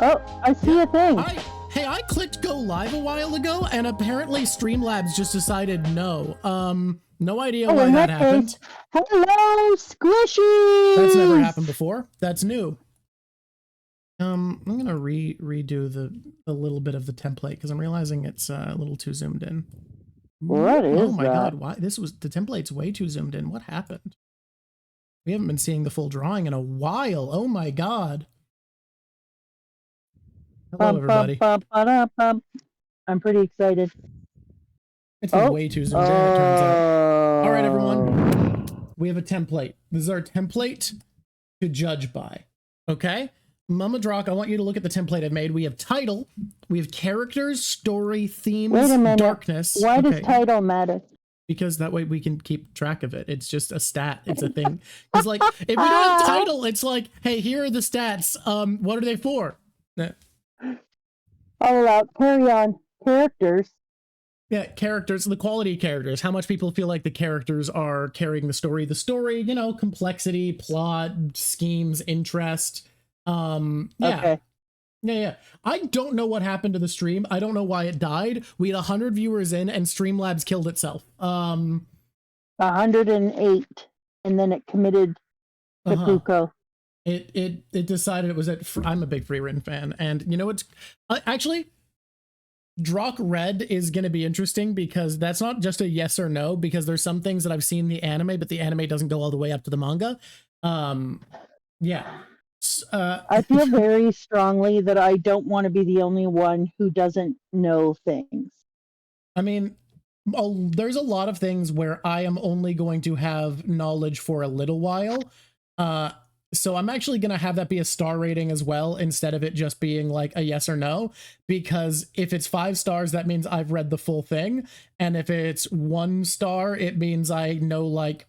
Oh, I see a thing. Hey, I clicked go live a while ago, and apparently Streamlabs just decided no. No idea why that happened. Hello, squishies! That's never happened before. That's new. I'm gonna redo the little bit of the template because I'm realizing it's a little too zoomed in. What is Oh my that? god, why the template's way too zoomed in. What happened? We haven't been seeing the full drawing in a while. Oh my god. Hello, everybody. I'm pretty excited. It's been way too zoomed in, it turns out. All right, everyone. We have a template. This is our template to judge by. Okay? Mama Drawk, I want you to look at the template I've made. We have title, we have characters, story, themes, Wait a minute. darkness. Why does title matter? Because that way we can keep track of it. It's just a stat. It's a thing. Because like, if we don't have title, it's like, hey, here are the stats. What are they for? All out. Carry on. Characters. Yeah, characters, the quality of characters. How much people feel like the characters are carrying the story. The story, you know, complexity, plot, schemes, interest. Yeah. Okay. Yeah. I don't know what happened to the stream. I don't know why it died. We had 100 viewers in and Streamlabs killed itself. 108, and then it committed to Puko. It decided it was at. I'm a big Free Written fan, and you know what's actually. Drawk Red is going to be interesting because that's not just a yes or no, because there's some things that I've seen in the anime, but the anime doesn't go all the way up to the manga. Yeah. I feel very strongly that I don't want to be the only one who doesn't know things. I mean, there's a lot of things where I am only going to have knowledge for a little while. So I'm actually going to have that be a star rating as well, instead of it just being like a yes or no, because if it's 5 stars, that means I've read the full thing. And if it's 1 star, it means I know, like,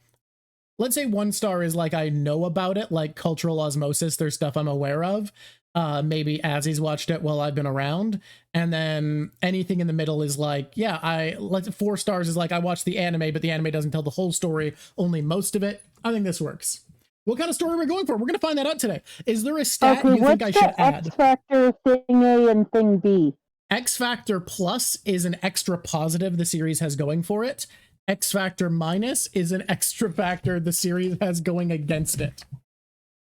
let's say 1 star is like, I know about it, like cultural osmosis. There's stuff I'm aware of. Maybe Azzy's watched it while I've been around. And then anything in the middle is like, yeah, 4 stars is like, I watched the anime, but the anime doesn't tell the whole story, only most of it. I think this works. What kind of story we're going for? We're going to find that out today. Is there a stat you think I should add? X Factor thing A and thing B? X Factor Plus is an extra positive the series has going for it. X Factor Minus is an extra factor the series has going against it.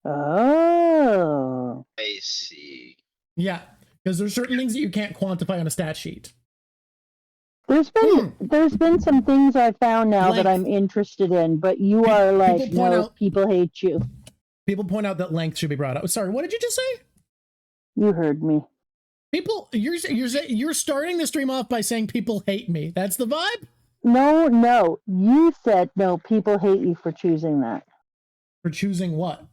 Oh. I see. Yeah, because there's certain things that you can't quantify on a stat sheet. There's been some things I found now that I'm interested in, but you are like, no, people hate you. People point out that length should be brought up. Sorry, what did you just say? You heard me. People, you're starting the stream off by saying people hate me. That's the vibe? No. You said no, people hate you for choosing that. For choosing what?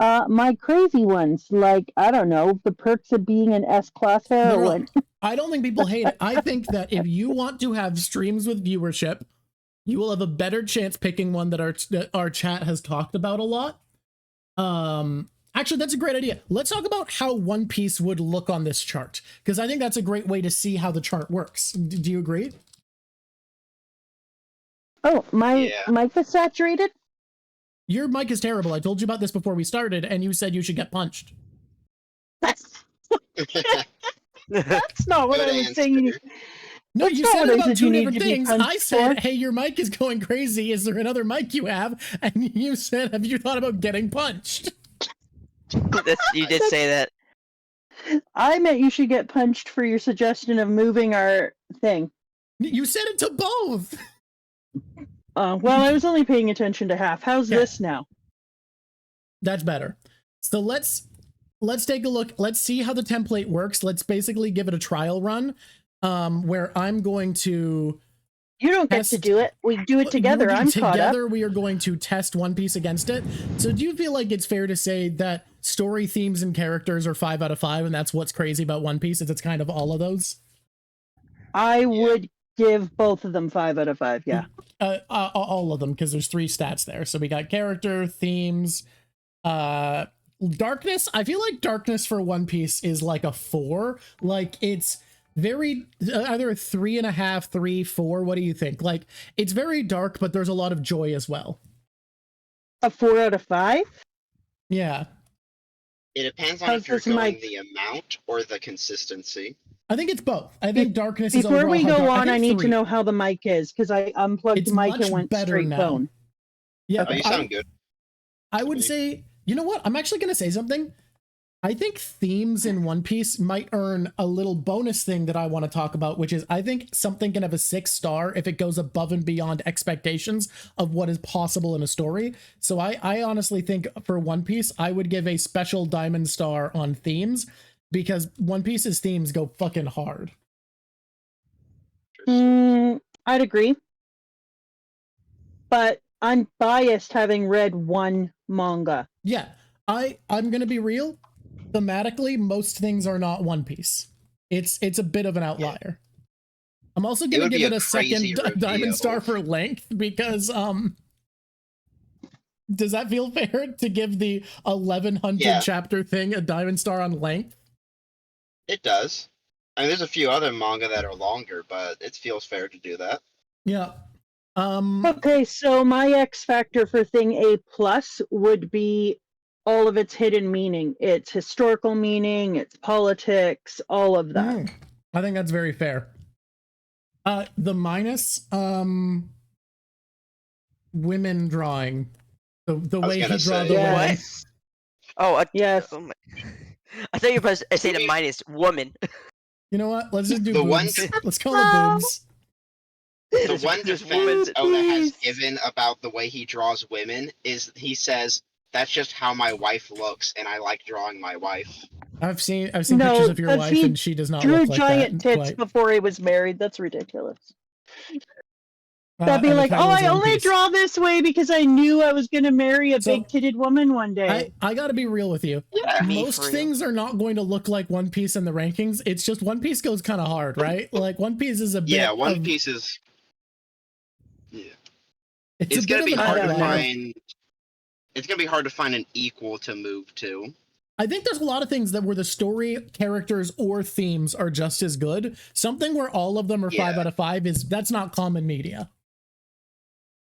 My crazy ones, like, I don't know, the perks of being an S-class heroine. No. I don't think people hate it. I think that if you want to have streams with viewership, you will have a better chance picking one that our chat has talked about a lot. Actually, that's a great idea. Let's talk about how One Piece would look on this chart, because I think that's a great way to see how the chart works. Do you agree? Oh, my mic is saturated? Your mic is terrible. I told you about this before we started, and you said you should get punched. That's not what I was saying. No, you said about 2 different things. I said, hey, your mic is going crazy. Is there another mic you have? And you said, have you thought about getting punched? You did say that. I meant you should get punched for your suggestion of moving our thing. You said it to both. Well, I was only paying attention to half. How's this now? That's better. So let's take a look. Let's see how the template works. Let's basically give it a trial run, where I'm going to. You don't get to do it. We do it together. I'm caught up. Together, we are going to test One Piece against it. So do you feel like it's fair to say that story, themes, and characters are 5 out of 5, and that's what's crazy about One Piece, is it's kind of all of those? I would give both of them 5 out of 5, yeah. All of them, because there's 3 stats there. So we got character, themes, darkness. I feel like darkness for One Piece is like a 4. Like, it's very either a 3.5, 3, 4. What do you think? Like, it's very dark, but there's a lot of joy as well. A 4 out of 5? Yeah. It depends on How's if you're this going mic? the amount or the consistency. I think it's both. I think darkness is Before overall we high go dark. on, I need to 3. know how the mic is because I unplugged It's the mic and much went better straight now. phone. Yeah, Okay. Oh, you sound good. I to would me. say, you know what? I'm actually going to say something. I think themes in One Piece might earn a little bonus thing that I want to talk about, which is I think something can have a 6 star if it goes above and beyond expectations of what is possible in a story. So I honestly think for One Piece, I would give a special diamond star on themes because One Piece's themes go fucking hard. I'd agree. But I'm biased having read one manga. Yeah, I'm going to be real. Thematically, most things are not One Piece. It's a bit of an outlier. I'm also going to give it a second diamond star for length because does that feel fair to give the 1100 chapter thing a diamond star on length? It does. I mean, there's a few other manga that are longer, but it feels fair to do that. Yeah. Okay, so my X factor for thing A plus would be all of its hidden meaning. Its historical meaning, its politics, all of that. I think that's very fair. The minus, women drawing. The way he draw the women. Oh, yes. Oh I thought you were supposed to say the minus woman. You know what? Let's just do The boobs. one- Let's call it boobs. The one defense Oda has given about the way he draws women is he says, that's just how my wife looks, and I like drawing my wife. I've seen pictures of your wife, and she does not drew look like giant that. tits before he was married. That's ridiculous. Uh, That'd be and the like, oh, title is I One only Piece. draw this way because I knew I was going to marry a So, big-titted woman one day. I gotta be real with you. Yeah. Most things are not going to look like One Piece in the rankings. It's just One Piece goes kind of hard, right? Like One Piece is a bit. Yeah, One Piece is. Yeah. It's It's a bit gonna of be an hard to outlier. find. It's gonna be hard to find an equal to move to. I think there's a lot of things that where the story, characters, or themes are just as good. Something where all of them are 5 out of 5 that's not common media.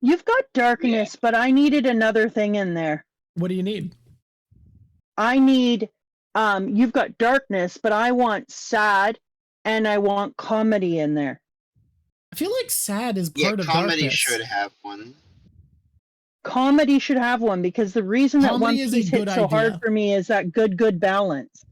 You've got darkness, but I needed another thing in there. What do you need? I need, you've got darkness, but I want sad and I want comedy in there. I feel like sad is part of comedy darkness. should have one. Comedy should have one because the reason that One Comedy is a Piece good hits so hard idea. for me is that good balance.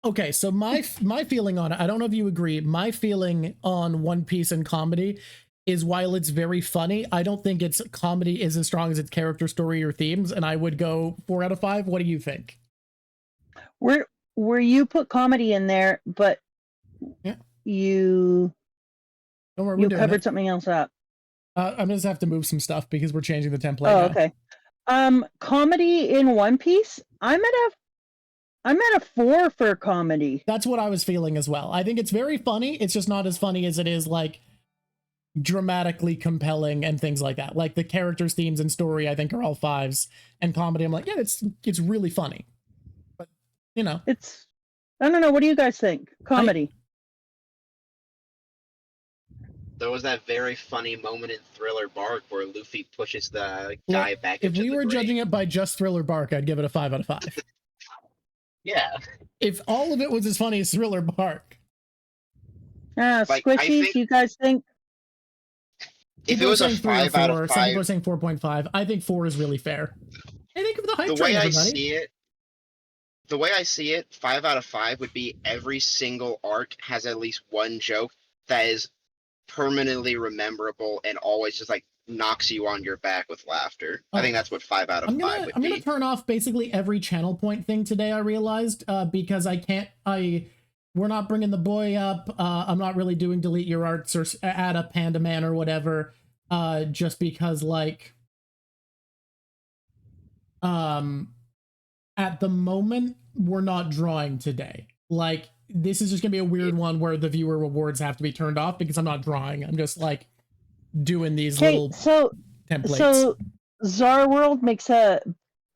Okay, so my feeling on it, I don't know if you agree, my feeling on One Piece and comedy is while it's very funny, I don't think its comedy is as strong as its character story or themes, and I would go 4 out of 5. What do you think? Where you put comedy in there, but you Don't worry, we're doing covered it. something else up. I'm gonna just have to move some stuff because we're changing the template Oh, now. okay. Comedy in One Piece, I'm at a 4 for comedy. That's what I was feeling as well. I think it's very funny. It's just not as funny as it is like dramatically compelling and things like that. Like the characters, themes, and story, I think are all 5s. And comedy, I'm like, yeah, it's really funny. But you know, I don't know. What do you guys think? Comedy. There was that very funny moment in Thriller Bark where Luffy pushes the guy back if into we the were grave. judging it by just Thriller Bark, I'd give it a 5 out of 5. Yeah. If all of it was as funny as Thriller Bark. Squishies, you guys think? If it was a 5 out of 5, some people are saying 4.5. I think 4 is really fair. I think of the hype the train, way I everybody. see it, 5 out of 5 would be every single arc has at least one joke that is permanently rememberable and always just like knocks you on your back with laughter. I think that's what 5 out of 5 would be. I'm gonna turn off basically every channel point thing today. I realized because we're not bringing the boy up. I'm not really doing delete your arts or add a panda man or whatever. Just because like at the moment we're not drawing today. Like this is just gonna be a weird one where the viewer rewards have to be turned off because I'm not drawing. I'm just like doing these little templates. So Czar World makes a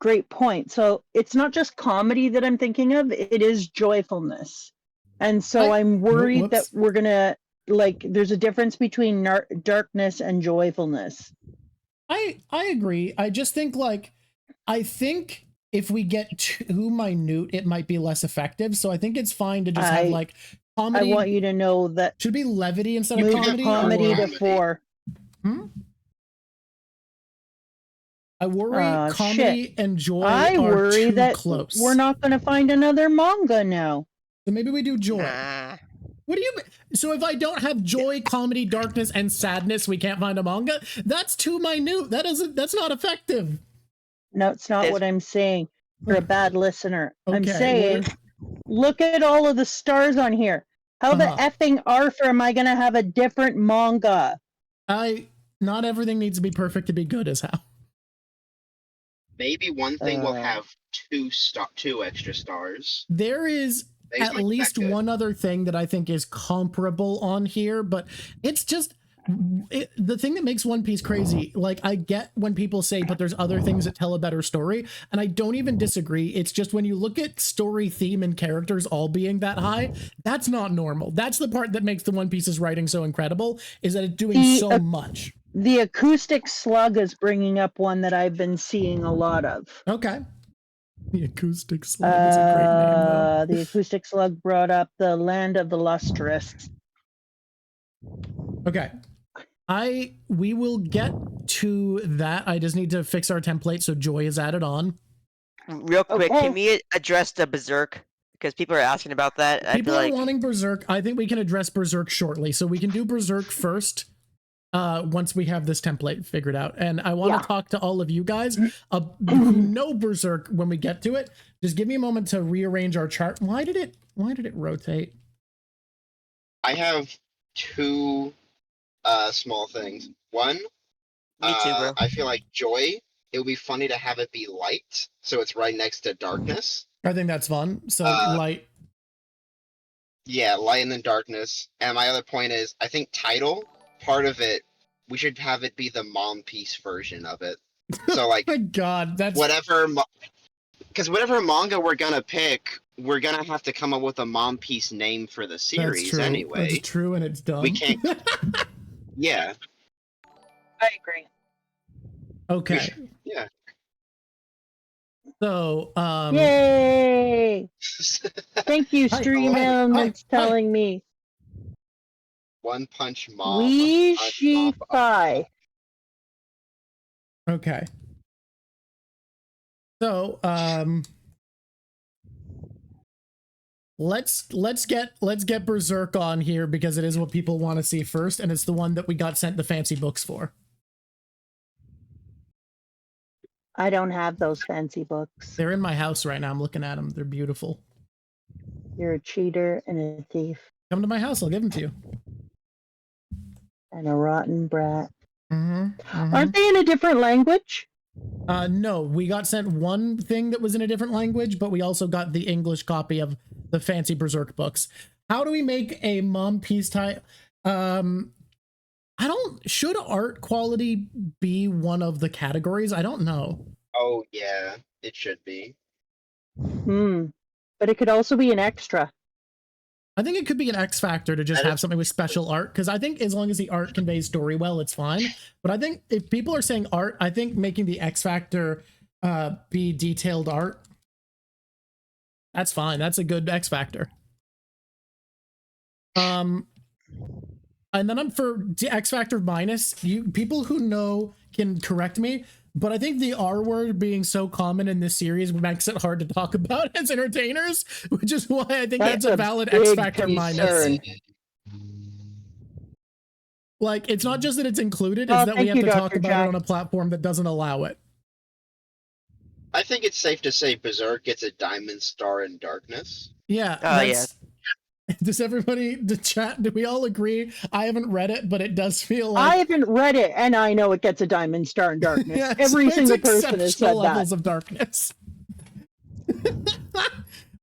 great point. So it's not just comedy that I'm thinking of, it is joyfulness. And so I'm worried that we're gonna there's a difference between darkness and joyfulness. I agree. I just think I think if we get too minute, it might be less effective. So I think it's fine to just have like comedy. I want you to know that should be levity instead of move comedy. comedy to 4. I worry comedy and joy I are worry too that close. we're not going to find another manga now. So maybe we do joy. Nah. What do you mean? So if I don't have joy, comedy, darkness, and sadness, we can't find a manga? That's too minute. That's not effective. No, it's not what I'm saying. You're a bad listener. Okay, I'm saying, look at all of the stars on here. How the effing Arthur am I going to have a different manga? Not everything needs to be perfect to be good, is how. Maybe one thing will have 2 extra stars. There is at least one other thing that I think is comparable on here, but it's just the thing that makes One Piece crazy. Like, I get when people say, but there's other things that tell a better story, and I don't even disagree. It's just when you look at story, theme, and characters all being that high, that's not normal. That's the part that makes the One Piece's writing so incredible, is that it's doing so much. The Acoustic Slug is bringing up one that I've been seeing a lot of. Okay. The Acoustic Slug is a great name, though. The Acoustic Slug brought up the Land of the Lustrous. Okay. We will get to that. I just need to fix our template so joy is added on. Real quick, can we address the Berserk? Because people are asking about that. People are wanting Berserk. I think we can address Berserk shortly. So we can do Berserk first. Once we have this template figured out. And I want to talk to all of you guys who know Berserk when we get to it. Just give me a moment to rearrange our chart. Why did it rotate? I have 2 small things. One, me too, bro. I feel like joy, it would be funny to have it be light, so it's right next to darkness. I think that's fun. So light. Yeah, light and then darkness. And my other point is, I think title, part of it, we should have it be the Mom Piece version of it. So like, my God, that's because whatever manga we're gonna pick, we're gonna have to come up with a Mom Piece name for the series anyway. That's true, and it's dumb. We can't. Yeah. I agree. Okay. Yeah. So, yay! Thank you, Streamham. That's telling me. One Punch Mom. We she fi. Okay. So, let's get Berserk on here because it is what people want to see first, and it's the one that we got sent the fancy books for. I don't have those fancy books. They're in my house right now. I'm looking at them. They're beautiful. You're a cheater and a thief. Come to my house. I'll give them to you. And a rotten brat. Aren't they in a different language? No, we got sent one thing that was in a different language, but we also got the English copy of the fancy Berserk books. How do we make a Mom Piece type? Should art quality be one of the categories? I don't know. Oh yeah, it should be. But it could also be an extra. I think it could be an X factor to just have something with special art, because I think as long as the art conveys story well, it's fine. But I think if people are saying art, I think making the X factor be detailed art, that's fine. That's a good X factor. And then I'm for X factor minus. People who know can correct me, but I think the R word being so common in this series makes it hard to talk about as entertainers, which is why I think that's a valid X factor minus. Like, it's not just that it's included, it's that we have to talk about it on a platform that doesn't allow it. I think it's safe to say Berserk gets a diamond star in darkness. Yeah. Yeah. Does everybody, the chat, do we all agree? I haven't read it, but it does feel like... I haven't read it, and I know it gets a diamond star in darkness. Yeah, Every single person has said levels that. of darkness.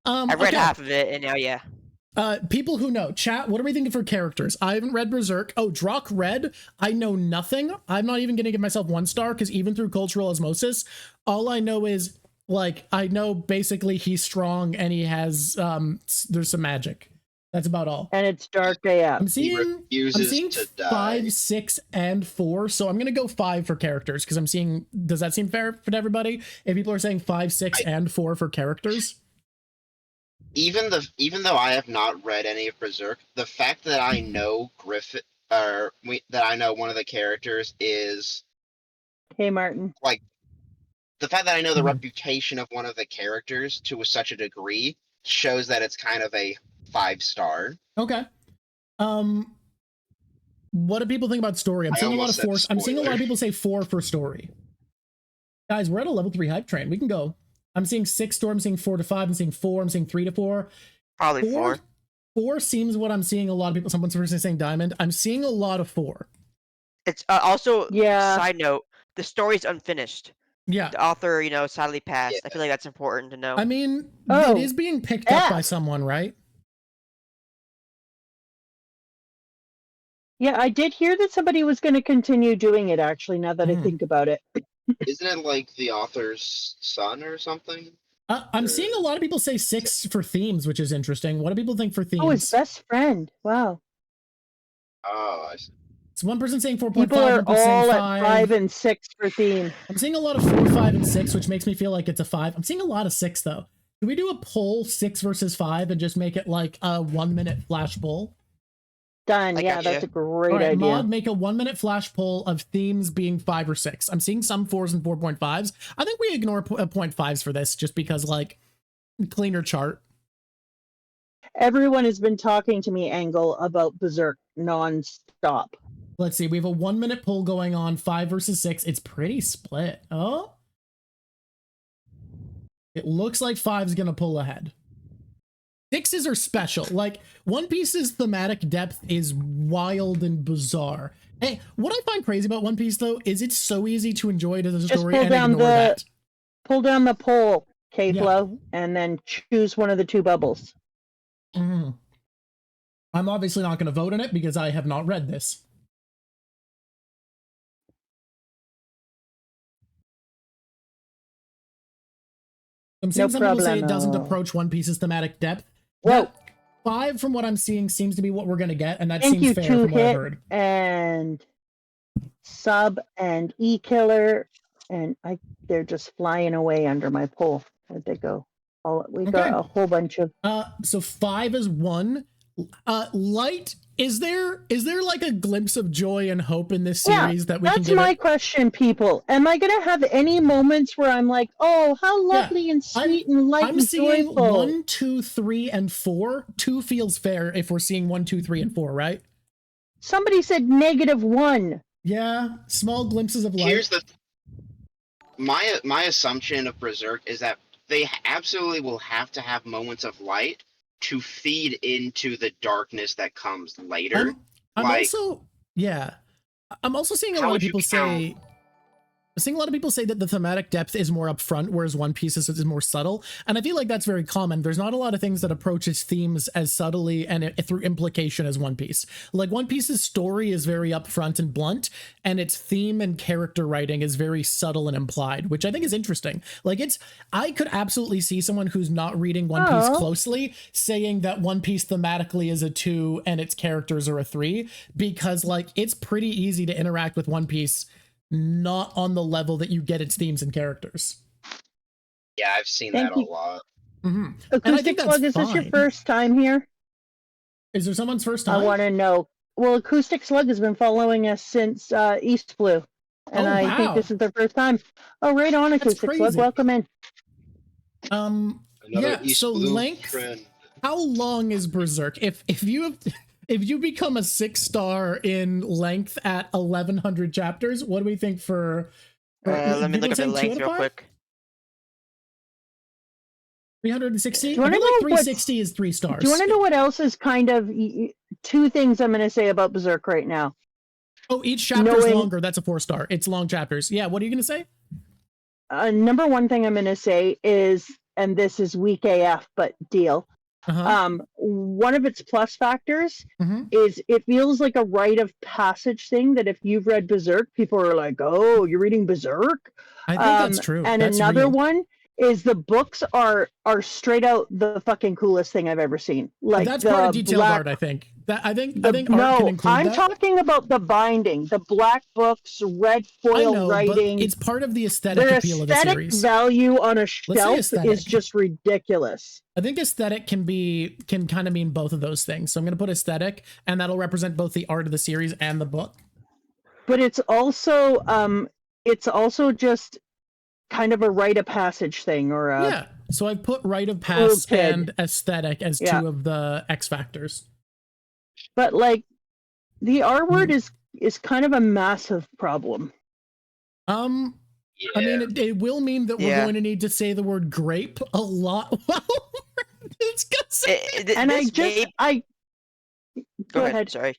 I read half of it, and now, yeah. People who know, chat, what are we thinking for characters? I haven't read Berserk. Oh, Drawk read. I know nothing. I'm not even going to give myself 1 star, because even through cultural osmosis, all I know is, like, I know basically he's strong, and he has, there's some magic. That's about all. And it's dark AF. I'm seeing to die. 5, 6, and 4. So I'm gonna go 5 for characters because I'm seeing. Does that seem fair for everybody? If people are saying 5, 6, and 4 for characters. Even though I have not read any of Berserk, the fact that I know that I know one of the characters is Martin. Like, the fact that I know the reputation of one of the characters to such a degree shows that it's kind of a 5-star. Okay. What do people think about story? I'm seeing a lot of 4. I'm seeing a lot of people say 4 for story. Guys, we're at a level 3 hype train. We can go. I'm seeing 6 story. I'm seeing 4 to 5. I'm seeing 4. I'm seeing 3 to 4. Probably 4. 4 seems what I'm seeing a lot of people. Someone's personally saying diamond. I'm seeing a lot of 4. It's also, yeah. Side note, the story's unfinished. Yeah. The author, sadly passed. Yeah. I feel like that's important to know. I mean, it is being picked up by someone, right? Yeah, I did hear that somebody was going to continue doing it, actually, now that I think about it. Isn't it like the author's son or something? I'm seeing a lot of people say 6 for themes, which is interesting. What do people think for themes? Oh, his best friend. Wow. Oh, I see. So one person saying 4.5, people are all at 5 and 6 for theme. I'm seeing a lot of 4, 5, and 6, which makes me feel like it's a 5. I'm seeing a lot of 6, though. Can we do a poll 6 versus 5 and just make it like a 1-minute flash poll? Done. Yeah, that's a great idea. Mod, make a 1-minute flash poll of themes being 5 or 6. I'm seeing some 4s and 4.5s. I think we ignore 0.5s for this just because, like, cleaner chart. Everyone has been talking to me, Angle, about Berserk non-stop. Let's see. We have a 1-minute poll going on, 5 versus 6. It's pretty split. Oh. It looks like 5's going to pull ahead. 6s are special. Like, One Piece's thematic depth is wild and bizarre. Hey, what I find crazy about One Piece, though, is it's so easy to enjoy it as a story and ignore that. Pull down the poll, K-Flow, and then choose one of the 2 bubbles. I'm obviously not going to vote on it because I have not read this. I'm seeing some people say it doesn't approach One Piece's thematic depth. Well, 5 from what I'm seeing seems to be what we're going to get, and that seems fair from what I heard. And Sub and E-Killer, and they're just flying away under my poll. Where'd they go? We got a whole bunch of... So 5 is 1. Light, is there like a glimpse of joy and hope in this series that we can get? That's my question, people. Am I going to have any moments where I'm like, oh, how lovely and sweet and light and joyful? I'm seeing 1, 2, 3, and 4. 2 feels fair if we're seeing 1, 2, 3, and 4, right? Somebody said -1. Yeah, small glimpses of light. Here's my assumption of Berserk is that they absolutely will have to have moments of light to feed into the darkness that comes later. I'm also seeing a lot of people say... I'm seeing a lot of people say that the thematic depth is more upfront, whereas One Piece is more subtle. And I feel like that's very common. There's not a lot of things that approach its themes as subtly and through implication as One Piece. Like, One Piece's story is very upfront and blunt, and its theme and character writing is very subtle and implied, which I think is interesting. Like, I could absolutely see someone who's not reading One Piece closely saying that One Piece thematically is a 2 and its characters are a 3, because, like, it's pretty easy to interact with One Piece not on the level that you get its themes and characters. Yeah, I've seen that a lot. Acoustic Slug, is this your first time here? Is there someone's first time? I want to know. Well, Acoustic Slug has been following us since East Blue, and I think this is their first time. Oh, right on, Acoustic Slug. Welcome in. So length. How long is Berserk? If you become a 6-star in length at 1100 chapters, what do we think for... let me look at the length real quick. 360? I feel like 360 is 3 stars. Do you want to know what else is kind of... 2 things I'm going to say about Berserk right now. Oh, each chapter is longer. That's a 4-star. It's long chapters. Yeah, what are you going to say? Number 1 thing I'm going to say is, and this is weak AF, but deal... one of its plus factors is it feels like a rite of passage thing that if you've read Berserk, people are like, oh, you're reading Berserk? I think that's true. And that's another real. one is the books are straight out the fucking coolest thing I've ever seen. Like that's the part of detailed black, art, I think. I think the, art can no, include I'm that. talking about the binding, the black books, red I foil know, writing. but it's part of the aesthetic Their appeal of the aesthetic series. value on a Let's say shelf aesthetic. is just ridiculous. I think aesthetic can kind of mean both of those things. So I'm going to put aesthetic, and that'll represent both the art of the series and the book. But it's also just kind of a rite of passage thing, or a Yeah. So I've put rite of pass kid. and aesthetic as Yeah. two of the X factors. But like the R word is kind of a massive problem. I mean, it will mean that we're going to need to say the word grape a lot while we're discussing it. And go ahead. Sorry.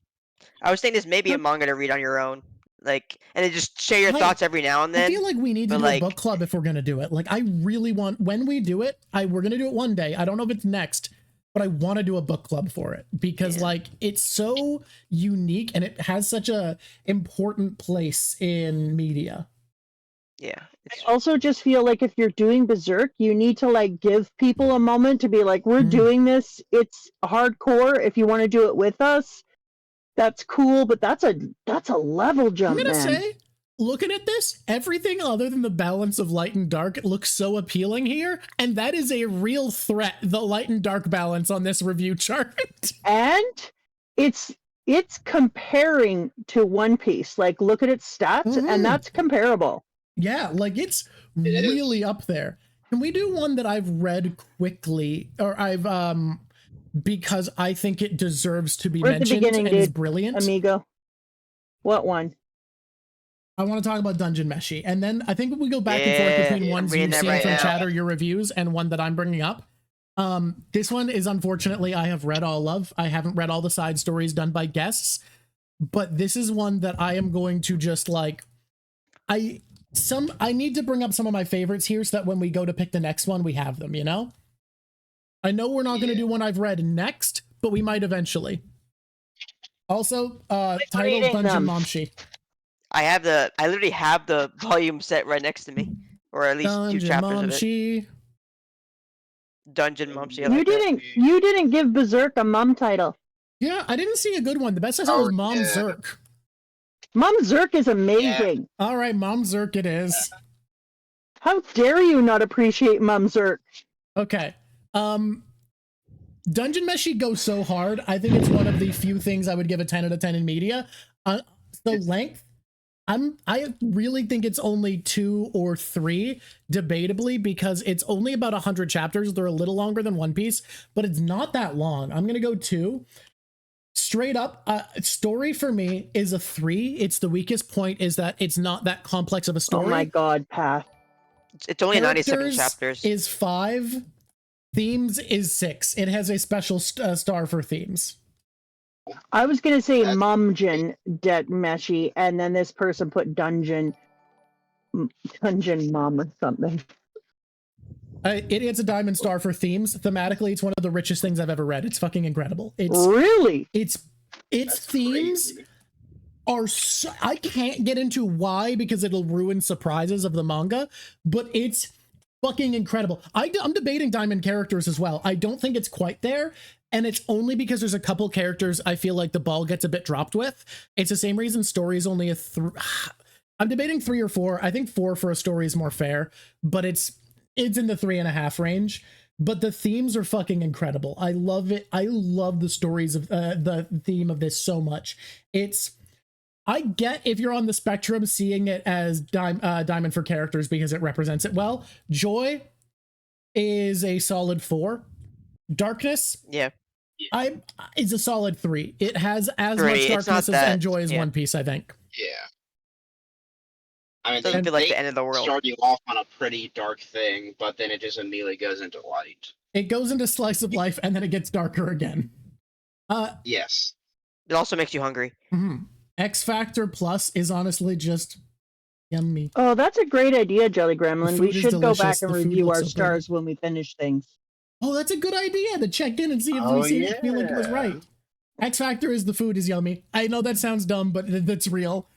I was thinking this may be a manga to read on your own. Like, and then just share your thoughts every now and then. I feel like we need to do a book club if we're going to do it. Like, I really want, when we do it, we're going to do it one day. I don't know if it's next, but I want to do a book club for it because like it's so unique and it has such a important place in media. Yeah. I also just feel like if you're doing Berserk, you need to like give people a moment to be like, we're doing this. It's hardcore. If you want to do it with us, that's cool, but that's a level jump. I'm gonna say, looking at this, everything other than the balance of light and dark looks so appealing here, and that is a real threat, the light and dark balance on this review chart. And it's comparing to One Piece. Like, look at its stats, and that's comparable. Yeah, like it's really up there. Can we do one that I've read quickly, or I've because I think it deserves to be mentioned and is brilliant? Amigo. What one? I want to talk about Dungeon Meshi, and then I think we go back and forth between ones you've seen from Chatter, your reviews, and one that I'm bringing up. This one is unfortunately I have read all of. I haven't read all the side stories done by guests, but this is one that I am going to just like. I need to bring up some of my favorites here so that when we go to pick the next one, we have them, you know? I know we're not going to do one I've read next, but we might eventually. Also, titled Dungeon Momshi. I literally have the volume set right next to me, or at least Dungeon 2 chapters Momshi. of it. Dungeon Momshi. You didn't give Berserk a mom title. Yeah, I didn't see a good one. The best I saw was Mom Zerk. Mom Zerk is amazing. Yeah. All right, Mom Zerk it is. How dare you not appreciate Mom Zerk? Okay. Dungeon Meshi goes so hard. I think it's one of the few things I would give a 10 out of 10 in media. The length, I really think it's only 2 or 3, debatably, because it's only about 100 chapters. They're a little longer than One Piece, but it's not that long. I'm gonna go 2. Straight up, story for me is a 3. It's the weakest point is that it's not that complex of a story. Oh my god, Path. It's only 97 chapters. Is 5. Themes is 6. It has a special star for themes. I was going to say Mumjin Det Meshi, and then this person put Dungeon Mom or something. It gets a diamond star for themes. Thematically, it's one of the richest things I've ever read. It's fucking incredible. It's really? Its themes are so, I can't get into why because it'll ruin surprises of the manga, but it's fucking incredible. I'm debating diamond characters as well. I don't think it's quite there, and it's only because there's a couple characters I feel like the ball gets a bit dropped with. It's the same reason story is only a 3. I'm debating 3 or 4. I think 4 for a story is more fair, but it's in the 3.5 range. But the themes are fucking incredible. I love it. I love the stories of the theme of this so much. I get if you're on the spectrum seeing it as diamond for characters because it represents it well. Joy is a solid 4. Darkness, is a solid 3. It has as 3. Much darkness and joy as One Piece, I think. Yeah. I mean, doesn't feel like the end of the world. Start you off on a pretty dark thing, but then it just immediately goes into light. It goes into slice of life, and then it gets darker again. Yes. It also makes you hungry. Mm-hmm. X Factor Plus is honestly just yummy. Oh, that's a great idea, Jelly Gremlin. We should go back and review our stars when we finish things. Oh, that's a good idea to check in and see if we feel like it was right. X Factor is the food is yummy. I know that sounds dumb, but that's real.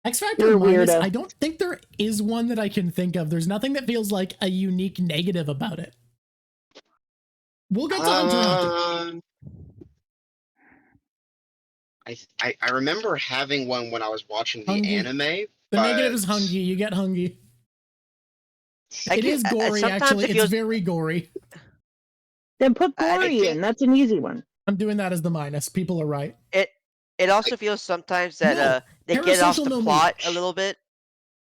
X Factor You're a minus, weirdo. I don't think there is one that I can think of. There's nothing that feels like a unique negative about it. We'll get to Hunter x Hunter. I remember having one when I was watching the Hungry. anime. The negative is hungry. You get hungry. I It can- is gory, sometimes actually. it feels- It's very gory. Then put I gory think- in. That's an easy one. I'm doing that as the minus. People are right. It also feels sometimes that No, they get off Parasocial the no me. plot a little bit.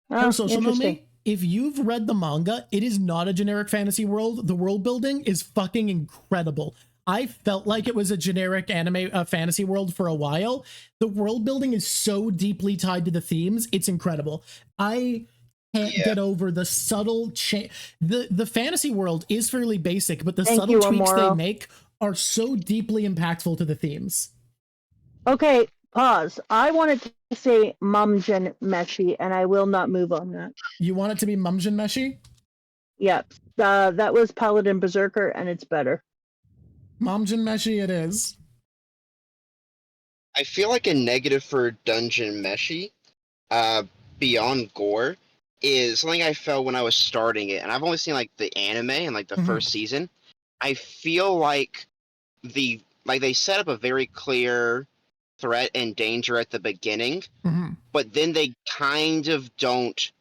Oh, Parasocial no interesting. me. If you've read the manga, it is not a generic fantasy world. The world building is fucking incredible. I felt like it was a generic anime fantasy world for a while. The world building is so deeply tied to the themes. It's incredible. I can't get over the subtle change. The fantasy world is fairly basic, but the subtle tweaks they make are so deeply impactful to the themes. Okay, pause. I wanted to say Mumgen Meshi, and I will not move on that. You want it to be Mumgen Meshi? Yep. That was Paladin Berserker, and it's better. Mumgen Meshi it is. I feel like a negative for Dungeon Meshi, beyond gore, is something I felt when I was starting it, and I've only seen like the anime and like the first season. I feel like they set up a very clear threat and danger at the beginning, but then they kind of don't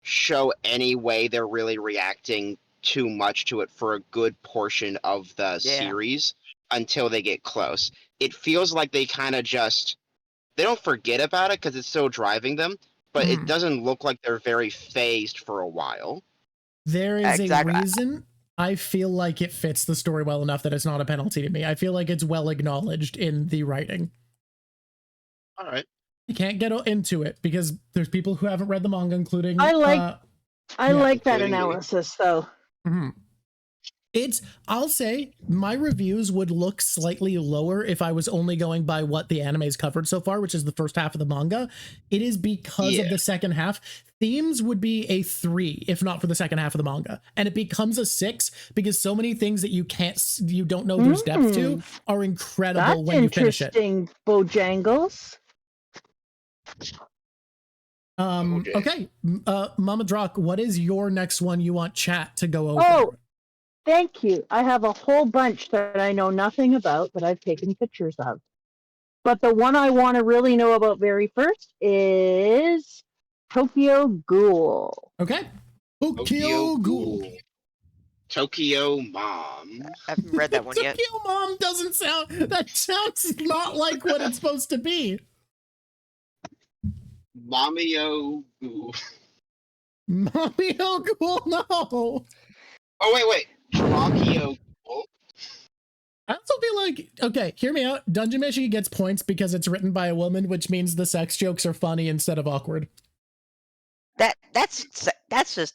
show any way they're really reacting too much to it for a good portion of the series until they get close. It feels like they kind of they don't forget about it because it's still driving them, but it doesn't look like they're very phased for a while. There is a reason I feel like it fits the story well enough that it's not a penalty to me. I feel like it's well acknowledged in the writing. All right. I can't get into it because there's people who haven't read the manga, including I like that analysis, though. I'll say my reviews would look slightly lower if I was only going by what the anime's covered so far, which is the first half of the manga. It is because of the second half. Themes would be a 3 if not for the second half of the manga, and it becomes a 6 because so many things that you don't know there's depth to are incredible when you finish it. Interesting, Bojangles. Okay, Mama Drawk, what is your next one you want chat to go over? Oh, thank you. I have a whole bunch that I know nothing about that I've taken pictures of. But the one I want to really know about very first is Tokyo Ghoul. Okay. Tokyo Ghoul. Tokyo Mom. I haven't read that one yet. Tokyo Mom that sounds not like what it's supposed to be. Mamio Ghoul. Mamio Ghoul, no. Oh, wait. Drawkio Ghoul. I also feel like, okay, hear me out. Dungeon Meshi gets points because it's written by a woman, which means the sex jokes are funny instead of awkward. That's just...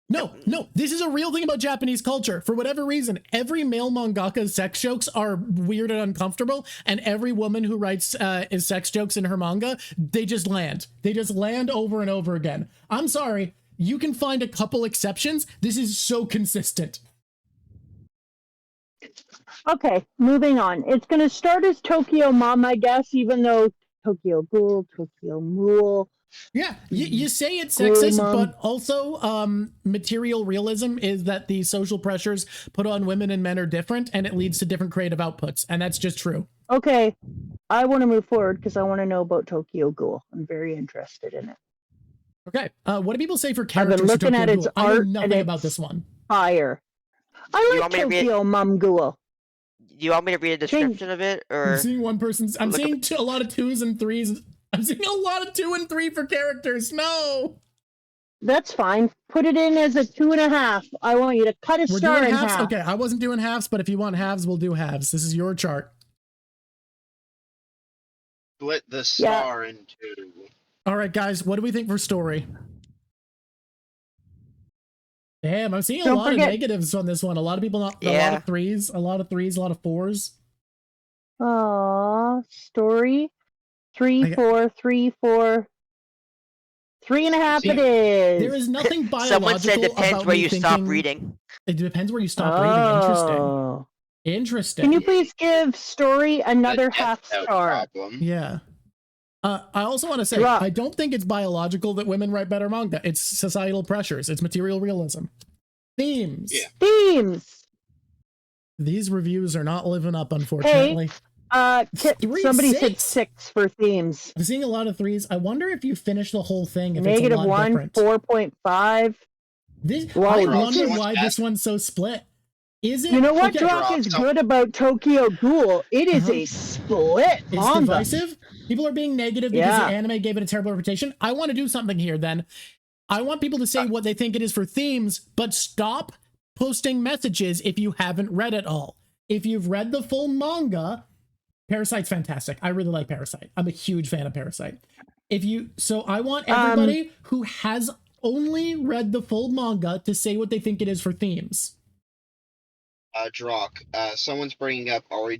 No, this is a real thing about Japanese culture. For whatever reason, every male mangaka's sex jokes are weird and uncomfortable, and every woman who writes sex jokes in her manga, they just land. They just land over and over again. I'm sorry, you can find a couple exceptions. This is so consistent. Okay, moving on. It's going to start as Tokyo Mom, I guess, even though Tokyo Ghoul, Tokyo Mule. Yeah, you say it's sexist, but also material realism is that the social pressures put on women and men are different, and it leads to different creative outputs, and that's just true. Okay, I want to move forward because I want to know about Tokyo Ghoul. I'm very interested in it. Okay, what do people say for characters? I've been looking at its I know art nothing and about this one. Fire. I like Tokyo Mom Ghoul. Do you want me to read a description of it, or I'm seeing one person's? I'm seeing a lot of 2s and 3s. I'm seeing a lot of 2 and 3 for characters. No, that's fine. Put it in as a 2.5. I want you to cut a star in half. Okay, I wasn't doing halves, but if you want halves, we'll do halves. This is your chart. Split the star in 2. All right, guys, what do we think for story? Damn, I'm seeing a lot of negatives on this one. A lot of people not. A lot of 3s, a lot of 3s, a lot of 4s. Story. 3, 4, 3, 4. 3.5 it is. There is nothing biological. Someone said depends about where you stop thinking... reading. It depends where you stop reading. Interesting. Can you please give story another half star? Yeah. I also want to say, Drawk. I don't think it's biological that women write better manga. It's societal pressures. It's material realism. Themes. Yeah. Themes. These reviews are not living up, unfortunately. Somebody said 6 for themes. I'm seeing a lot of 3s. I wonder if you finish the whole thing, if Negative it's a lot 1, different. 4.5. I Wow. wonder why this one's so split. Is it? You know what, okay, Drawk is good about Tokyo Ghoul? It is a split It's manga. divisive. People are being negative because Yeah. the anime gave it a terrible reputation. I want to do something here then. I want people to say what they think it is for themes, but stop posting messages if you haven't read it all. If you've read the full manga, Parasite's fantastic. I really like Parasite. I'm a huge fan of Parasite. So I want everybody who has only read the full manga to say what they think it is for themes. Drawk, someone's bringing up, are we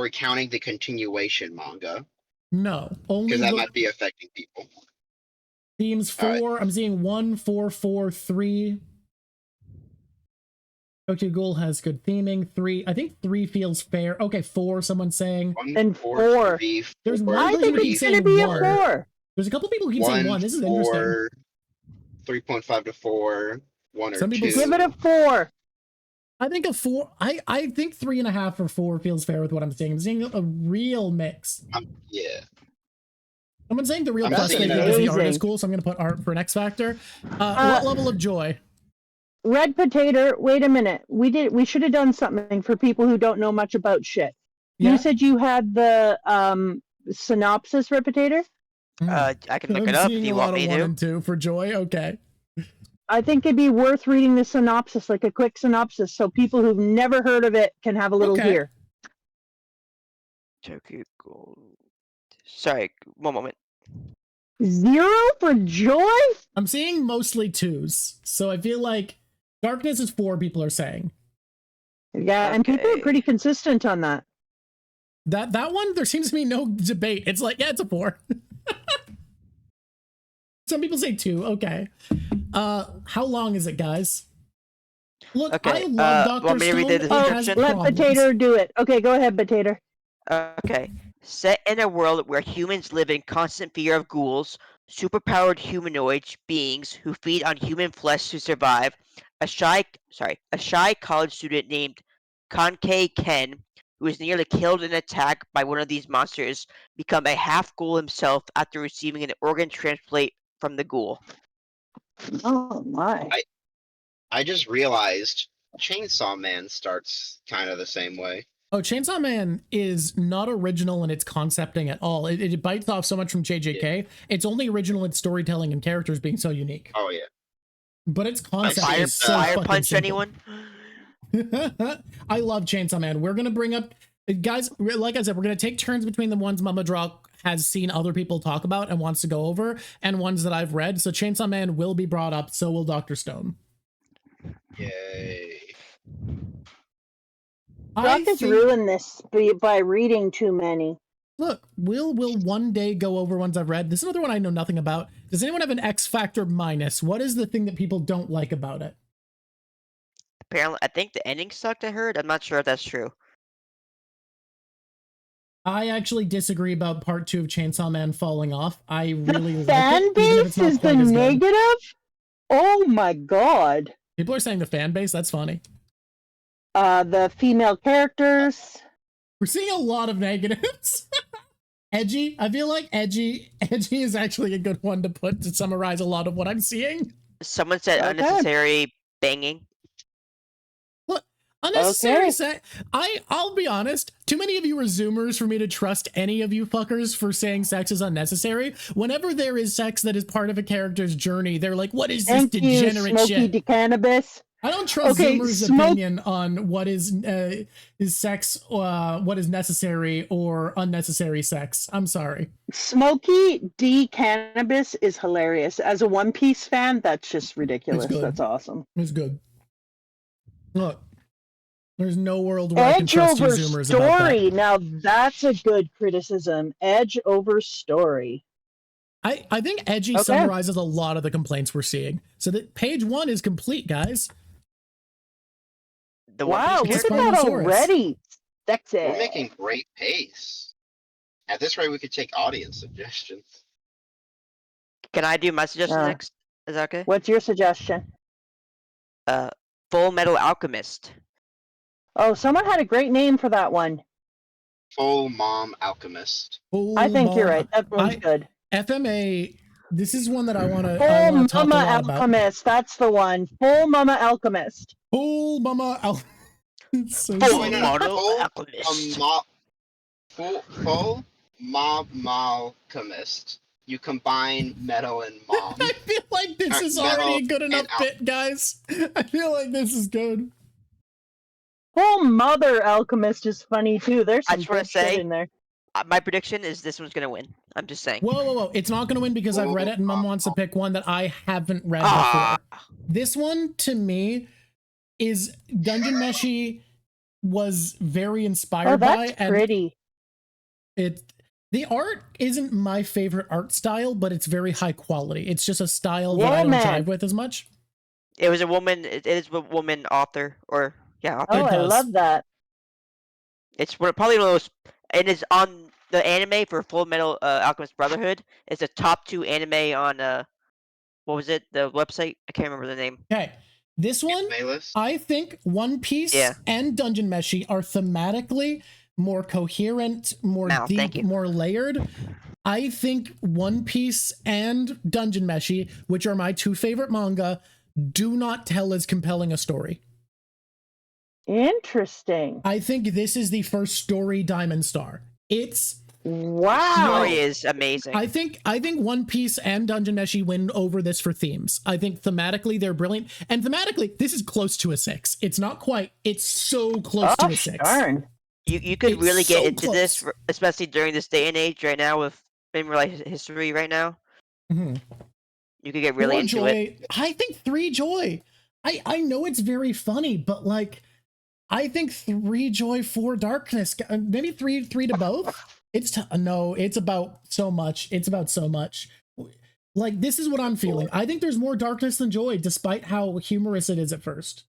counting the continuation manga? No, only Because that the might be affecting people. themes 4. Right. I'm seeing 1, 4, 4, 3. Tokyo Ghoul has good theming. 3. I think 3 feels fair. Okay, 4. Someone's saying. 1, And 4. 4. 3, There's 4, one I person think who it's keeps going to saying be a 1. 4. There's a couple people who keep saying 1. This is interesting. 4, 3.5 to 4, 1 or Some people 2. Give it a 4. I think a 4. I think 3.5 or 4 feels fair with what I'm saying. I'm seeing a real mix. Yeah. Someone's saying the real I'm plus they seeing think is the art is amazing. cool, so I'm going to put art for an X Factor. What level of joy? Red Potato, wait a minute. We should have done something for people who don't know much about shit. Yeah? You said you had the synopsis, Red Potato? I can look I'm it up seeing if you a want lot of me 1 to. and 2 for joy. Okay. I think it'd be worth reading the synopsis, like a quick synopsis, so people who've never heard of it can have a little Okay. here. Tokyo Ghoul. Sorry, one moment. 0 for joy? I'm seeing mostly 2s, so I feel like darkness is 4, people are saying. Yeah, and people are Okay. pretty consistent on that. That one, there seems to be no debate. It's like, yeah, it's a 4. Some people say 2. Okay. How long is it, guys? Look, Okay, I love Dr. want me to read the Stone. It has description? Let problems. Potato do it. Okay, go ahead, Potato. Okay. Set in a world where humans live in constant fear of ghouls, superpowered humanoid beings who feed on human flesh to survive, a shy college student named Kankei Ken, who is nearly killed in an attack by one of these monsters, become a half ghoul himself after receiving an organ transplant from the ghoul. Oh my. I just realized Chainsaw Man starts kind of the same way. Oh, Chainsaw Man is not original in its concepting at all. It bites off so much from JJK. It's only original in storytelling and characters being so unique. Oh yeah. But its concept Fire- is so Fire fucking punch simple. anyone? I love Chainsaw Man. We're gonna bring up, guys. Like I said, we're gonna take turns between the ones Mama Drawk has seen other people talk about and wants to go over, and ones that I've read. So Chainsaw Man will be brought up. So will Dr. Stone. Yay. Drawk has ruined this by reading too many. Look, we'll one day go over ones I've read. This is another one I know nothing about. Does anyone have an X Factor minus? What is the thing that people don't like about it? Apparently, I think the ending sucked. I heard. I'm not sure if that's true. I actually disagree about part 2 of Chainsaw Man falling off. I really The like fan it, even if it's base not is the quite as good. negative? Oh my god. People are saying the fan base. That's funny. The female characters. We're seeing a lot of negatives. Edgy. I feel like edgy is actually a good one to put to summarize a lot of what I'm seeing. Someone said Okay. unnecessary banging. Look, unnecessary Okay. sex. I'll be honest. Too many of you are Zoomers for me to trust any of you fuckers for saying sex is unnecessary. Whenever there is sex that is part of a character's journey, they're like, "What is this Thank you, degenerate Smokey shit?" DeCannabis. I don't trust Okay, Zoomers' opinion on what is sex, what is necessary or unnecessary sex. I'm sorry. Smokey DeCannabis is hilarious. As a One Piece fan, that's just ridiculous. good. That's awesome. It's good. Look, there's no world where I can Edge trust you over Zoomers about that. story. Now that's a good criticism. Edge over story. I think edgy Okay. summarizes a lot of the complaints we're seeing. So that page 1 is complete, guys. The One Wow, Piece It's look a at character. that Spinosaurus. already. Sexy. We're making great pace. At this rate, we could take audience suggestions. Can I do my suggestion next? Is that okay? What's your suggestion? Full Metal Alchemist. Oh, someone had a great name for that one. Full Mom Alchemist. I think you're right. That one's good. FMA. This is one that I want to Full talk a Mama lot about. Alchemist. That's the one. Full Mama Alchemist. Full Mama Alchemist. So Full silly. Metal Full Alchemist. Full Mom Alchemist. You combine metal and mom. I feel like this is already a good enough bit, guys. I feel like this is good. Full Mother Alchemist is funny too. There's some good shit in there. My prediction is this one's gonna win. I'm just saying. Whoa. It's not gonna win because I've read it and Mom wants to pick one that I haven't read before. This one, to me, is Dungeon Meshi was very inspired by. That's pretty. The art isn't my favorite art style, but it's very high quality. It's just a style that I don't jive with as much. It was a woman. It is a woman author, author. Oh, I love that. It's probably one of those. It is on the anime for Full Metal Alchemist Brotherhood. It's the top 2 anime on what was it? The website? I can't remember the name. Okay, this one, I think One Piece and Dungeon Meshi are thematically more coherent, more deep, more layered. I think One Piece and Dungeon Meshi, which are my 2 favorite manga, do not tell as compelling a story. Interesting. I think this is the first story Diamond Star. It's story is amazing. I think One Piece and Dungeon Meshi win over this for themes. I think thematically they're brilliant, and thematically this is close to a 6. It's not quite. It's so close to a 6. Darn. You could really get into this, especially during this day and age right now with real-life history right now. Mm-hmm. You could get really into it. I think 3 Joy. I know it's very funny, but like, I think 3 Joy, 4 Darkness. Maybe 3 to both. It's about so much. It's about so much. Like, this is what I'm feeling. I think there's more darkness than joy, despite how humorous it is at first.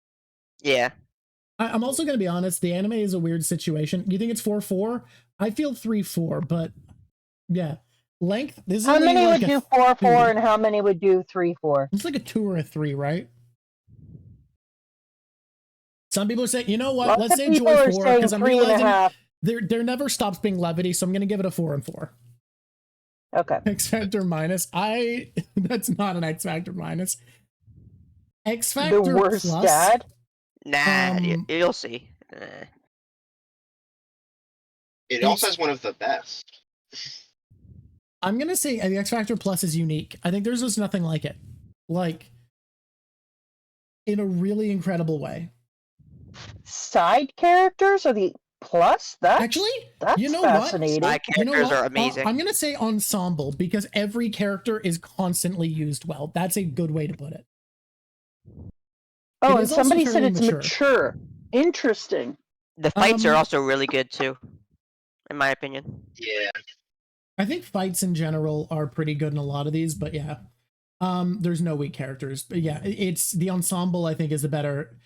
Yeah. I'm also going to be honest, the anime is a weird situation. You think it's 4-4? I feel 3-4, but yeah. Length? This is how many like would do 4-4 and how many would do 3-4? It's like a 2 or a 3, right? Some people say, you know what? Let's say Joy 4, because I'm realizing there never stops being levity, so I'm going to give it a 4 and 4. Okay. X Factor minus. That's not an X Factor minus. X Factor the worst plus. Dad? Nah, you'll see. It also has one of the best. I'm going to say the X Factor plus is unique. I think there's just nothing like it. Like, in a really incredible way. Side characters are the plus? That's fascinating. Side characters are amazing. I'm going to say ensemble because every character is constantly used well. That's a good way to put it. Oh, and somebody said it's mature. Interesting. The fights are also really good too, in my opinion. Yeah. I think fights in general are pretty good in a lot of these, but yeah. There's no weak characters. But yeah, it's the ensemble I think is the better.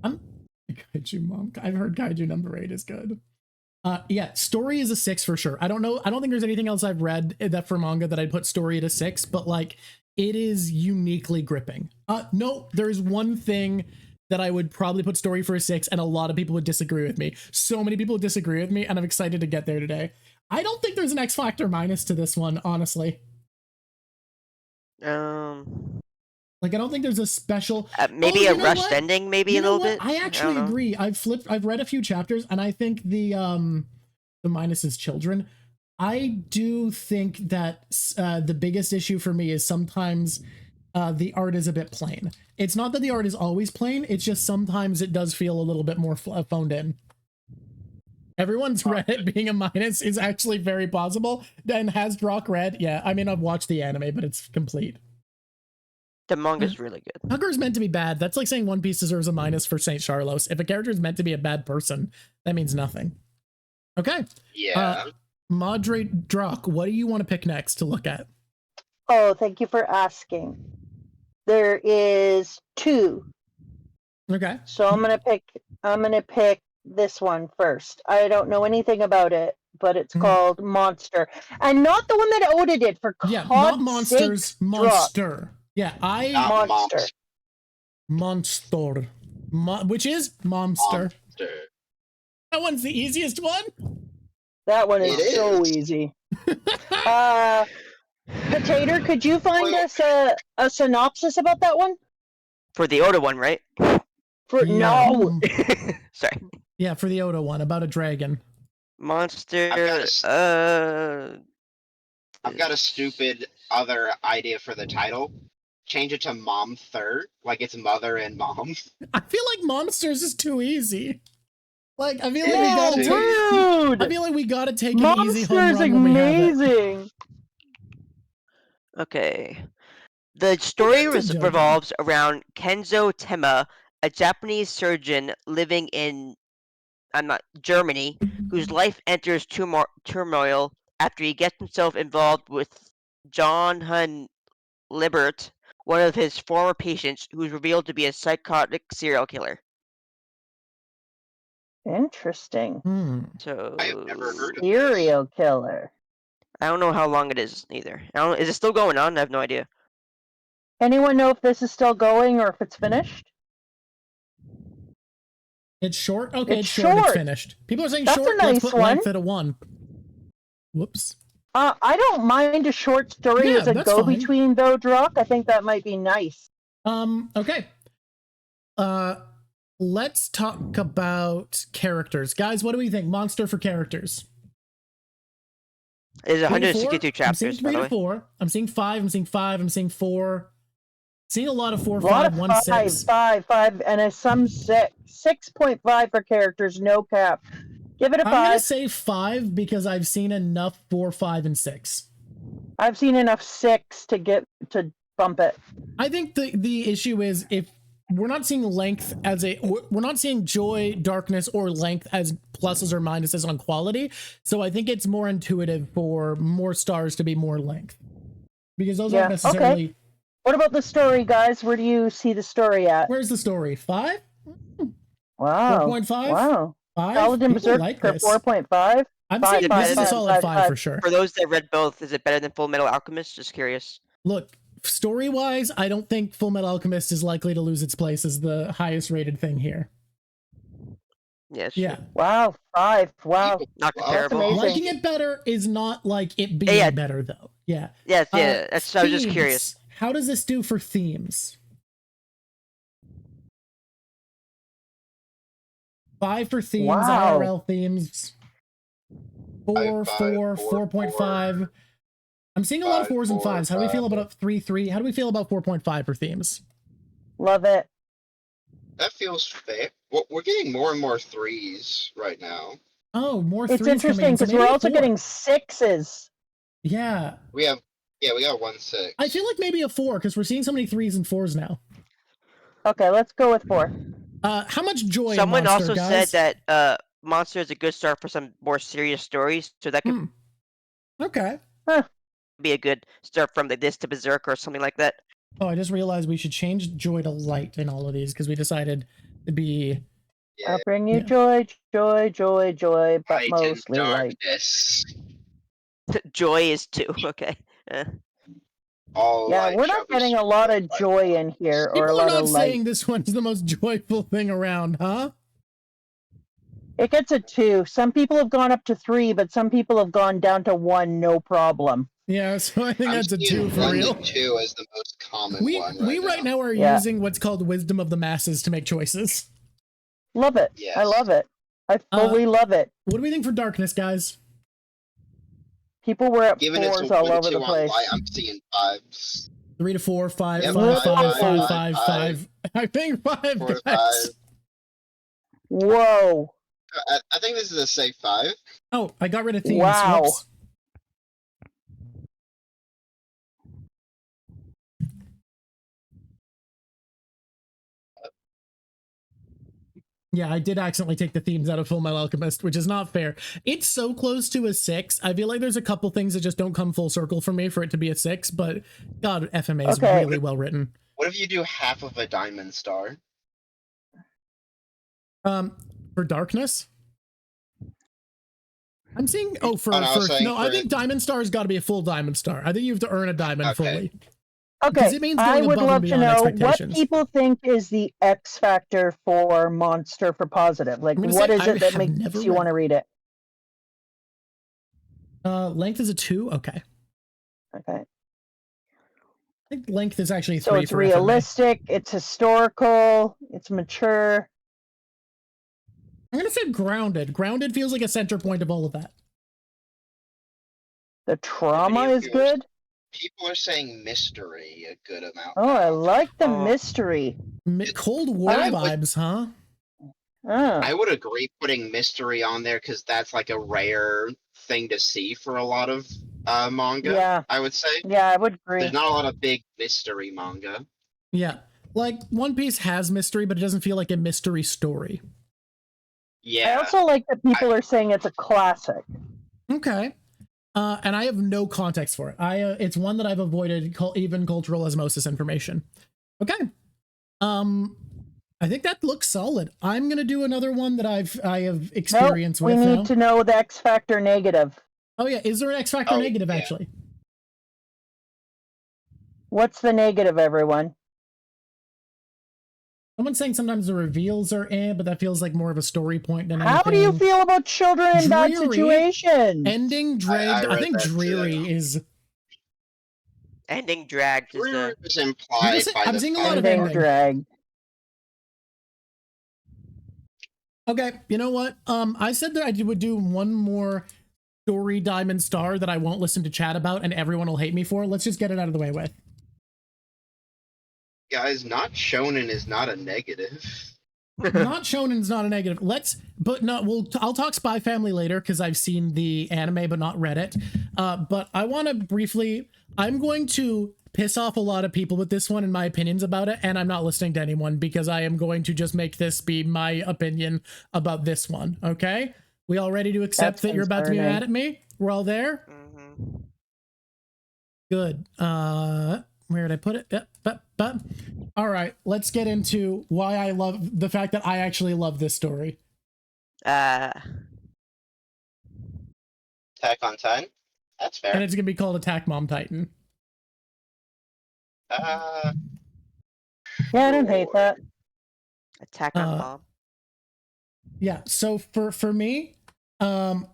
Kaiju Monk. I've heard Kaiju number 8 is good. Yeah, story is a 6 for sure. I don't think there's anything else I've read that for manga that I'd put story at a 6, but like it is uniquely gripping. No, there's one thing that I would probably put story for a 6, and a lot of people would disagree with me. So many people would disagree with me, and I'm excited to get there today. I don't think there's an X Factor minus to this one, honestly. Like, I don't think there's a special... maybe a rushed ending, maybe a little bit? I actually agree. I've read a few chapters, and I think the minus is children. I do think that the biggest issue for me is sometimes the art is a bit plain. It's not that the art is always plain, it's just sometimes it does feel a little bit more phoned in. Everyone's read it being a minus is actually very possible. And has Drawk read? Yeah, I mean, I've watched the anime, but it's complete. The manga's really good. Hugger's meant to be bad. That's like saying One Piece deserves a minus for St. Charlos. If a character is meant to be a bad person, that means nothing. Okay. Yeah. Moderate Drawk, what do you want to pick next to look at? Oh, thank you for asking. There is 2. Okay. So I'm gonna pick this one first. I don't know anything about it, but it's Mm. called Monster, and not the one that Oda did. For Yeah, God's not monsters, sakes, monster. Yeah, I Not Monster. monster, which is monster. Monster. That one's the easiest one. That one It is so is. easy. Potato, could you find Well- us a synopsis about that one? For the Oda one, right? For Yeah. no, Sorry. Yeah, for the Oda one about a dragon. Monster. I've got a stupid other idea for the title. Change it to Mom Third, like it's mother and mom. I feel like monsters is too easy. Like I feel like It we is gotta too take. rude. I feel like we gotta take an easy home Monster's run when we have it. amazing. Okay. The story back to Jojo. revolves around Kenzo Tema, a Japanese surgeon living in Germany, whose life enters turmoil after he gets himself involved with John Hun Libert, one of his former patients, who is revealed to be a psychotic serial killer. Interesting. So I have never heard of this. Serial killer. I don't know how long it is either. Is it still going on? I have no idea. Anyone know if this is still going or if it's finished? It's short. Okay, It's it's short. It's short. finished. People are saying That's a short. nice Let's put one. length at a 1. Whoops. I don't mind a short story Yeah, as a that's fine. go-between, though, Drawk. I think that might be nice. Okay. Let's talk about characters. Guys, what do we think? Monster for characters. It's 3 to 4? 162 I'm seeing chapters, by 3 the to way. 4. I'm seeing 5. I'm seeing 5. I'm seeing 4. Seeing a lot of 4, A lot 5, of 1, five, 6. five, and some 6. 6.5 for characters, no cap. Give it a I'm gonna 5. say 5 because I've seen enough 4, 5, and 6. I've seen enough 6 to bump it. I think the issue is if we're not seeing length as we're not seeing joy, darkness, or length as pluses or minuses on quality. So I think it's more intuitive for more stars to be more length because those aren't necessarily. Okay. What about the story, guys? Where do you see the story at? Where's the story? 5? Wow. 4.5? Wow. 5? Paladin People Berserk like for this. 4.5. I'm Five, saying five, this is a five, solid 5 for sure. For those that read both, is it better than Full Metal Alchemist? Just curious. Look, story-wise, I don't think Full Metal Alchemist is likely to lose its place as the highest rated thing here. Yes. Yeah. Wow. 5. Wow. Not Wow. comparable. amazing. Liking it better is not like it being Yeah. better, though. Yeah. Yes, yeah. I was just Themes. curious. How does this do for themes? 5 for themes, Wow. IRL themes. 4, 4, 4.5. I'm seeing a lot of 4s and 5s. How do we feel about 3, 3? How do we feel about 4.5 for themes? Love it. That feels fair. We're getting more and more 3s right now. Oh, more 3s It's coming interesting in, so because we're maybe a also 4. getting 6s. Yeah. We got 1 6. I feel like maybe a 4 because we're seeing so many 3s and 4s now. Okay, let's go with 4. How much joy in Someone Monster, also guys? said that Monster is a good start for some more serious stories, so that could Okay. be a good start from this to Berserk or something like that. Oh, I just realized we should change joy to light in all of these because we decided to be. Yeah. I'll bring you Yeah. joy, joy, joy, joy, but Light and mostly light. darkness. Joy is 2. Okay. All Yeah, light we're shall not be getting a lot of spread by joy in here, or a People are lot not of light. saying this one's the most joyful thing around, huh? It gets a 2. Some people have gone up to 3, but some people have gone down to 1, no problem. Yeah, so I think I'm that's a seeing 2 for 1 real. to 2 as the most common We one right now are Yeah. using what's called wisdom of the masses to make choices. Love it. Yes. I love it. I fully love it. What do we think for darkness, guys? People were at Given it's 4s 1 all to over 2 the on place. light, I'm seeing 5s. 3 to 4, 5, Yep, 5, 5, 5, 5, 5, 5. I think 5, 4 to guys. 5. Whoa. I think this is a safe 5. Oh, I got rid of themes. Wow. Whoops. Yeah, I did accidentally take the themes out of Full Metal Alchemist, which is not fair. It's so close to a 6. I feel like there's a couple things that just don't come full circle for me for it to be a 6, but God, FMA is Okay. really well written. What if you do half of a diamond star? For darkness? I'm seeing. no, I think Diamond Star's got to be a full Diamond Star. I think you have to earn a diamond fully. Okay, It means I going would above and love to beyond know what expectations. people think is the X factor for Monster for positive. Like, I'm gonna what say, is I it that have makes never you read want to read it? Length is a 2. Okay. Okay. I think length is actually 3 So it's for realistic, it's historical, it's mature. I'm gonna say grounded. Grounded feels like a center point of all of that. The trauma is good. People are saying mystery a good amount. Oh, I like the Oh. mystery. Cold War vibes, huh? I would agree putting mystery on there because that's like a rare thing to see for a lot of manga. Yeah. I would say. Yeah, I would agree. There's not a lot of big mystery manga. Yeah. Like, One Piece has mystery, but it doesn't feel like a mystery story. Yeah. I also like that people are saying it's a classic. Okay. And I have no context for it. It's one that I've avoided even cultural osmosis information. Okay. I think that looks solid. I'm gonna do another one that I have experience with. We need to know the X factor negative. Oh yeah, is there an X factor negative actually? What's the negative, everyone? Someone's saying sometimes the reveals are but that feels like more of a story point than anything. How do you feel about children in bad situations? Ending dragged. I think dreary is. Ending dragged is Dreary the. is implied by I'm the seeing a lot of Ending dragged. Okay, you know what? I said that I would do one more story Diamond Star that I won't listen to chat about and everyone will hate me for. Let's just get it out of the way with. Guys, not shonen is not a negative. Not shonen is not a negative. I'll talk Spy Family later because I've seen the anime but not read it. But I want to briefly. I'm going to piss off a lot of people with this one and my opinions about it, and I'm not listening to anyone because I am going to just make this be my opinion about this one. Okay, we all ready to accept that you're about to be mad at me? We're all there. Mm-hmm. Good. Where did I put it? All right, let's get into why I love the fact that I actually love this story. Attack on Titan. That's fair. And it's gonna be called Attack Mom Titan. Yeah, I don't hate that. Attack on Mom. Yeah, so for me, I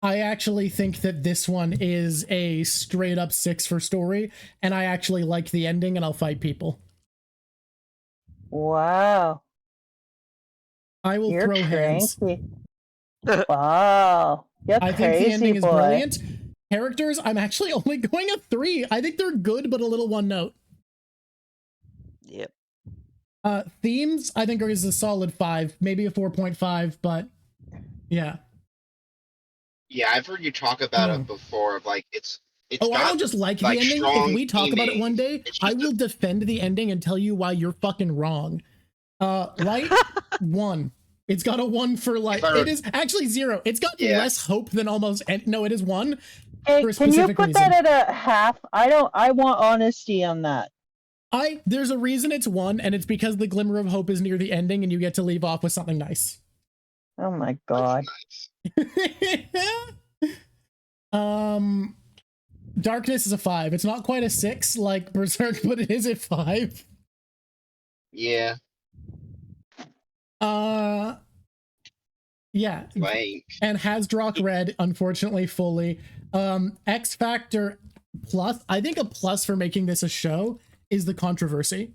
actually think that this one is a straight up 6 for story, and I actually like the ending, and I'll fight people. Wow. I will throw hands. Wow. I think the ending is brilliant. Characters, I'm actually only going a 3. I think they're good, but a little one note. Yep. Themes, I think is a solid 5, maybe a 4.5, but yeah. Yeah, I've heard you talk about it before. Of like, it's. I don't just like the ending. If we talk about it one day, I will defend the ending and tell you why you're fucking wrong. Light 1. It's got a 1 for like. It is actually 0. It's got less hope than almost. No, it is 1. Hey, can you put that at a half? I want honesty on that. There's a reason it's 1, and it's because the glimmer of hope is near the ending, and you get to leave off with something nice. Oh my god. Darkness is a 5. It's not quite a 6 like Berserk, but it is a 5. Yeah. Yeah. Blank. And has Drawk read, unfortunately, fully. X Factor plus. I think a plus for making this a show is the controversy.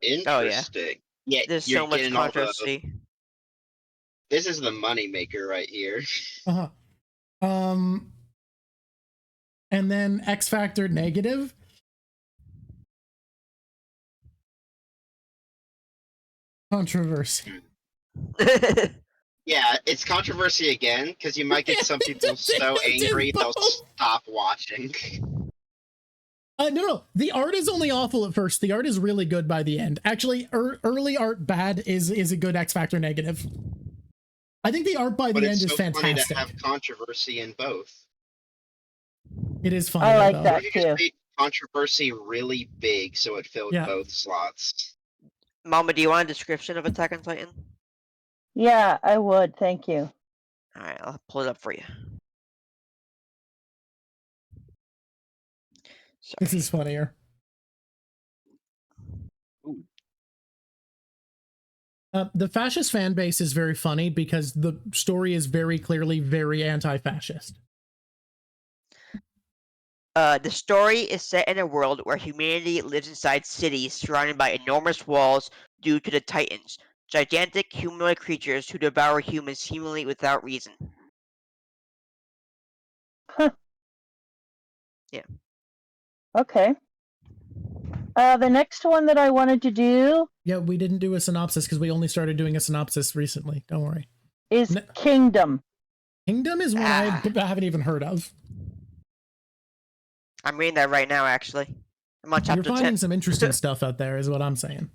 Interesting. Yeah, there's so much controversy. This is the moneymaker right here. And then X Factor negative. Controversy. Yeah, it's controversy again, because you might get some people so angry they'll stop watching. No. The art is only awful at first. The art is really good by the end. Actually, early art bad is a good X Factor negative. I think the art by the end is fantastic. Funny to have controversy in both. It is funny. I like that too. Controversy really big, so it filled both slots. Mama, do you want a description of Attack on Titan? Yeah, I would. Thank you. All right, I'll pull it up for you. Sorry. This is funnier. The fascist fan base is very funny because the story is very clearly very anti-fascist. The story is set in a world where humanity lives inside cities surrounded by enormous walls due to the Titans, gigantic humanoid creatures who devour humans seemingly without reason. Huh. Yeah. Okay. The next one that I wanted to do. Yeah, we didn't do a synopsis because we only started doing a synopsis recently. Don't worry. Is Kingdom. Kingdom is one I haven't even heard of. I'm reading that right now, actually. I'm on chapter You're finding 10. some interesting stuff out there, is what I'm saying.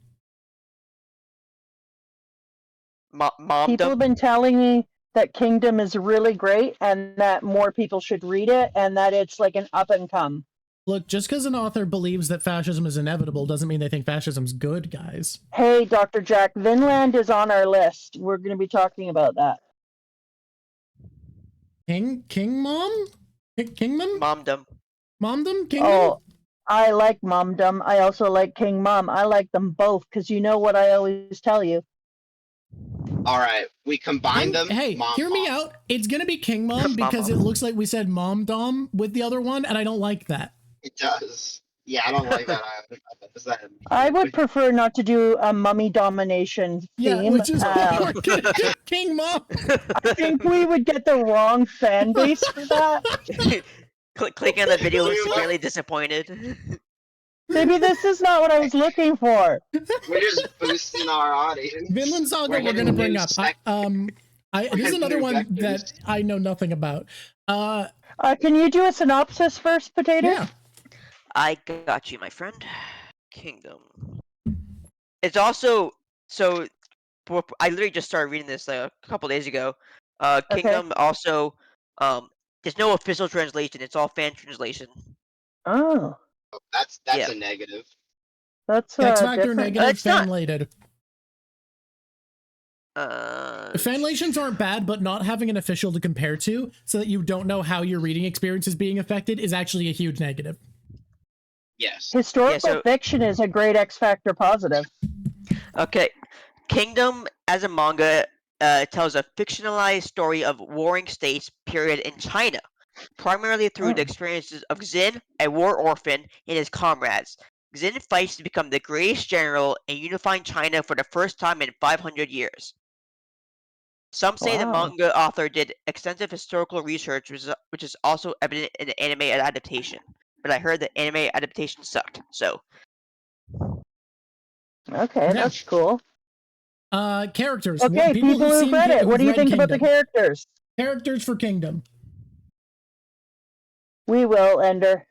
People have been telling me that Kingdom is really great and that more people should read it and that it's like an up and come. Look, just because an author believes that fascism is inevitable doesn't mean they think fascism's good, guys. Hey, Dr. Jack, Vinland is on our list. We're going to be talking about that. King Mom? Kingdom? Momdom. Momdom? Kingdom? Oh, I like Momdom. I also like King Mom. I like them both because you know what I always tell you. All right, we combined them. Hey, hear me out. It's going to be King Mom because it looks like we said Mom Dom with the other one, and I don't like that. It does. Yeah, I don't like that either. I would prefer not to do a mummy domination theme. Yeah, which is why we're gonna do King Mom. I think we would get the wrong fan base for that. Clicking on the video is severely disappointed. Maybe this is not what I was looking for. We're just boosting our audience. Vinland Saga we're going to bring up. This is another one that I know nothing about. Can you do a synopsis first, Potato? Yeah. I got you, my friend. Kingdom. It's also so. I literally just started reading this a couple days ago. Kingdom also. There's no official translation. It's all fan translation. Oh. That's a negative. That's X Factor different. negative, It's not- fanlated. Fanlations aren't bad, but not having an official to compare to so that you don't know how your reading experience is being affected is actually a huge negative. Yes. Historical fiction is a great X Factor positive. Okay, Kingdom as a manga tells a fictionalized story of warring states period in China, primarily through the experiences of Xin, a war orphan, and his comrades. Xin fights to become the greatest general and unifying China for the first time in 500 years. Some say the manga author did extensive historical research, which is also evident in the anime adaptation. But I heard the anime adaptation sucked, so. Okay, that's cool. Characters. Okay, people who've read it. What do you think about the characters? Characters for Kingdom. We will, Ender.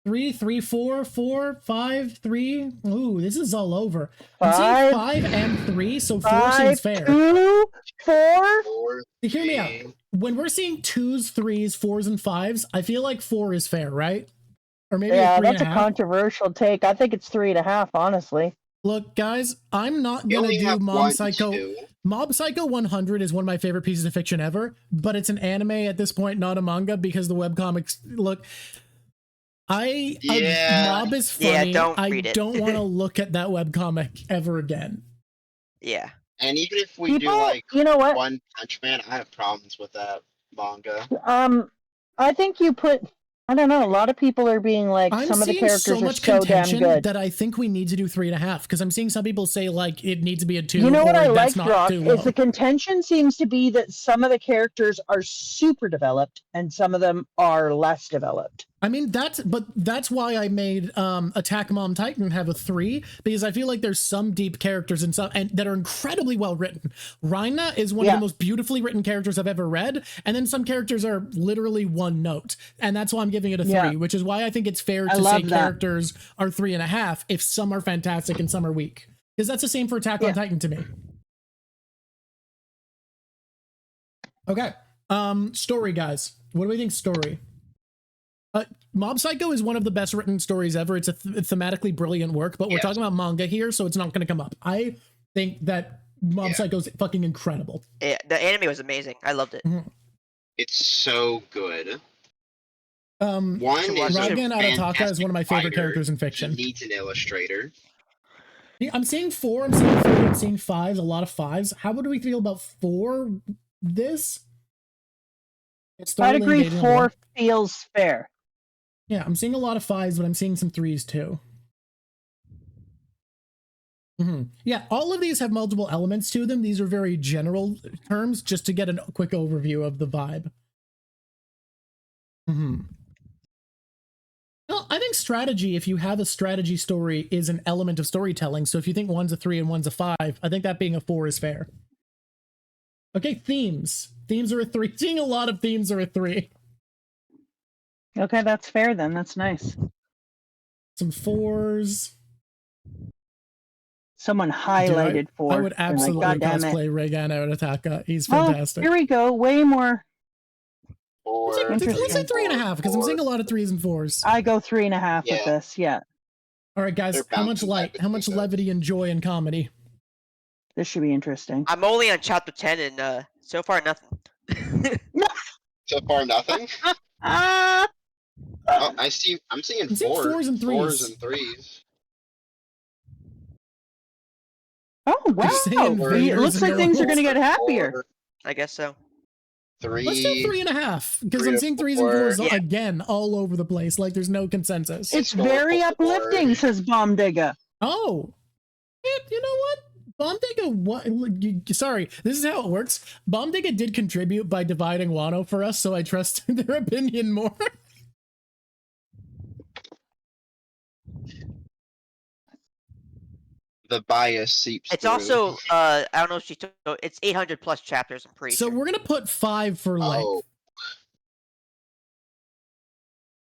3, 3, 4, 4, 5, 3. Ooh, this is all over. I'm 5, seeing 5 and 3, so 4 seems fair. 2, 4. Hear me out. When we're seeing 2s, 3s, 4s, and 5s, I feel like 4 is fair, right? Or maybe that's a controversial take. I think it's 3.5, honestly. Look, guys, I'm not gonna do Mob Psycho. Mob Psycho 100 is one of my favorite pieces of fiction ever, but it's an anime at this point, not a manga, because the webcomics look. Mob is funny. I don't want to look at that webcomic ever again. Yeah. And even if we do like One Punch Man, I have problems with that manga. I think you put. I don't know. A lot of people are being like, some of the characters are so damn good that I think we need to do 3.5 because I'm seeing some people say like it needs to be a 2. You know what I like, Drawk, is the contention seems to be that some of the characters are super developed and some of them are less developed. I mean, that's why I made Attack Mom Titan have a 3, because I feel like there's some deep characters and that are incredibly well written. Reina is one of the most beautifully written characters I've ever read, and then some characters are literally one note, and that's why I'm giving it a 3, which is why I think it's fair to say characters are 3.5 if some are fantastic and some are weak, because that's the same for Attack on Titan to me. Okay, story, guys. What do we think? Story. Mob Psycho is one of the best written stories ever. It's a thematically brilliant work, but we're talking about manga here, so it's not going to come up. I think that Mob Psycho's fucking incredible. Yeah, the anime was amazing. I loved it. It's so good. Ragen Arataka is one of my favorite characters in fiction. He needs an illustrator. I'm seeing 4, I'm seeing 3, I'm seeing 5s, a lot of 5s. How would we feel about 4 this? I'd agree 4 feels fair. Yeah, I'm seeing a lot of 5s, but I'm seeing some 3s too. Yeah, all of these have multiple elements to them. These are very general terms, just to get a quick overview of the vibe. Well, I think strategy, if you have a strategy story, is an element of storytelling. So if you think one's a 3 and one's a 5, I think that being a 4 is fair. Okay, themes. Themes are a 3. Seeing a lot of themes are a 3. Okay, that's fair then. That's nice. Some 4s. Someone highlighted 4. I would absolutely cosplay Ragen Arataka. He's fantastic. Here we go. Way more. Let's say 3.5, because I'm seeing a lot of 3s and 4s. I go 3.5 with this, yeah. All right, guys, how much levity and joy and comedy? This should be interesting. I'm only on chapter 10, and so far nothing. So far nothing? Oh, I'm seeing 4s and 3s. 4s and 3s. Oh, wow. It looks like things are going to get happier. I guess so. 3. Let's do 3.5, because I'm seeing 3s and 4s again all over the place. Like there's no consensus. It's very uplifting, says Bomb Digger. Oh, you know what? Bomb Digger, sorry, this is how it works. Bomb Digger did contribute by dividing Wano for us, so I trust their opinion more. The bias seeps It's through. also, I don't know if she took, it's 800 plus chapters, I'm pretty So sure. we're going to put 5 for length.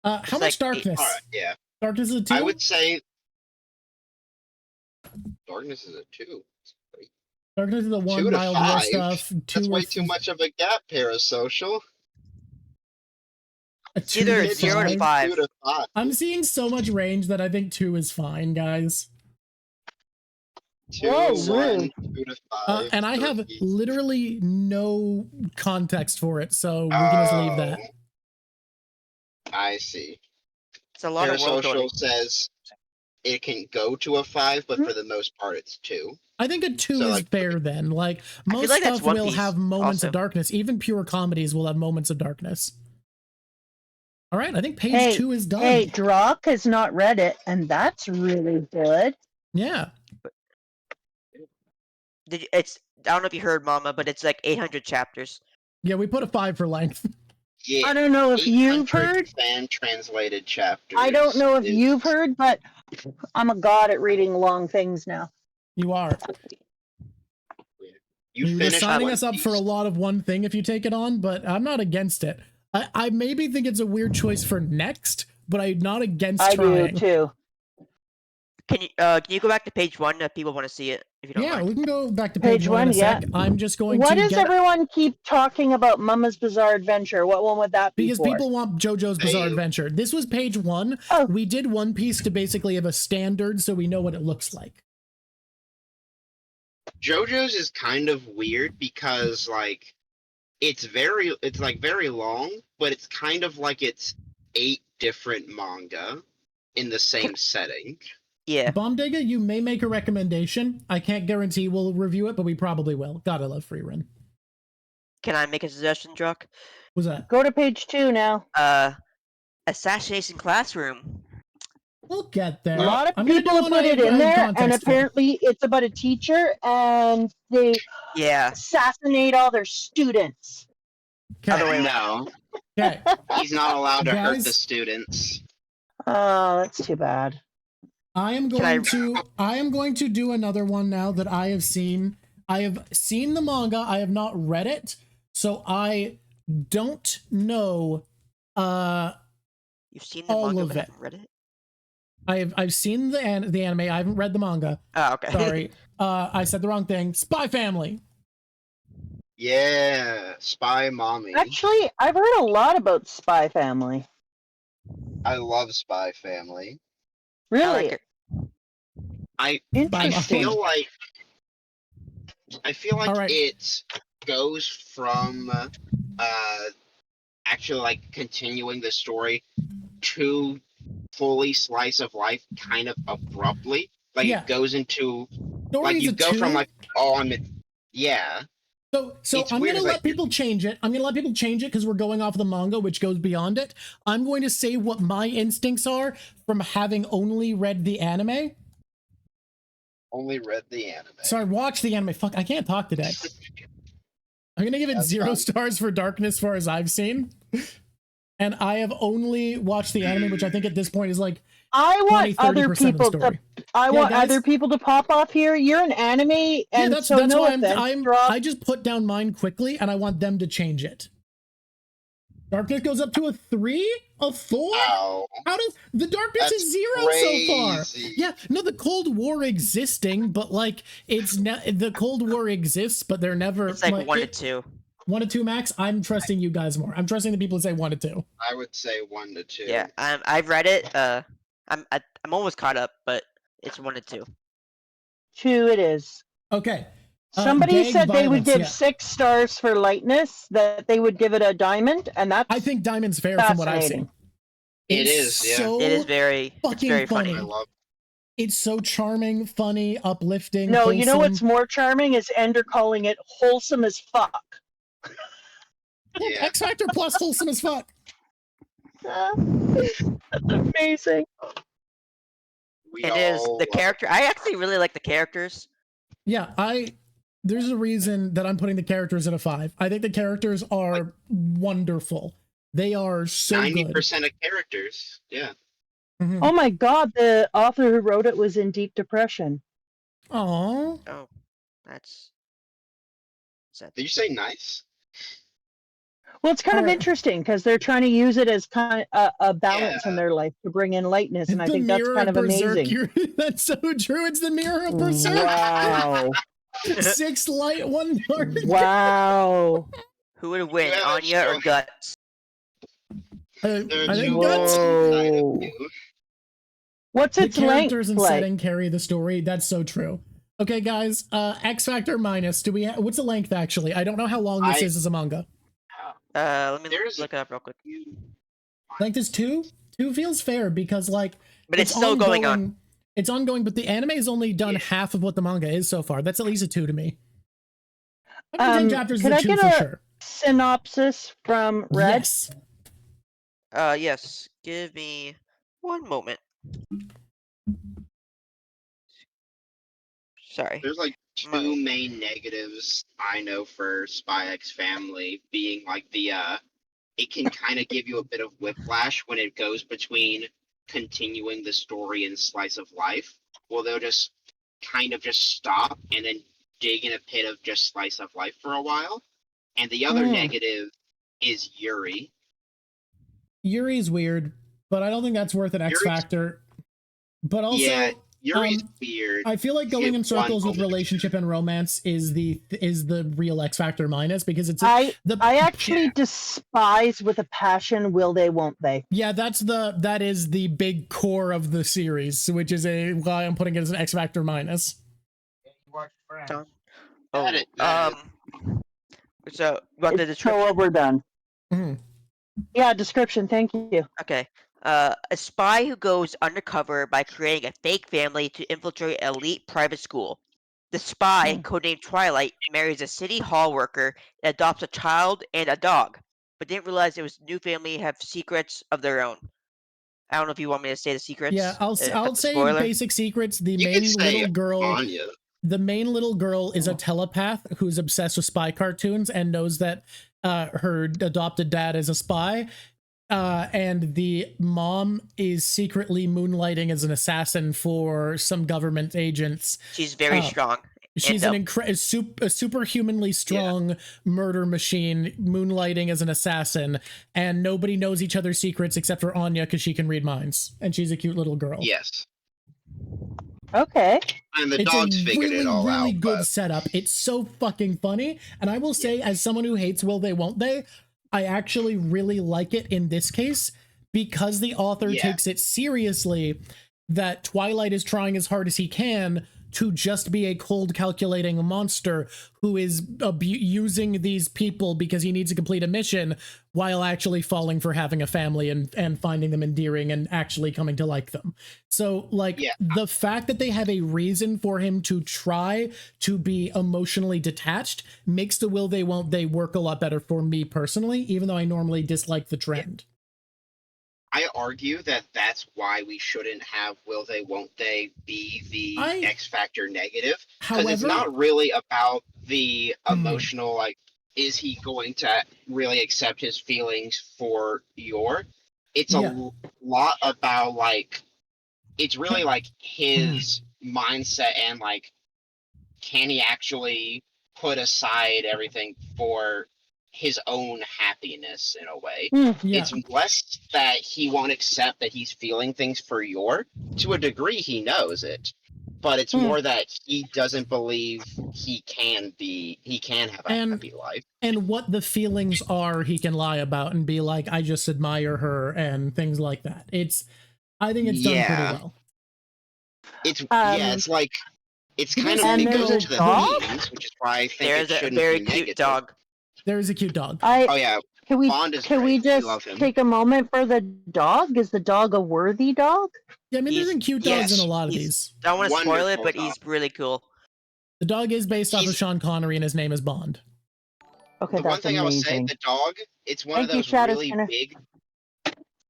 How much darkness? All right, yeah. Darkness is a 2? I would say darkness is a 2. Darkness is a 1, 2 to mild war 5. stuff. 2 That's way too much of a gap, Parasocial. It's either 0 to 5. 2 to 5. I'm seeing so much range that I think 2 is fine, guys. 2 to 1, 2 to 5. And I have literally no context for it, so we can just leave that. I see. It's a lot of world building. Parasocial says it can go to a 5, but for the most part, it's 2. I think a 2 is fair then. Like, most like stuff will Piece have moments also. of darkness. Even pure comedies will have moments of darkness. All right, I think page 2 is done. Hey, Drawk has not read it, and that's really good. Yeah. I don't know if you heard, Mama, but it's like 800 chapters. Yeah, we put a 5 for length. Yeah, I don't know if you've heard. Fan-translated chapters. I don't know if you've heard, but I'm a god at reading long things now. You are. You're signing us up for a lot of one thing if you take it on, but I'm not against it. I maybe think it's a weird choice for next, but I'm not against trying. I do too. Can you go back to page 1 if people want to see it? If you don't mind. We can go back to page 1 in a sec. I'm just going Why to does everyone keep talking about Mama's Bizarre Adventure? What one would that be Because for? people want JoJo's Bizarre Adventure. This was page 1. Oh. We did One Piece to basically have a standard so we know what it looks like. JoJo's is kind of weird because like it's very long, but it's kind of like it's 8 different manga in the same setting. Yeah. Bombdega, you may make a recommendation. I can't guarantee we'll review it, but we probably will. God, I love Free Run. Can I make a suggestion, Drawk? What's that? Go to page 2 now. Assassination Classroom. We'll get there. A lot of people have put it in there, and apparently it's about a teacher, and they assassinate all their students. No. Okay. He's not allowed to hurt the students. Oh, that's too bad. I am going to do another one now that I have seen. I have seen the manga. I have not read it, so I don't know. You've seen the manga but haven't read it? I've seen the anime. I haven't read the manga. Oh, okay. Sorry. I said the wrong thing. Spy Family. Yeah, Spy Mommy. Actually, I've heard a lot about Spy Family. I love Spy Family. Really? I Interesting. feel like I feel like Alright. it goes from actually like continuing the story to fully slice of life kind of abruptly. Like Yeah. it goes into Story like is you a go from 2. like oh I'm yeah. So It's I'm weird, going to let like- people change it. I'm going to let people change it because we're going off the manga, which goes beyond it. I'm going to say what my instincts are from having only read the anime. Only read the anime. Sorry, watch the anime. Fuck, I can't talk today. I'm going to give it That's 0 fine. stars for Darkness, as far as I've seen. And I have only watched the anime, which I think at this point is like I 20, want 30% other of the people story. to. I Yeah, want guys. other people to pop off here. You're an anime, and Yeah, that's so no why offense, Drawk. I just put down mine quickly, and I want them to change it. Darkness goes up to a 3, a 4. Wow. How does the Darkness That's is 0 so far? crazy. Yeah, no, the Cold War existing, but like it's the Cold War exists, but they're never. It's like 1 to 2. 1 to 2 max. I'm trusting you guys more. I'm trusting the people that say 1 to 2. I would say 1 to 2. Yeah, I've read it. I'm almost caught up, but it's 1 to 2. 2 it is. Okay. Somebody Gag said they would violence, give yeah. 6 stars for lightness, that they would give it a diamond, and that's I think Diamond's fair from what I've seen. fascinating. It It's is, yeah. So It is very, it's fucking very funny. funny. I love It's so charming, funny, uplifting. No, you know wholesome. what's more charming is Ender calling it wholesome as fuck. Look, Yeah. X Factor plus wholesome as fuck. That's amazing. we It is all the love character. I actually really like the characters. Yeah, there's a reason that I'm putting the characters at a 5. I think the characters are wonderful. They are so 90% good. of characters. Yeah. Mhm. Oh my god, the author who wrote it was in deep depression. Aw. Oh, that's sad. Did you say nice? Well, it's kind of Alright. interesting because they're trying to use it as kind of a balance in Yeah. their life to bring in lightness, and I The think that's mirror kind of Berserk. amazing. That's so true. It's the mirror of Berserk. Wow. 6 light, 1 dark. Wow. Who would win, Yeah, that's Anya or true. Guts? There are I think two Guts. inside of Whoa. you. What's The its length characters and like? setting carry the story. That's so true. Okay, guys. X Factor minus. Do we? What's the length actually? I don't know how long this is as a manga. Let me There's- look it up real quick. Length is 2. 2 feels fair because like. But it's still going on. It's ongoing, but the anime has only done Yeah. half of what the manga is so far. That's at least a 2 to me. Up to 10 chapters is Could a I 2 get for a sure. synopsis from Red? Yes. Yes. Give me 1 moment. Sorry. There's like My- two main negatives I know for Spy X Family being like it can kind of give you a bit of whiplash when it goes between continuing the story and slice of life. Well, they'll just kind of just stop and then dig in a pit of just slice of life for a while. And the other negative is Yuri. Yuri's weird, but I don't think that's worth an X Yuri's- Factor. But also, Yeah, Yuri's um, weird. I feel like going Hit in circles one with moment. relationship and romance is the real X Factor minus because it's I the actually despise with a passion will they, won't they? yeah that is the big core of the series, which is why I'm putting it as an X Factor minus. Done. Got it, got So about the It's description. so overdone. Mhm. Yeah, description, thank you. Okay. A spy who goes undercover by creating a fake family to infiltrate an elite private school. The spy, codenamed Twilight, marries a city hall worker and adopts a child and a dog, but didn't realize it was new family have secrets of their own. I don't know if you want me to say the secrets. Yeah, I'll say spoiler. basic secrets. The You main can say little girl. Anya. The main little girl is a telepath who's obsessed with spy cartoons and knows that her adopted dad is a spy. And the mom is secretly moonlighting as an assassin for some government agents. She's very strong. She's And, a superhumanly strong murder machine moonlighting as an assassin, and nobody knows each other's secrets except for Anya because she can read minds, and she's a cute little girl. Yes. Okay. And the It's dogs a figured really, it all really out. good But setup. It's so fucking funny. And I will say, as someone who hates will they, won't they, I actually really like it in this case because the author Yeah. takes it seriously that Twilight is trying as hard as he can to just be a cold calculating monster who is using these people because he needs to complete a mission while actually falling for having a family and finding them endearing and actually coming to like them. So like the fact that they have a reason for him to try to be emotionally detached makes the will they won't they work a lot better for me personally, even though I normally dislike the trend. I argue that that's why we shouldn't have will they, won't they be the X Factor negative. Because it's not really about the emotional, like, is he going to really accept his feelings for Yor? It's a lot about, like, it's really, like, his mindset and, like, can he actually put aside everything for his own happiness in a way. It's less that he won't accept that he's feeling things for Yor. To a degree, he knows it, but it's more that he doesn't believe he can have a happy life. And what the feelings are, he can lie about and be like, I just admire her and things like that. I think it's done pretty well. It's like it's kind of it goes into the themes, which is why I think there's a very cute dog. There is a cute dog. Can we just take a moment for the dog? Is the dog a worthy dog? Yeah, I mean, there's cute dogs in a lot of these. I don't want to spoil it, but he's really cool. The dog is based off of Sean Connery, and his name is Bond. Okay, the one thing I would say, the dog, it's one of those really big.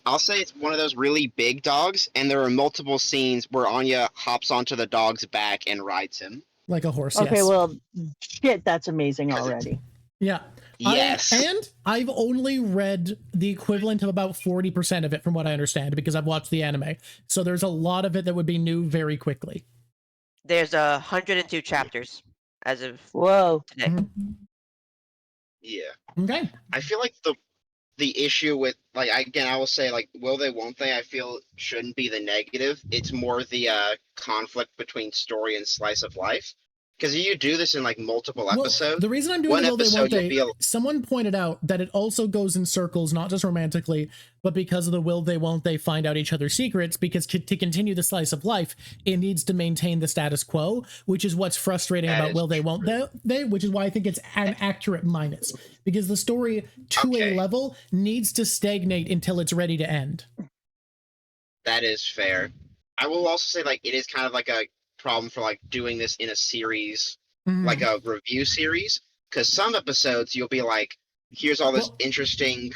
I'll say it's one of those really big dogs, and there are multiple scenes where Anya hops onto the dog's back and rides him. Like a horse, okay, well, shit, that's amazing already. Yeah. Yes. And I've only read the equivalent of about 40% of it from what I understand, because I've watched the anime. So there's a lot of it that would be new very quickly. There's 102 chapters as of today. Yeah. Okay. I feel like the issue with, like, again, I will say, like, will they, won't they, I feel shouldn't be the negative. It's more the conflict between story and slice of life. Because you do this in, like, multiple episodes. The reason I'm doing the will they, won't they, someone pointed out that it also goes in circles, not just romantically, but because of the will they, won't they find out each other's secrets, because to continue the slice of life, it needs to maintain the status quo, which is what's frustrating about will they, won't they, which is why I think it's an accurate minus. Because the story, to a level, needs to stagnate until it's ready to end. That is fair. I will also say, like, it is kind of like a problem for, like, doing this in a series, like a review series, because some episodes you'll be like, here's all this interesting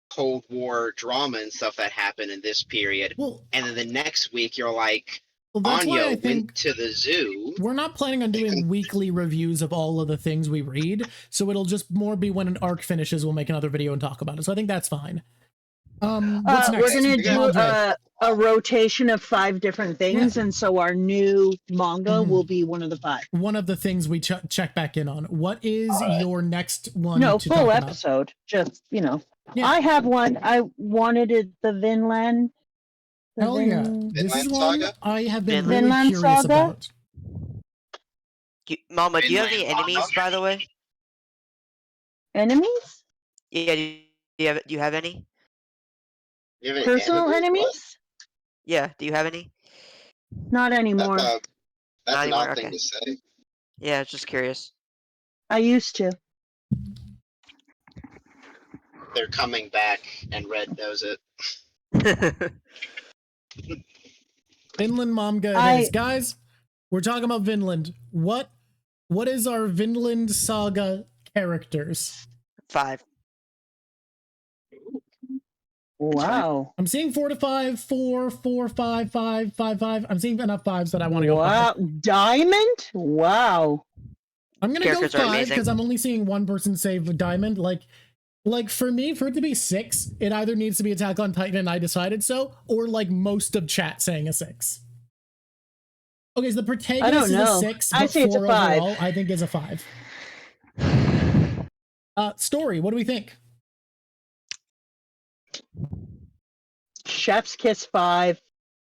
Cold War drama and stuff that happened in this period, and then the next week you're like, Anya went to the zoo. We're not planning on doing weekly reviews of all of the things we read, so it'll just more be when an arc finishes, we'll make another video and talk about it. So I think that's fine. What's next? We're gonna do a rotation of 5 different things, and so our new manga will be one of the 5. One of the things we check back in on. What is your next one? No, full episode. Just, you know. Yeah. I have one. I wanted it, the Vinland. Hell yeah. This is one Saga? I have been really curious Saga? about. Mama, do you have any enemies, by the way? Enemies? Yeah, do you have any? Personal enemies? Yeah, do you have any? Not anymore. That's Not an odd anymore, thing okay. to say. Yeah, just curious. I used to. They're coming back, and Red knows it. Vinland Momga it is. Guys, we're talking about Vinland. What is our Vinland Saga characters? 5. Wow. I'm seeing 4 to 5, 4, 4, 5, 5, 5, 5. I'm seeing enough 5s that I want to go. Wow. Diamond? Wow. I'm gonna go 5 because I'm only seeing one person save Diamond. Like for me, for it to be 6, it either needs to be Attack on Titan and I decided so, or like most of chat saying a 6. Okay, so the protagonist is a 6, but I say it's a 5. Overall, I think is a 5. Story, what do we think? Chef's Kiss 5.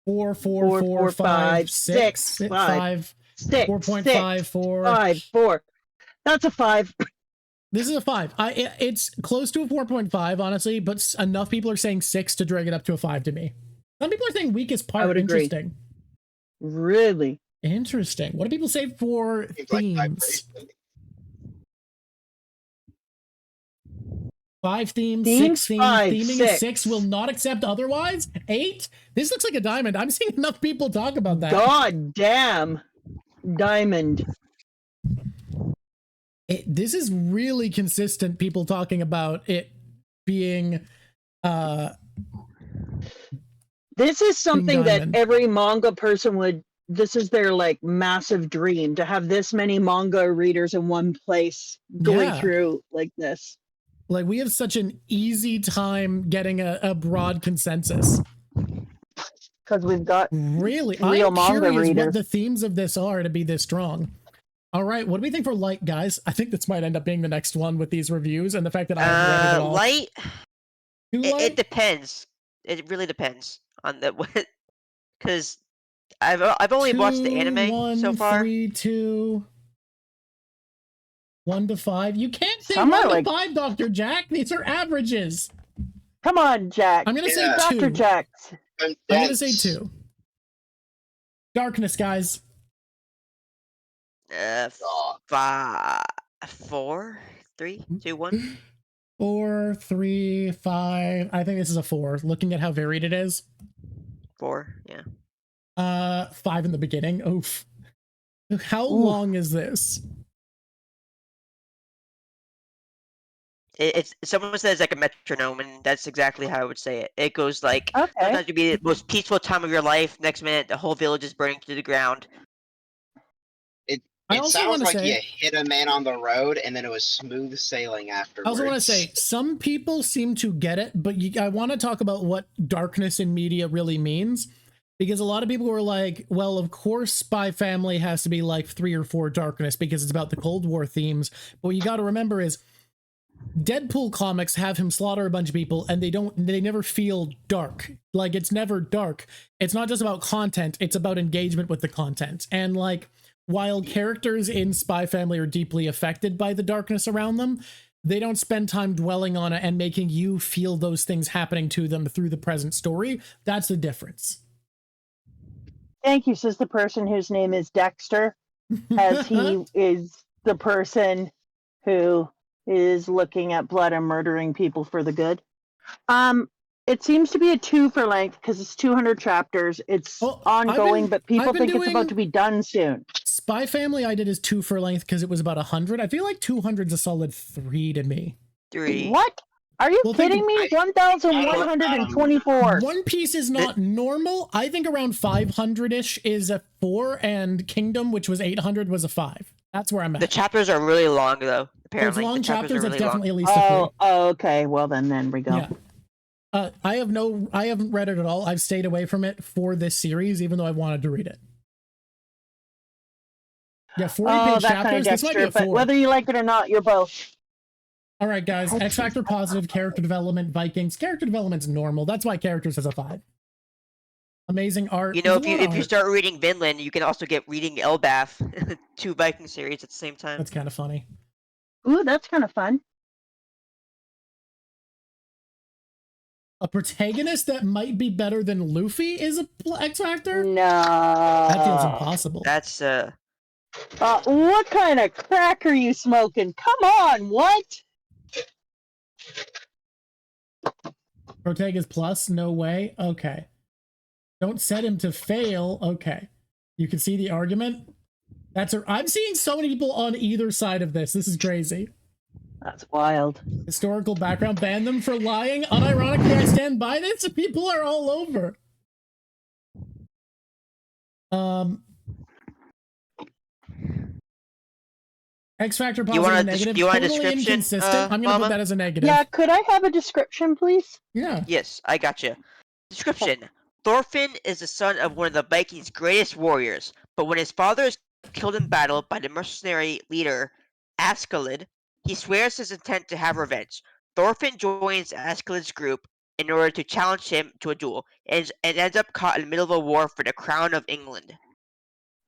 4, 4, 4, 5, 6, 5, 6, 4.5, 4. 5, 4. That's a 5. This is a 5. It's close to a 4.5, honestly, but enough people are saying 6 to drag it up to a 5 to me. Some people are saying weakest part. I would agree. Interesting. Really? Interesting. What do people say for Seems like themes? vibration. 5 themes, Themes, 6 themes. 5, Theming 6. is 6. Will not accept otherwise. 8. This looks like a diamond. I'm seeing enough people talk about that. God damn. Diamond. This is really consistent. People talking about it being. This is something that diamond. every manga person would. This is their like massive dream to have this many manga readers in one place going Yeah. through like this. Like, we have such an easy time getting a broad consensus. Because we've got Really, real I'm manga curious readers. what the themes of this are to be this strong. All right, what do we think for light, guys? I think this might end up being the next one with these reviews and the fact that I haven't read it at all. Light. Too It light? depends. It really depends on the because I've only watched the 2, anime 1, so far. 3, 2, 1 to 5. You can't say Some 1 are to like- 5, Dr. Jack. These are averages. Come on, Jack. I'm gonna say Yeah. 2. Dr. Jack. I'm gonna say 2. Darkness, guys. 5, 4, 3, 2, 1. 4, 3, 5. I think this is a 4. Looking at how varied it is. 4, yeah. 5 in the beginning. Oof. How Oof. long is this? It's someone says like a metronome, and that's exactly how I would say it. It goes like Okay. sometimes it'd be the most peaceful time of your life. Next minute, the whole village is burning to the ground. I It also sounds wanna like say- you hit a man on the road and then it was smooth sailing I afterwards. also want to say, some people seem to get it, but I want to talk about what darkness in media really means. Because a lot of people were like, well, of course Spy Family has to be like 3 or 4 darkness because it's about the Cold War themes. But what you got to remember is Deadpool comics have him slaughter a bunch of people and they never feel dark. Like, it's never dark. It's not just about content, it's about engagement with the content. And like, while characters in Spy Family are deeply affected by the darkness around them, they don't spend time dwelling on it and making you feel those things happening to them through the present story. That's the difference. Thank you, says the person whose name is Dexter, as he is the person who is looking at blood and murdering people for the good. It seems to be a 2 for length because it's 200 chapters. It's ongoing, but people think it's about to be done soon. Spy Family I did is 2 for length because it was about 100. I feel like 200's a solid 3 to me. 3. What? Are you Well, kidding me? 1,124. One Piece is not normal. I think around 500-ish is a 4, and Kingdom, which was 800, was a 5. That's where I'm at. The chapters are really long though. There's Apparently, long the chapters, are that's really definitely long. at least a 3. Oh, okay. Well, then we go. Yeah. I haven't read it at all. I've stayed away from it for this series, even though I wanted to read it. Yeah, 40-page that chapters. kind of This might be a Dexter, but 4. whether you like it or not, you're both. All right, guys. X Factor positive, character development, Vikings. Character development's normal. That's why characters has a 5. Amazing art. You know, There's a lot if of you art. start reading Vinland, you can also get reading Elbath, 2 Viking series at the same time. That's kind of funny. Ooh, that's kind of fun. A protagonist that might be better than Luffy is a X Factor? No. That feels impossible. That's What kind of crack are you smoking? Come on, what? Protagonist plus? No way. Okay. Don't set him to fail. Okay. You can see the argument. I'm seeing so many people on either side of this. This is crazy. That's wild. Historical background, ban them for lying. Unironically, I stand by this. People are all over. X Factor positive and negative. you want a Totally description, inconsistent. I'm gonna Mama? put that as a negative. Yeah, could I have a description, please? Yeah. Yes, I gotcha. Description: Thorfinn is the son of one of the Vikings' greatest warriors, but when his father is killed in battle by the mercenary leader Askeladd, he swears his intent to have revenge. Thorfinn joins Askeladd's group in order to challenge him to a duel, and ends up caught in the middle of a war for the crown of England.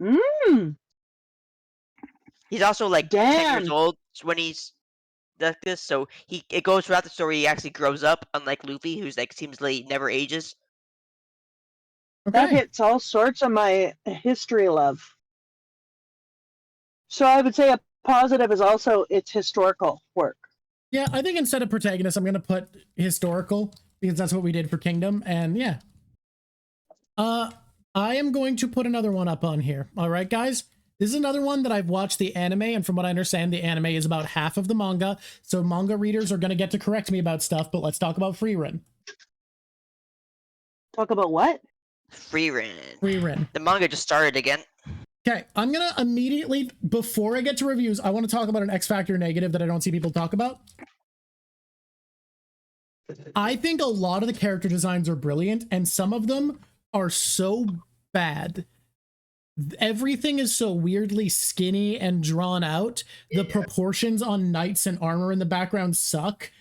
Mmm. He's also like 10 Damn. years old when he's like this, so it goes throughout the story. He actually grows up, unlike Luffy, who's like seems like he never ages. That Okay. hits all sorts of my history love. So I would say a positive is also its historical work. Yeah, I think instead of protagonist, I'm going to put historical because that's what we did for Kingdom. And yeah. I am going to put another one up on here. All right, guys. This is another one that I've watched the anime, and from what I understand, the anime is about half of the manga. So manga readers are going to get to correct me about stuff, but let's talk about Frieren. Talk about what? Frieren. The manga just started again. Okay, I'm going to immediately, before I get to reviews, I want to talk about an X Factor negative that I don't see people talk about. I think a lot of the character designs are brilliant, and some of them are so bad. Everything is so weirdly skinny and drawn out. The proportions on knights and armor in the background suck.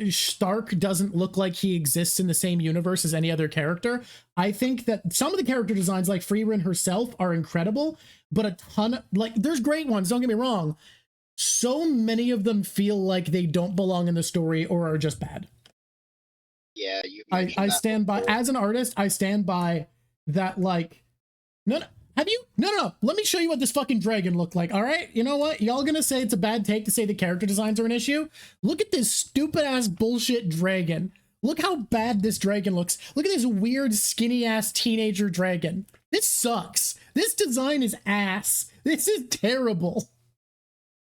Stark doesn't look like he exists in the same universe as any other character. I think that some of the character designs, like Frieren herself, are incredible, but a ton, like, there's great ones, don't get me wrong. So many of them feel like they don't belong in the story or are just bad. Yeah, I stand by, as an artist, I stand by that, like, no, let me show you what this fucking dragon looked like, all right? You know what? Y'all gonna say it's a bad take to say the character designs are an issue? Look at this stupid-ass bullshit dragon. Look how bad this dragon looks. Look at this weird, skinny-ass teenager dragon. This sucks. This design is ass. This is terrible.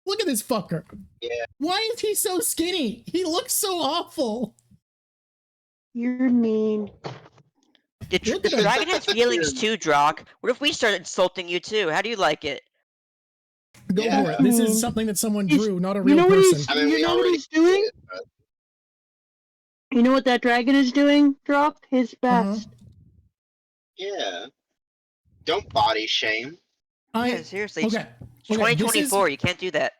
Look at this fucker. Yeah. Why is he so skinny? He looks so awful. You're mean. The dragon has feelings too, Drawk. What if we start insulting you too? How do you like it? Go for it. This is something that someone drew, not a real what person. You know what he's doing? You know what that dragon is doing, Drawk? His best. Yeah. Don't body shame. Yeah, seriously. Okay. 2024, you can't do that.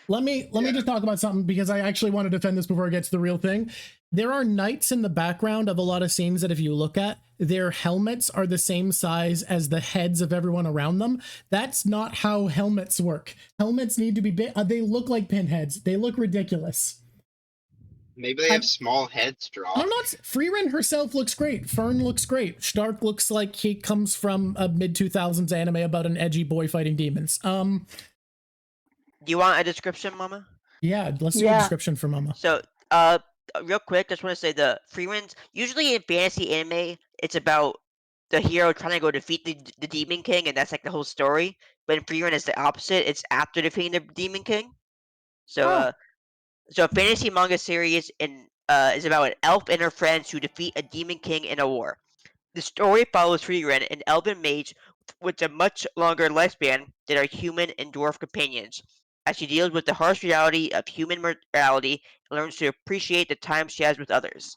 Let me just talk about something, because I actually want to defend this before I get to the real thing. There are knights in the background of a lot of scenes that if you look at, their helmets are the same size as the heads of everyone around them. That's not how helmets work. Helmets need to be big. They look like pinheads. They look ridiculous. Maybe they have small heads, Drawk. I'm not. Frieren herself looks great. Fern looks great. Stark looks like he comes from a mid-2000s anime about an edgy boy fighting demons. Do you want a description, Mama? Yeah, let's do a description for Mama. So, real quick, just want to say the Frieren, usually in fantasy anime, it's about the hero trying to go defeat the Demon King, and that's like the whole story. But in Frieren, it's the opposite. It's after defeating the Demon King. So, so a fantasy manga series is about an elf and her friends who defeat a Demon King in a war. The story follows Frieren, an elven mage with a much longer lifespan than her human and dwarf companions, as she deals with the harsh reality of human mortality and learns to appreciate the time she has with others.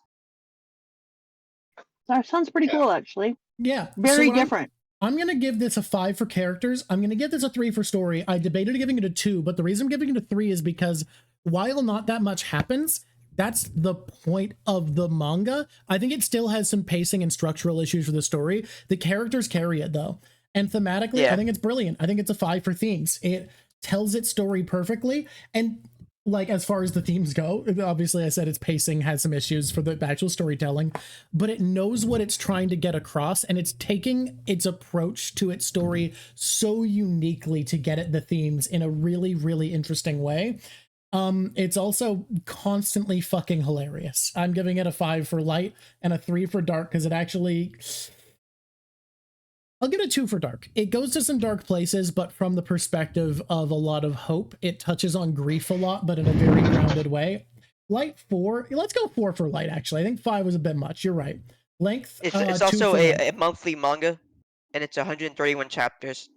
That sounds pretty cool, actually. Yeah. Very different. I'm going to give this a 5 for characters. I'm going to give this a 3 for story. I debated giving it a 2, but the reason I'm giving it a 3 is because while not that much happens, that's the point of the manga. I think it still has some pacing and structural issues for the story. The characters carry it, though. And thematically, I think it's brilliant. I think it's a 5 for themes. It tells its story perfectly, and like as far as the themes go, obviously I said its pacing has some issues for the actual storytelling, but it knows what it's trying to get across, and it's taking its approach to its story so uniquely to get at the themes in a really, really interesting way. It's also constantly fucking hilarious. I'm giving it a 5 for light and a 3 for dark, because it actually, I'll give it a 2 for dark. It goes to some dark places, but from the perspective of a lot of hope. It touches on grief a lot, but in a very grounded way. Light 4. Let's go 4 for light, actually. I think 5 was a bit much. You're right. Length. It's also a monthly manga, and it's 131 chapters.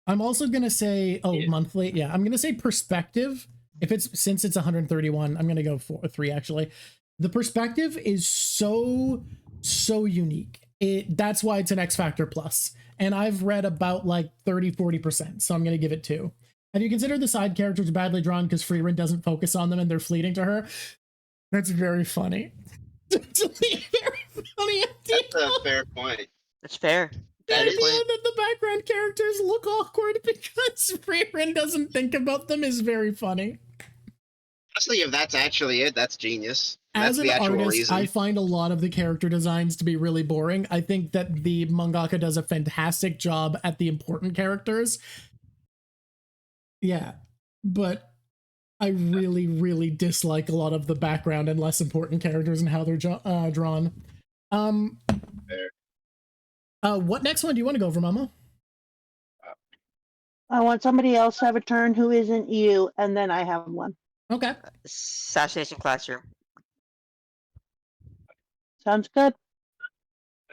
I'm also going to say, monthly. Yeah, I'm going to say perspective. Since it's 131, I'm going to go 3, actually. The perspective is so unique. That's why it's an X Factor plus, and I've read about like 30-40%, so I'm gonna give it 2. Have you considered the side characters badly drawn because Frieren doesn't focus on them and they're fleeting to her? That's very funny. That's a very funny idea. That's a fair point. That's fair. The idea that the background characters look awkward because Frieren doesn't think about them is very funny. Honestly, if that's actually it, that's genius. As That's an the actual artist, reason. I find a lot of the character designs to be really boring. I think that the mangaka does a fantastic job at the important characters. Yeah, but I really, really dislike a lot of the background and less important characters and how they're drawn. What next one do you want to go for, Mama? I want somebody else to have a turn who isn't you, and then I have one. Okay. Assassination Classroom. Sounds good.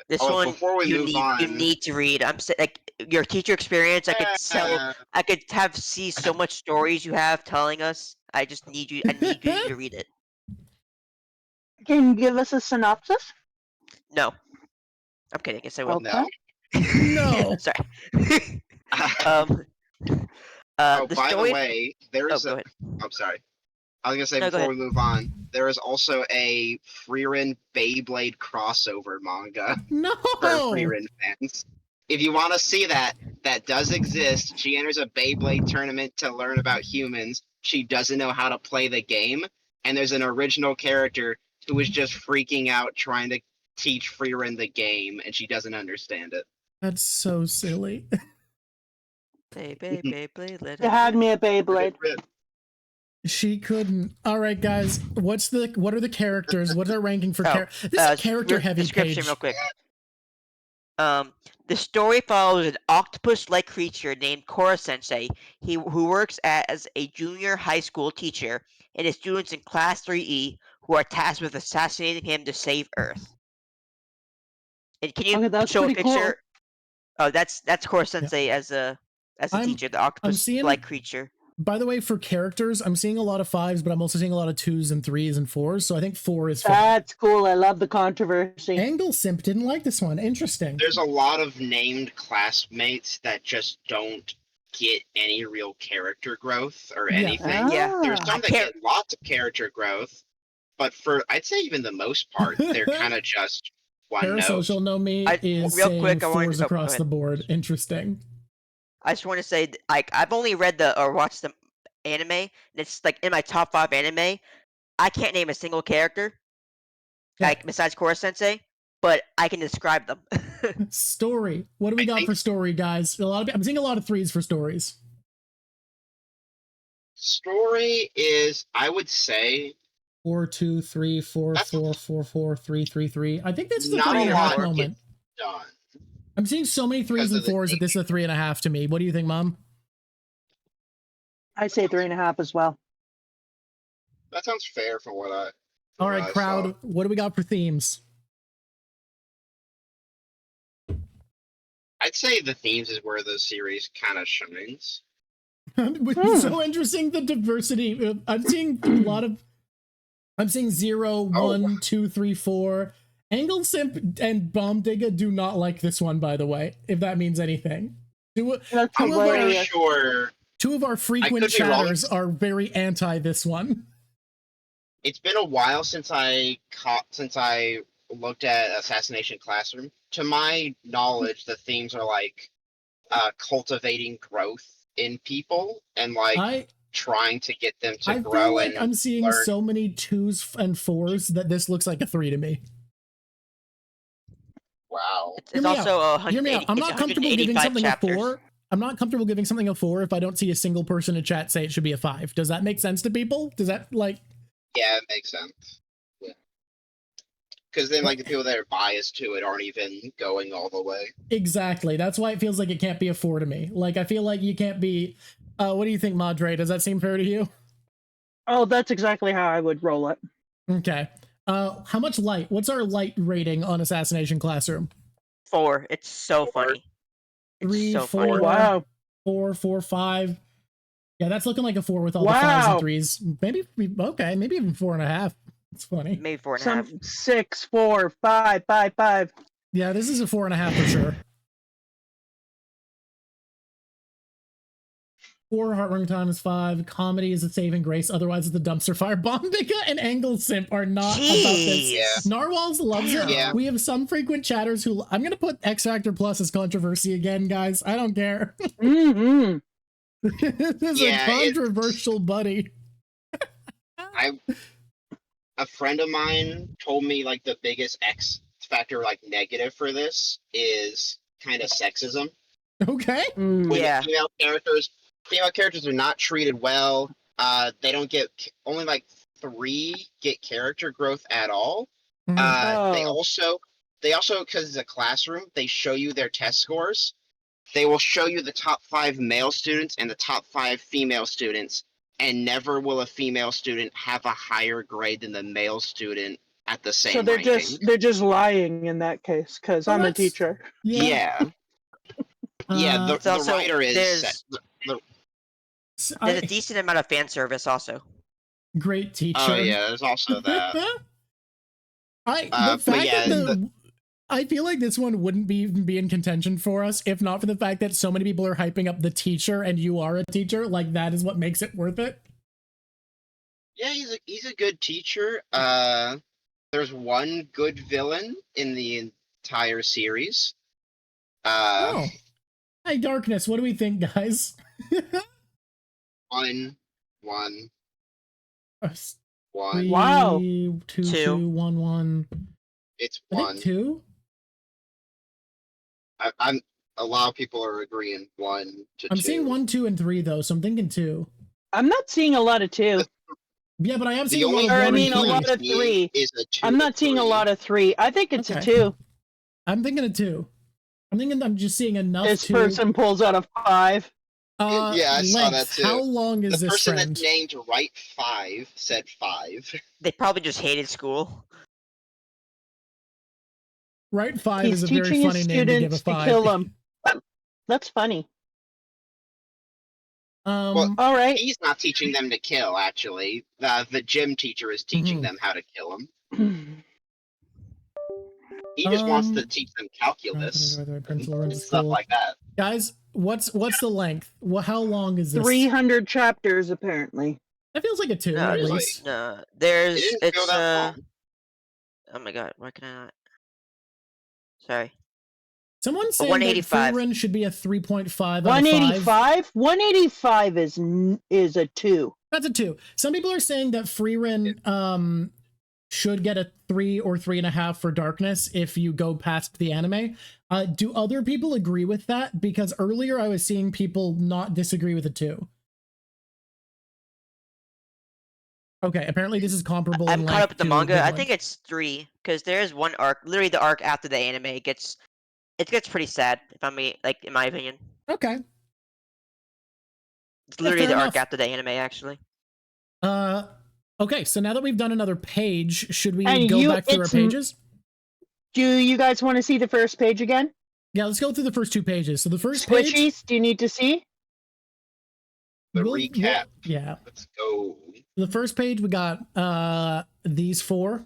This Oh, one before we you move need on- to read. Like your teacher experience. I could see so much stories you have telling us. I need you to read it. Can you give us a synopsis? No, I'm kidding. Yes, I will. Okay. No. Sorry. Oh, the by story. the way, there is Go a. ahead. I'm sorry. I was gonna say No, go before we move on, there is also a Frieren Beyblade crossover manga No. for Frieren fans. If you want to see that, that does exist. She enters a Beyblade tournament to learn about humans. She doesn't know how to play the game, and there's an original character who is just freaking out trying to teach Frieren the game, and she doesn't understand it. That's so silly. Beyblade. You had me a Beyblade. She couldn't. All right, guys. What are the characters? What's our ranking for character? This is a character-heavy description page. real quick. The story follows an octopus-like creature named Kora Sensei, who works as a junior high school teacher, and his students in Class 3E who are tasked with assassinating him to save Earth. And can you show a picture? Cool. Oh, that's Kora Sensei as a teacher, the octopus-like creature. By the way, for characters, I'm seeing a lot of 5s, but I'm also seeing a lot of 2s and 3s and 4s. So I think 4 is fair. That's cool. I love the controversy. Angle Simp didn't like this one. Interesting. There's a lot of named classmates that just don't get any real character growth or anything. Yeah. There's some that get lots of character growth, but for I'd say even the most part, they're kind of just one note. Parasocial No Me is real saying quick, 4s across the board. Interesting. I just want to say, like, I've only read or watched the anime, and it's like in my top 5 anime. I can't name a single character, like besides Kora Sensei, but I can describe them. Story. What do we got for story, guys? I'm seeing a lot of 3s for stories. Story is, I would say, 4 2 3 4 4 4 4 3 3 3. I think that's the not 3.5 moment. Done. I'm seeing so many 3s and 4s that this is a 3.5 to me. What do you think, Mom? I say 3.5 as well. That sounds fair for what I. All right, crowd. What do we got for themes? I'd say the themes is where the series kind of shines. It's so interesting, the diversity. I'm seeing a lot of. I'm seeing 0, 1, 2, 3, 4. Angle Simp and Bomb Digga do not like this one, by the way, if that means anything. I'm pretty sure. 2 of our frequent chatters are very anti this one. It's been a while since I looked at Assassination Classroom. To my knowledge, the themes are like cultivating growth in people and like trying to get them to grow. I feel like I'm seeing so many 2s and 4s that this looks like a 3 to me. Wow. It's also 180. Hear me out. I'm not comfortable giving something chapters. a 4. I'm not comfortable giving something a 4 if I don't see a single person in chat say it should be a 5. Does that make sense to people? Does that like? Yeah, it makes sense. Yeah. Because then, like, the people that are biased to it aren't even going all the way. Exactly. That's why it feels like it can't be a 4 to me. Like, I feel like you can't be. What do you think, Madre? Does that seem fair to you? Oh, that's exactly how I would roll it. Okay. How much light? What's our light rating on Assassination Classroom? 4. It's so funny. 3, so 4. funny. Wow. 4, 4, 5. Yeah, that's looking like a 4 with all the 5s and 3s. Maybe maybe even 4.5. It's funny. Maybe 4.5. Some 6, 4, 5, 5, 5. Yeah, this is a 4.5 for sure. 4, Heartwarming Time is 5. Comedy is a saving grace. Otherwise, it's the dumpster fire. Bombika and Angle Simp are not about this. Yeah. Narwhals loves it. Yeah. We have some frequent chatters who. I'm gonna put X Factor Plus as controversy again, guys. I don't care. Mm-hmm. This is a controversial buddy. A friend of mine told me like the biggest X factor, like negative for this, is kind of sexism. Okay. When Yeah. female characters are not treated well. They don't get only like 3 get character growth at all. They Oh. also because it's a classroom, they show you their test scores. They will show you the top 5 male students and the top 5 female students, and never will a female student have a higher grade than the male student at the same So they're ranking. they're just lying in that case, because Well, I'm a that's- teacher. Yeah. The also, writer is there's I- a decent amount of fan service also. great teacher. Oh yeah, there's also that. The but fact yeah, that I feel like this one wouldn't even be in contention for us if not for the fact that so many people are hyping up the teacher and you are a teacher. Like that is what makes it worth it. Yeah, he's a good teacher. There's one good villain in the entire series. Oh. Hey, Darkness, what do we think, guys? One. Wow. 2, 2, Two. 1, 1. It's I one. think 2. I'm a lot of people are agreeing 1 to 2. I'm seeing 1, 2, and 3 though, so I'm thinking 2. I'm not seeing a lot of 2. Yeah, but I am The seeing a lot only of Or, I 1 mean, and a 3. lot of 3. Is a 2 I'm to not seeing a 3. lot of 3. I think it's Okay. a 2. I'm thinking a 2. I'm thinking I'm just seeing enough This 2. person pulls out a 5. Yeah, I saw that too. How long is The this person friend? that's named Right 5 said 5. They probably just hated school. Right 5 He's is a very teaching his funny name to give a students to 5. kill them. That's funny. Well, All right. He's not teaching them to kill, actually. The gym teacher is teaching Mhm. them how to kill them. He just wants to teach them calculus and stuff like that. Guys, what's the length? How long is this? 300 chapters, apparently. That feels like a 2 No, at really? least. No, It there's didn't feel it's that long. oh my god, why can I not? Sorry. Someone's saying that 185. Freerun should be a 3.5 out of 5. 185? 185 is a 2. That's a 2. Some people are saying that Freerun should get a 3 or 3.5 for Darkness if you go past the anime. Do other people agree with that? Because earlier I was seeing people not disagree with a 2. Okay, apparently this is comparable. I'm in caught length up with the to manga. I Midland. think it's 3 because there's one arc, literally the arc after the anime. It gets pretty sad if I'm like in my opinion. Okay. It's literally fair the enough. arc after the anime actually. Okay, so now that we've done another page, should we And go back through our pages? Do you guys want to see the first page again? Yeah, let's go through the first 2 pages. So the first page, Squishies, do you need to see? The recap. yeah. Let's go. The first page we got these 4.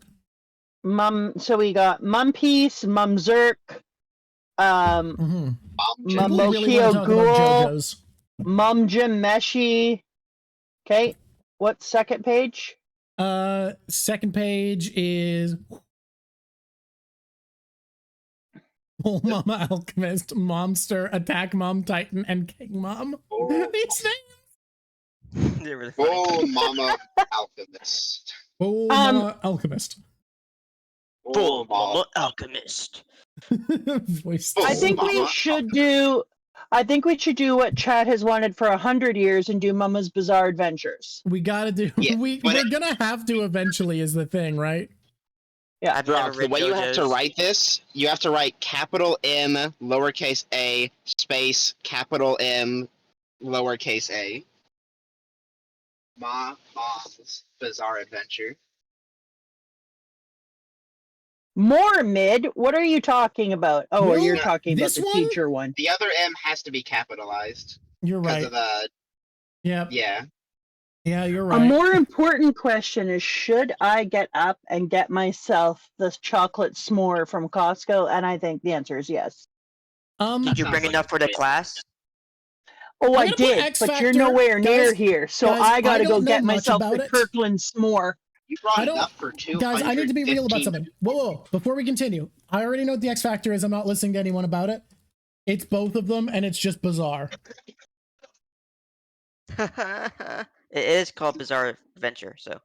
So we got Mum Piece, Mum Zerk, Mm-hmm. Mum People really Mokio want to talk Ghoul, about JoJo's. Mum Jim Meshi. Okay, what's second page? Second page is Oh Mama Alchemist, Momster, Attack Mom Titan, and King Mom. Oh, These names. They're really funny. oh Mama Alchemist. Oh Mama Alchemist. Oh, Mama Alchemist. Voice. Oh, I think we Mama should do. I think we should do what Chad has wanted for 100 years and do Mama's Bizarre Adventures. We gotta do. Yeah, we're gonna have to eventually. Is the thing, right? Yeah, I've never Drawk, the read way you have to JoJo's. write this, you have to write capital M, lowercase a, space, capital M, lowercase a. Mom's Bizarre Adventure. more mid. What are you talking about? Oh, No, you're talking about this the one- teacher one. The other M has to be capitalized You're because right. of the Yeah. yeah. You're A right. more important question is, should I get up and get myself the chocolate s'more from Costco? And I think the answer is yes. Did you Sounds bring like enough a for the great class? Oh, I'm I gonna put did, X but you're Factor. nowhere near Guys- here, so guys, I gotta I go don't know get much myself about the it. Kirkland s'more. You brought I don't- enough for 200. Guys, I need to be real about something. Whoa. Before we continue, I already know what the X Factor is. I'm not listening to anyone about it. It's both of them, and it's just bizarre. It is called Bizarre Adventure, so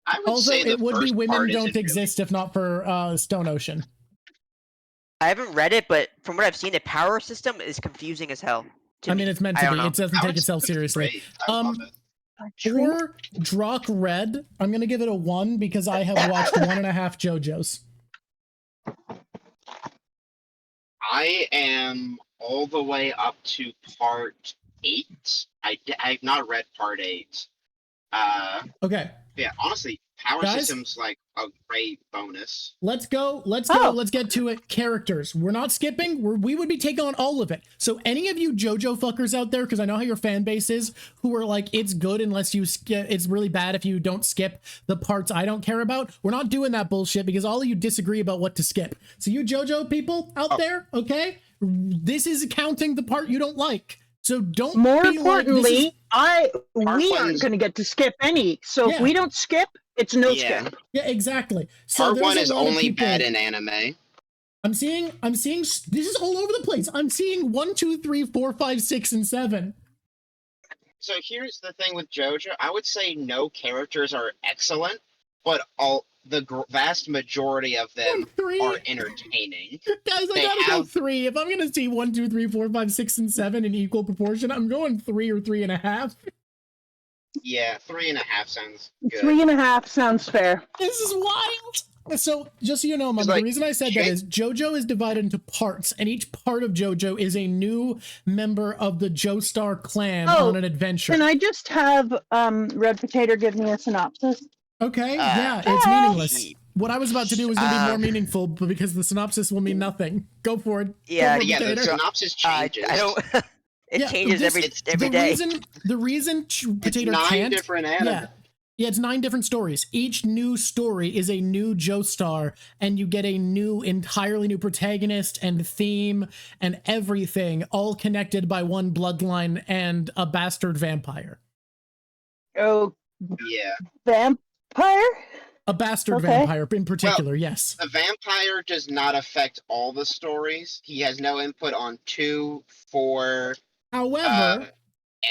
I would Also, say the it would be first women part don't isn't exist if not for Stone Ocean. I haven't read it, but from what I've seen, the power system is confusing as hell. I mean, it's meant I to don't be. know. It doesn't I take would itself say it's seriously. great. I love it. For Drawk Red, I'm gonna give it a 1 because I have watched 1.5 JoJo's. I am all the way up to part 8. I've not read part 8. Okay, Yeah, honestly, power Guys? system's like a great bonus. let's go. Oh. Let's get to it. Characters. We're not skipping. We would be taking on all of it. So any of you JoJo fuckers out there, because I know how your fan base is, who are like, it's good unless you skip. It's really bad if you don't skip the parts I don't care about. We're not doing that bullshit because all of you disagree about what to skip. So you JoJo people out there, okay? This is counting the part you don't like. So don't. More be importantly, like, we one's- aren't going to get to skip any. So Yeah. if we don't skip, it's no Yeah. skip. yeah, exactly. So Part there's 1 a is lot of only people- bad in anime. I'm seeing this is all over the place. I'm seeing 1, 2, 3, 4, 5, 6, and 7. So here's the thing with JoJo. I would say no characters are excellent, but the vast majority of them 3. are entertaining. Guys, I They gotta go have- 3. If I'm gonna see 1, 2, 3, 4, 5, 6, and 7 in equal proportion, I'm going 3 or 3.5. Yeah, 3.5 sounds good. 3.5 sounds fair. This is wild. So, just so you know, Mom, It's the like, reason I said that shit. is JoJo is divided into parts, and each part of JoJo is a new member of the Joestar clan Oh, on an adventure. Can I just have Red Potato give me a synopsis? Okay, yeah, it's Ah. meaningless. What I was about to do was going to be more meaningful, but because the synopsis will mean nothing. Go for it. Yeah, Go for it, Yeah, the Potato. synopsis changes. I don't. It Yeah, changes this- every day. The reason It's Potato 9 can't. different anime. Yeah, it's 9 different stories. Each new story is a new Joestar, and you get a entirely new protagonist and theme and everything, all connected by one bloodline and a bastard vampire. Oh, Yeah. vampire? A bastard Okay. vampire in particular, yes. The vampire does not affect all the stories. He has no input on 2, 4, However,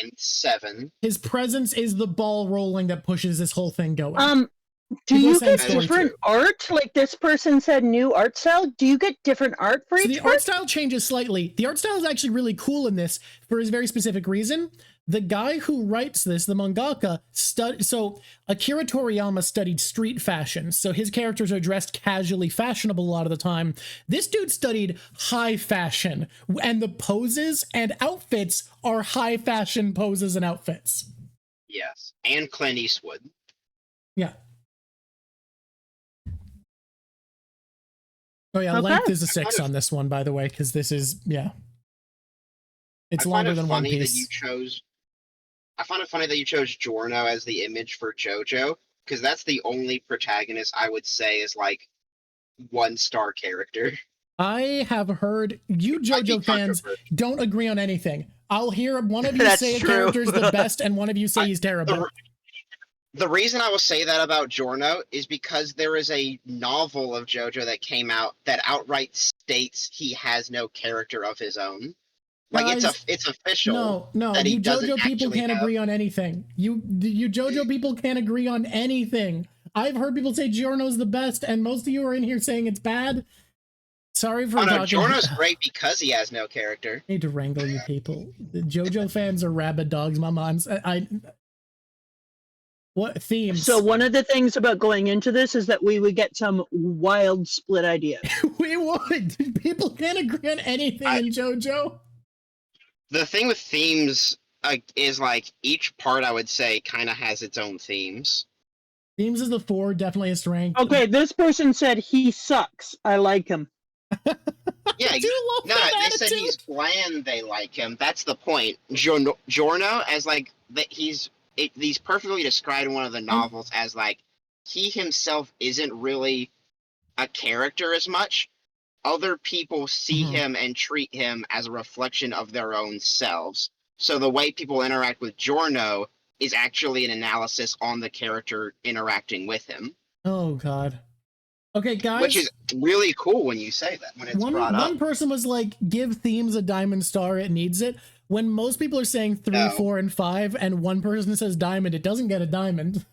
and 7. his presence is the ball rolling that pushes this whole thing going. Do People you saying get story different too. art? Like this person said, new art style. Do you get different art for So each the part? art style changes slightly. The art style is actually really cool in this for a very specific reason. The guy who writes this, the mangaka, so Akira Toriyama studied street fashion, so his characters are dressed casually fashionable a lot of the time. This dude studied high fashion, and the poses and outfits are high fashion poses and outfits. Yes. And Clint Eastwood. Yeah. Oh yeah, Okay. length is a 6 kind of- on this one, by the way, because this is, yeah. It's I find longer it than One funny that you Piece. chose. I find it funny that you chose Giorno as the image for JoJo, because that's the only protagonist I would say is like 1-star character. I have heard you Might be JoJo fans controversial. don't agree on anything. I'll hear one of you That's say a true. character's the best and one of you say I- he's terrible. The reason I will say that about Giorno is because there is a novel of JoJo that came out that outright states he has no character of his own. Like Guys, it's official. No, that he you doesn't JoJo people actually can't have. agree on anything. You JoJo people can't agree on anything. I've heard people say Giorno's the best, and most of you are in here saying it's bad. Sorry for Oh no, talking. Giorno's great because he has no character. I need to wrangle you people. The JoJo fans are rabid dogs, Mama. What themes? So one of the things about going into this is that we would get some wild split ideas. we would. People can't agree on anything in JoJo. The thing with themes is like each part I would say kind of has its own themes. Themes is the 4, definitely a strength. Okay, this person said he sucks. I like him. Yeah, I do love no, that they said attitude. he's bland. They like him. That's the point. Giorno as like that he's perfectly described in one of the novels as like he himself isn't really a character as much. Other people see him and treat him as a reflection of their own selves. So the way people interact with Giorno is actually an analysis on the character interacting with him. Oh God. Okay, guys. Which is really cool when you say that, when it's brought up. One person was like, give themes a diamond star, it needs it. When most people are saying 3, No. 4, and 5, and one person says diamond, it doesn't get a diamond.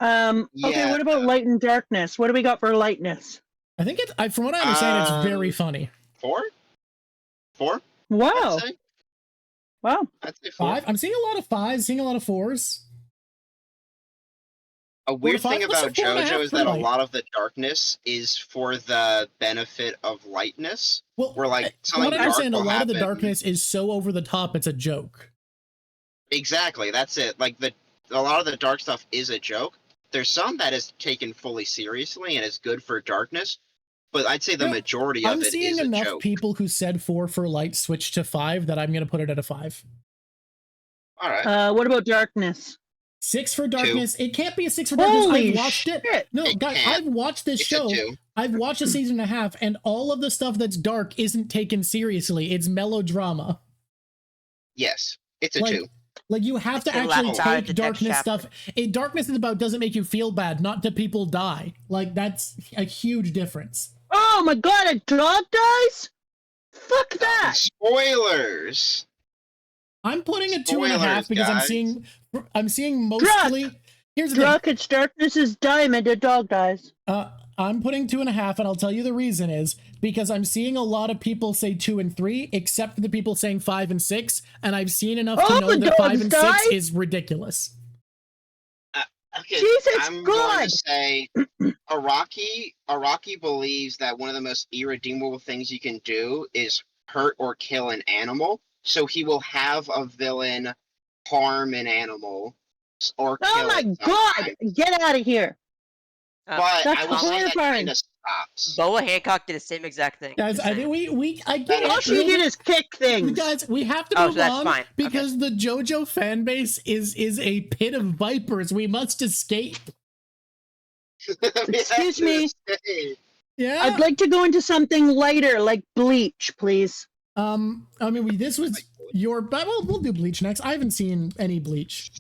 Okay, Yeah. what about light and darkness? What do we got for lightness? I think from what I understand, it's very funny. 4? 4? Wow. I'd say. Wow. I'd say 4. 5. I'm seeing a lot of 5s, seeing a lot of 4s. A weird five? thing What's about the 4.5 JoJo is for that a light? lot of the darkness is for the benefit of lightness. Well, Where like from something what I dark understand, a will lot of the happen. darkness is so over the top, it's a joke. Exactly, that's it. Like a lot of the dark stuff is a joke. There's some that is taken fully seriously and is good for darkness, but I'd say the majority of I'm it seeing is a enough joke. people who said 4 for light switch to 5 that I'm going to put it at a 5. All right. What about darkness? 6 for darkness. It can't be a 6 for darkness. Holy I've watched shit. it. No, It guys, can't. I've watched this It's a show. 2. I've watched a season and a half, and all of the stuff that's dark isn't taken seriously. It's melodrama. Yes, it's a Like, 2. Like, you have to Can laugh actually about it take the next darkness chapter. stuff. Darkness is about doesn't make you feel bad, not that people die. Like, that's a huge difference. Oh my god, a dog dies? Fuck that! Spoilers. I'm putting a 2.5 Spoilers, because guys. I'm seeing mostly. Here's the thing. Druck, it's darkness is diamond, a dog dies. I'm putting 2.5, and I'll tell you the reason is because I'm seeing a lot of people say 2 and 3, except for the people saying 5 and 6, and I've seen enough to Oh, know the that 5 dogs and die? 6 is ridiculous. Okay, Jesus I'm going God! to say Araki believes that one of the most irredeemable things you can do is hurt or kill an animal. So he will have a villain harm an animal or kill Oh my it god! sometimes. Get out of here! But That's I will say that horrifying. kind of stops. Boa Hancock did the same exact thing. Guys, Just I saying. think I That get is All it. she did is kick things. Guys, we have to Oh, move so that's on fine. because the JoJo fan base is a pit of vipers. We must escape. Excuse me. Yeah. I'd like to go into something lighter, like Bleach, please. I mean, this was your, but we'll do Bleach next. I haven't seen any Bleach.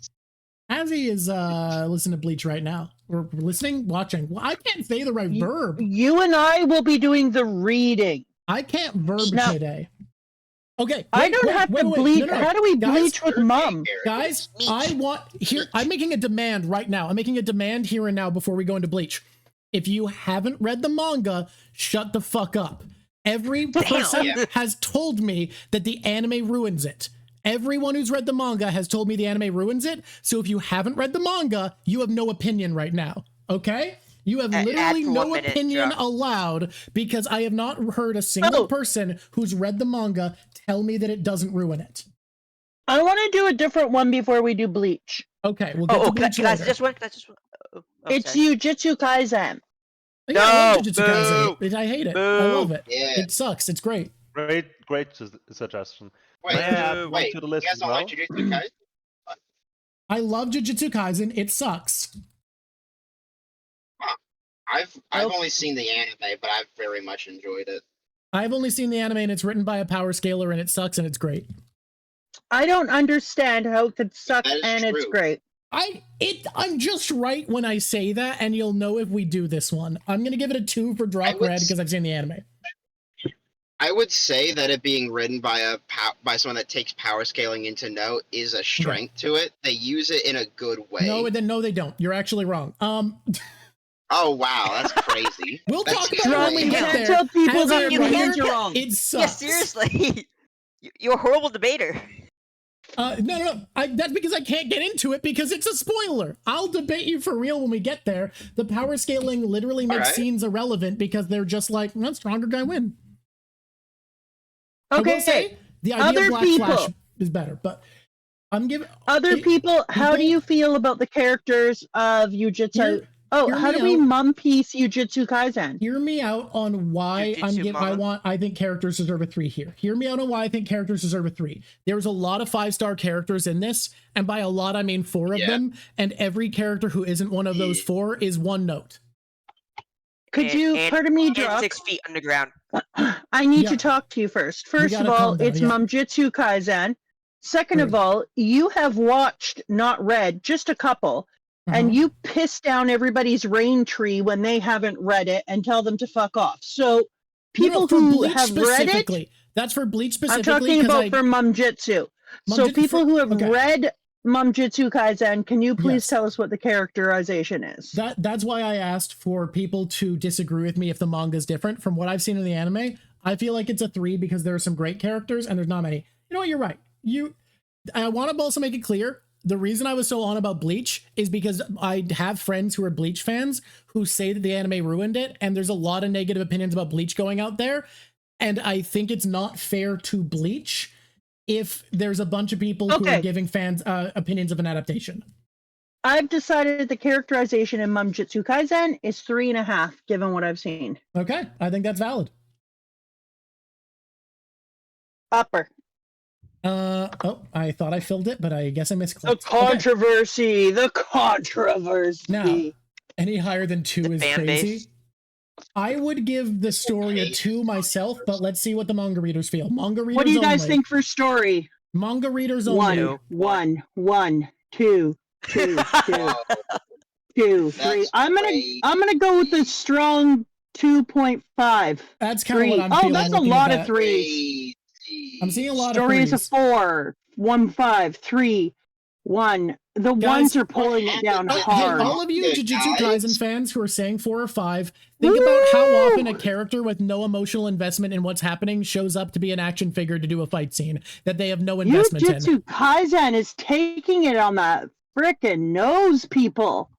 Azzy is listening to Bleach right now. We're listening, watching. Well, I can't say the right verb. You and I will be doing the reading. I can't verb No. today. Okay, I don't have to bleach. No. How do we Guys, bleach with mom? Guys, I want here. I'm making a demand right now. I'm making a demand here and now before we go into Bleach. If you haven't read the manga, shut the fuck up. Every person has told me that the anime ruins it. Everyone who's read the manga has told me the anime ruins it. So if you haven't read the manga, you have no opinion right now. Okay? You have literally no 1 minute, opinion Drawk. allowed because I have not heard a single person who's read the manga tell me that it doesn't ruin it. I want to do a different one before we do Bleach. Okay, we'll get to Bleach can I later. just one? Can I just one? Oh, It's sorry. Jujutsu Kaisen. Yeah, I love No, Jujutsu Kaisen. I hate it. I Boo. love it. Yeah. It sucks. It's great. Great suggestion. Wait, May I add one wait, to the you list guys as don't well? like Jujutsu Kaisen? I love Jujutsu Kaisen. It sucks. I've only seen the anime, but I've very much enjoyed it. I've only seen the anime and it's written by a power scaler and it sucks and it's great. I don't understand how it could suck That is and it's true. great. I'm just right when I say that, and you'll know if we do this one. I'm gonna give it a 2 for Drawk would Red because I've seen the anime. I would say that it being written by by someone that takes power scaling into note is a strength to it. They use it in a good way. No, they don't. You're actually wrong. Oh wow, that's crazy. We'll That's talk about it when we You get can't there. tell people As their a opinions writer, are wrong. It sucks. Yeah, seriously. You're a horrible debater. No. That's because I can't get into it because it's a spoiler. I'll debate you for real when we get there. The power scaling literally makes Alright. scenes irrelevant because they're just like, well, stronger guy win. I will Okay, say, the idea other of Black people. Flash is better, but I'm giving Other people, how do you feel about the characters of Jujutsu? hear How me do we out. mum piece Jujutsu Kaisen? Hear me out on why Jujutsu I think characters deserve a 3 here. Hear me out on why I think characters deserve a 3. There's a lot of 5-star characters in this, and by a lot I mean 4 of them, and every character who isn't one of those 4 is one note. Could you, pardon me, And Drawk? 6 feet underground. I need Yeah. to talk to you first. First of gotta all, calm down, it's yeah. Mumjutsu Kaisen. Second of Right. all, you have watched, not read, just a couple, and you piss down everybody's rain tree when they haven't read it and tell them to fuck off. So people for who Bleach have read it, specifically. That's for Bleach I'm specifically. talking 'cause about for Mumjutsu. So Mumjutsu people for- who have okay. read Jujutsu Kaisen, can you please Yes. tell us what the characterization is? That's why I asked for people to disagree with me if the manga is different. From what I've seen in the anime, I feel like it's a 3 because there are some great characters and there's not many. You know what? You're right. I want to also make it clear. The reason I was so on about Bleach is because I have friends who are Bleach fans who say that the anime ruined it, and there's a lot of negative opinions about Bleach going out there. And I think it's not fair to Bleach if there's a bunch of people who are giving fans opinions of an adaptation. I've decided the characterization in Jujutsu Kaisen is 3.5, given what I've seen. Okay, I think that's valid. Upper. Oh, I thought I filled it, but I guess I misclicked. The controversy. The controversy. Now, any higher than 2 is fan crazy. base. I would give the story a 2 myself, but let's see what the manga readers feel. Manga readers What do you guys only. think for story? Manga readers only. 1, 2, 2, 2, 3. I'm gonna go with the strong 2.5. That's kind of what I'm feeling. Oh, that's a lot of 3s. I'm seeing a lot Story of 3s. is a 4, 1, 5, 3, 1. The ones are pulling it down hard. Hey, all of you Jujutsu Kaisen fans who are saying 4 or 5, think about how often a character with no emotional investment in what's happening shows up to be an action figure to do a fight scene that they have no investment in. Jujutsu Kaisen is taking it on that frickin' nose, people.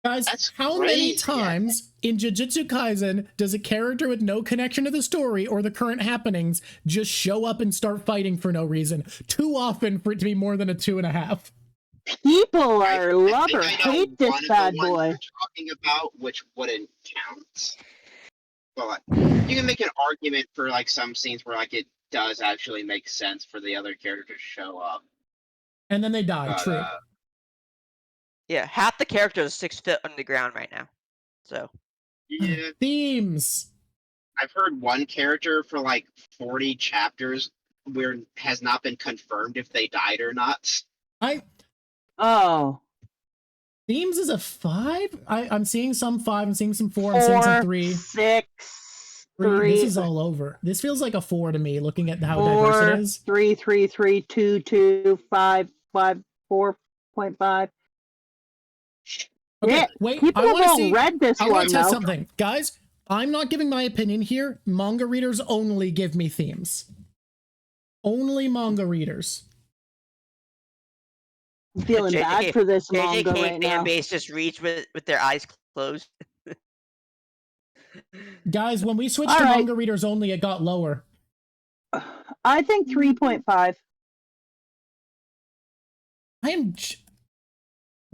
Guys, how many times in Jujutsu Kaisen does a character with no connection to the story or the current happenings just show up and start fighting for no reason? Too often for it to be more than a 2.5. People are love or hate this bad boy. You're talking about, which wouldn't count. But you can make an argument for like some scenes where like it does actually make sense for the other character to show up. And then they die, true. Yeah, half the characters are 6 feet underground right now. So. Yeah. Themes. I've heard one character for like 40 chapters where has not been confirmed if they died or not. Themes is a 5? I'm seeing some 5, I'm seeing some 4, I'm seeing some 3. 6, 3. This is all over. This feels like a 4 to me, looking at how diverse it is. 3, 3, 3, 2, 2, 5, 5, 4.5. Okay, Yeah, wait, people have all read this I one, want to test though. something. Guys, I'm not giving my opinion here. Manga readers only give me themes. Only manga readers. I'm feeling bad for this manga JJK right now. fan base just reads with their eyes closed. Guys, when we switched to manga readers only, it got lower. I think 3.5.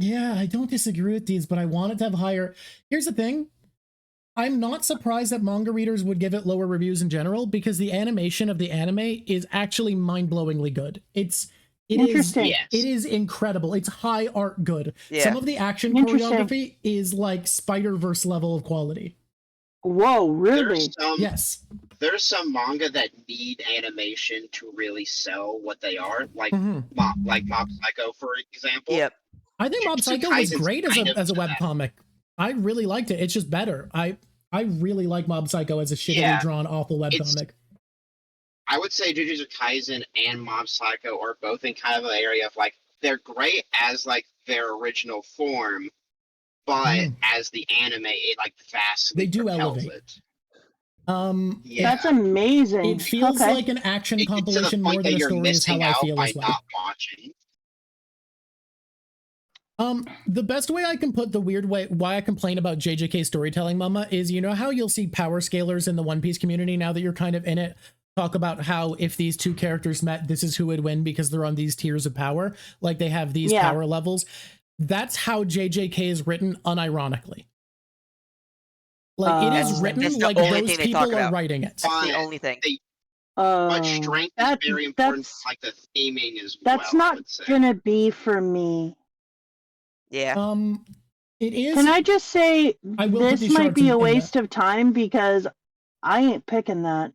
Yeah, I don't disagree with these, but I want it to have higher. Here's the thing. I'm not surprised that manga readers would give it lower reviews in general because the animation of the anime is actually mind-blowingly good. It is incredible. It's high art good. Yeah. Some of the action choreography is like Spider-Verse level of quality. Whoa, really? Yes. There's some manga that need animation to really sell what they are, like Mob Psycho, for example. Yep. I think Mob Psycho was great as a webcomic. I really liked it. It's just better. I really like Mob Psycho as a shittily drawn, awful webcomic. I would say Jujutsu Kaisen and Mob Psycho are both in kind of an area of like they're great as like their original form, but as the anime, it like vastly they do propels elevate. it. That's amazing. It feels like an action compilation more than a story is how I feel as well. Not watching. The best way I can put the weird way why I complain about JJK storytelling, Mama, is you know how you'll see power scalers in the One Piece community now that you're kind of in it talk about how if these two characters met, this is who would win because they're on these tiers of power, like they have these power levels. That's how JJK is written unironically. Like it is written like those people are writing it. That's the only thing. But strength is very important, like the theming as well. That's not gonna be for me. Yeah. It is. Can I just say this might be a waste of time because I ain't picking that.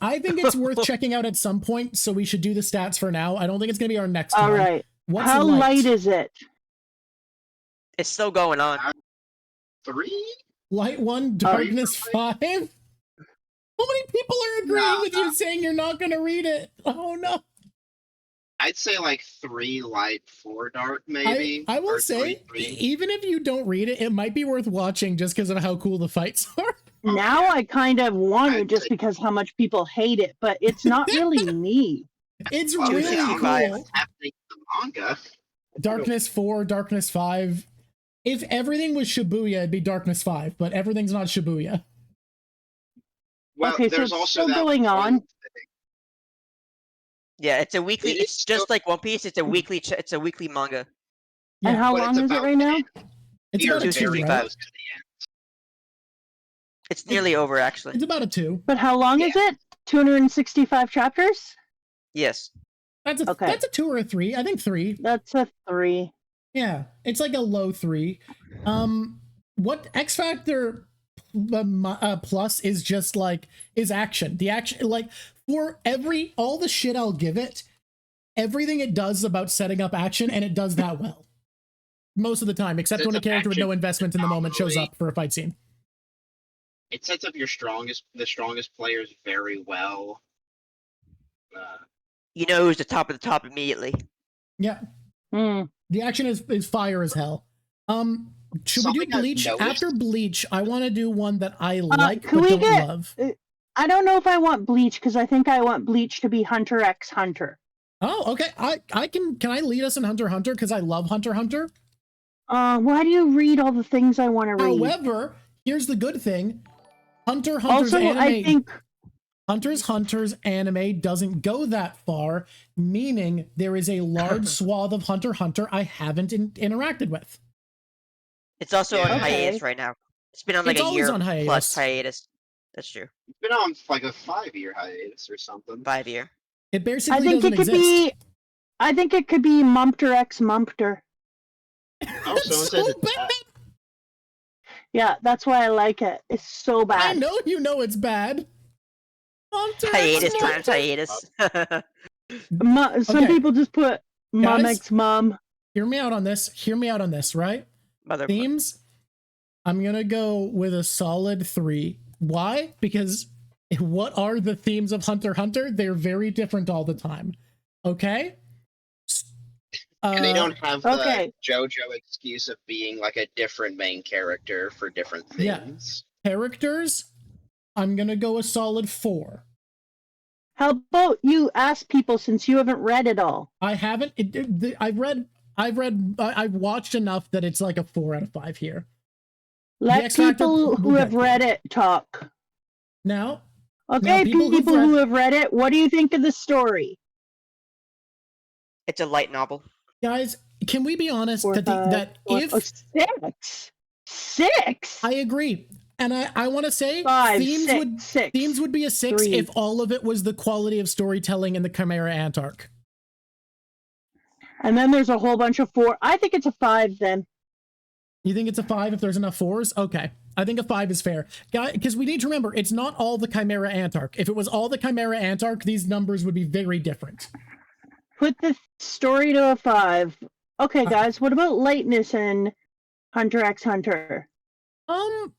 I think it's worth checking out at some point, so we should do the stats for now. I don't think it's gonna be our next one. All right. What's How light is it? It's still going on. 3? Light 1, darkness 5? How many people are agreeing with you saying you're not gonna read it? Oh no. I'd say like 3 light, 4 dark, maybe. I will or say, 3. even if you don't read it, it might be worth watching just because of how cool the fights are. Now I kind of want to I'd just say- because how much people hate it, but it's not really me. It's Well, really yeah, cool. what's happening in the manga. Darkness 4, Darkness 5. If everything was Shibuya, it'd be Darkness 5, but everything's not Shibuya. Well, Okay, so there's it's also still that going one on. thing. Yeah, it's a weekly. It is It's just still- like One Piece. It's a weekly. It's a weekly manga. Yeah, And how but long it's is it about right now? It's We are about a 2, very right? close to the end. It's nearly over, actually. It's about a 2. But how long is it? 265 chapters? Yes. That's a Okay. that's a 2 or a 3. I think 3. That's a 3. Yeah, it's like a low 3. What X Factor plus is just like is action. The action, like, for all the shit I'll give it, everything it does is about setting up action, and it does that well most of the time, except Sets when a up character with action no investment in the moment shows phenomenally. up for a fight scene. It sets up the strongest players very well. You know who's the top of the top immediately. Yeah, Hmm. the action is fire as hell. Should we Something do I've Bleach? noticed- After Bleach, I want to do one that I like can but we don't get- love. I don't know if I want Bleach because I think I want Bleach to be Hunter x Hunter. Oh, okay. I can I lead us in Hunter x Hunter because I love Hunter x Hunter. Why do you read all the things I want to read? However, here's the good thing: Hunter x Hunter's Also, anime. I think Hunter x Hunter's anime doesn't go that far, meaning there is a large swath of Hunter x Hunter I haven't interacted with. It's also on Yeah. hiatus Okay. right now. It's been on like It's a always year on hiatus. plus hiatus. That's true. It's been on like a 5-year hiatus or something. 5 year. It basically I think doesn't it could exist. be. I think it could be Mumpter x Mumpter. Oh, someone So says it's bad. Yeah, that's why I like it. It's so I bad. know you know it's bad. Hunter x Hiatus times Hunter. hiatus. Some Okay. people just put Mom Guys? x Mom. Hear me out on this. Hear me out on this, right? Mother. Themes, I'm gonna go with a solid 3. Why? Because what are the themes of Hunter x Hunter? They're very different all the time. Okay? And they don't have the okay. JoJo excuse of being like a different main character for different Yeah. things. Characters, I'm gonna go a solid 4. How about you ask people since you haven't read it all? I haven't. I've watched enough that it's like a 4 out of 5 here. Let X Factor people who will have get read it talk. Now, Okay, people people, who've who have read it, what do you think of the story? It's a light novel. guys, can we be honest Four, that five, that four- if 6? I agree, and I want to say 5, themes 6, would 6. themes would be a 6 3. if all of it was the quality of storytelling in the Chimera Ant arc. And then there's a whole bunch of 4. I think it's a 5 then. You think it's a 5 if there's enough 4s? Okay. I think a 5 is fair. Because we need to remember, it's not all the Chimera Ant arc. If it was all the Chimera Ant arc, these numbers would be very different. Put the story to a 5. Okay, guys, what about lightness in Hunter x Hunter?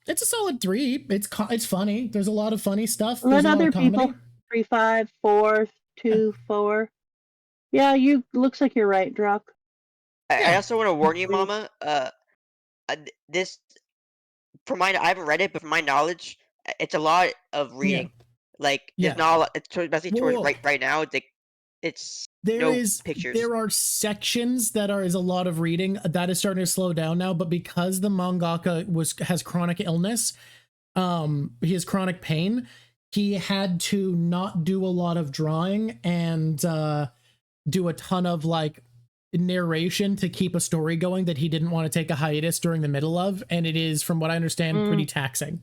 It's a solid 3. It's funny. There's a lot of funny stuff. Let There's a lot other of comedy. people 3, 5, 4, 2, 4. Yeah, you looks like you're right, Drawk. I Yeah. also want to warn you, Please. Mama. This, I haven't read it, but from my knowledge, it's a lot of reading. Like, Yeah. there's not a lot, especially towards Whoa. right now. It's There no is pictures. there are sections that is a lot of reading that is starting to slow down now, but because the mangaka has chronic illness, he has chronic pain, he had to not do a lot of drawing and do a ton of like narration to keep a story going that he didn't want to take a hiatus during the middle of, and it is, from what I understand, pretty taxing.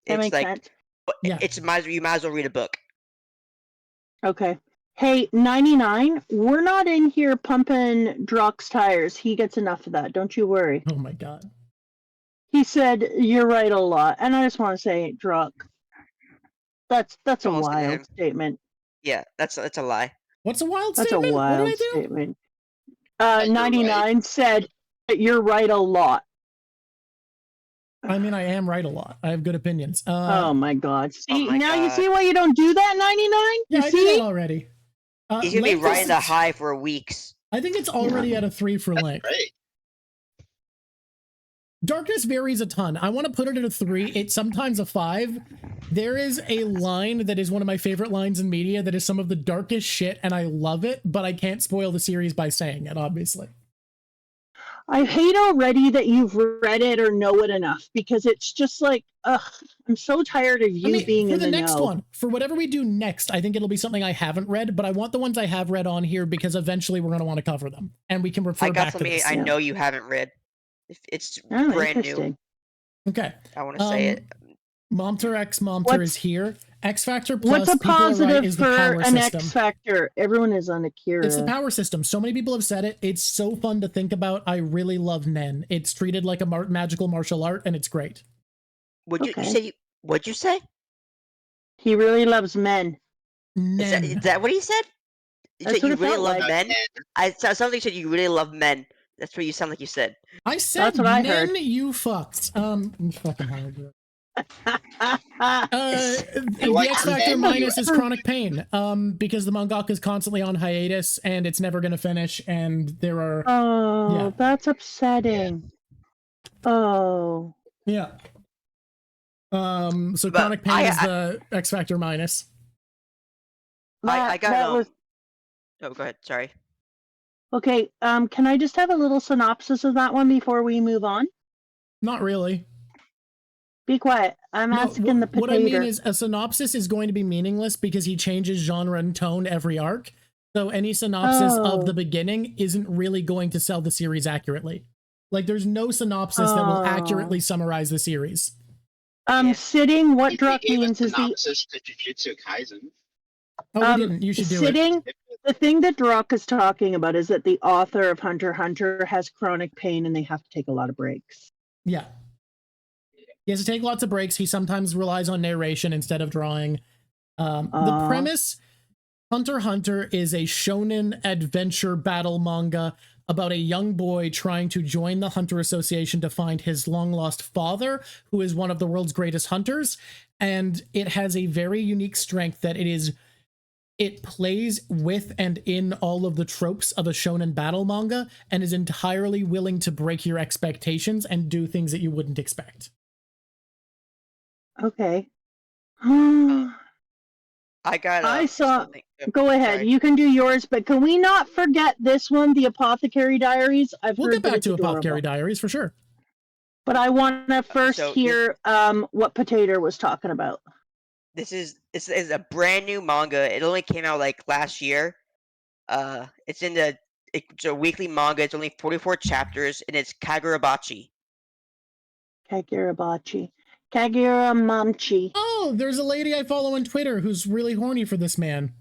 That It's makes like sense. Yeah. you might as well read a book. Okay. Hey, 99, we're not in here pumping Drawk's tires. He gets enough of that. Don't you worry. Oh my god. He said you're right a lot. And I just want to say, Drawk, that's a Don't listen to wild him. statement. Yeah, that's a lie. What's a wild That's statement? a What did wild I do? statement. you're 99 said that you're right a lot. I mean, I am right a lot. I have good opinions. Oh my god. See, my now you God. see why you don't do that, 99? Yeah, You I did see? that already. He's gonna be length riding is- the high for weeks. I think it's already at a 3 for length. Great. Darkness varies a ton. I want to put it at a 3. It's sometimes a 5. There is a line that is one of my favorite lines in media that is some of the darkest shit, and I love it, but I can't spoil the series by saying it, obviously. I hate already that you've read it or know it enough, because it's just like, ugh, I'm so tired of you being for in the the next know. one, for whatever we do next, I think it'll be something I haven't read, but I want the ones I have read on here because eventually we're going to want to cover them, and we can refer I got back to something this. I know you haven't read. It's Oh, brand new. interesting. Okay. I want to say it. Momter X Momter is here. X Factor Plus, What's a people are right, positive is the for power an system. X Factor? Everyone is on Akira. It's the power system. So many people have said it. It's so fun to think about. I really love Nen. It's treated like a magical martial art, and it's great. You said what'd you say? He really loves men. Nen. Is that what he said? You That's said you what it really felt love like. men? Something said you really love men. That's what you sound like you said. I said That's what I Nen, heard. you fucks. Fucking hard. like The X Factor Nen, minus you- is chronic pain. Because the mangaka is constantly on hiatus and it's never gonna finish, and there are Oh, Yeah. that's upsetting. Oh. yeah. So But chronic pain is the X Factor minus. I got that was Oh, go ahead. Sorry. okay. Can I just have a little synopsis of that one before we move on? Not really. Be quiet. I'm No, asking the potato. what I mean is a synopsis is going to be meaningless because he changes genre and tone every arc. So any synopsis of the beginning isn't really going to sell the series accurately. Like there's no synopsis that will accurately summarize the series. Yeah. Sitting, what He Drawk gave a means is the synopsis to Jujutsu Kaisen. Oh, we didn't. You should do it. sitting. The thing that Drawk is talking about is that the author of Hunter x Hunter has chronic pain and they have to take a lot of breaks. Yeah. He has to take lots of breaks. He sometimes relies on narration instead of drawing. The premise, Hunter x Hunter is a shonen adventure battle manga about a young boy trying to join the Hunter Association to find his long-lost father, who is one of the world's greatest hunters. And it has a very unique strength that it plays with and in all of the tropes of a shonen battle manga and is entirely willing to break your expectations and do things that you wouldn't expect. Okay. I got. I saw- something. Go ahead. Sorry. You can do yours, but can we not forget this one, the Apothecary Diaries? I've We'll heard get that back it's to adorable. Apothecary Diaries for sure. But I want to first So hear what Potato was talking about. This is a brand new manga. It only came out like last year. It's a weekly manga. It's only 44 chapters, and it's Kagurabachi. Kagurabachi. Kaguramamchi. Oh, there's a lady I follow on Twitter who's really horny for this man.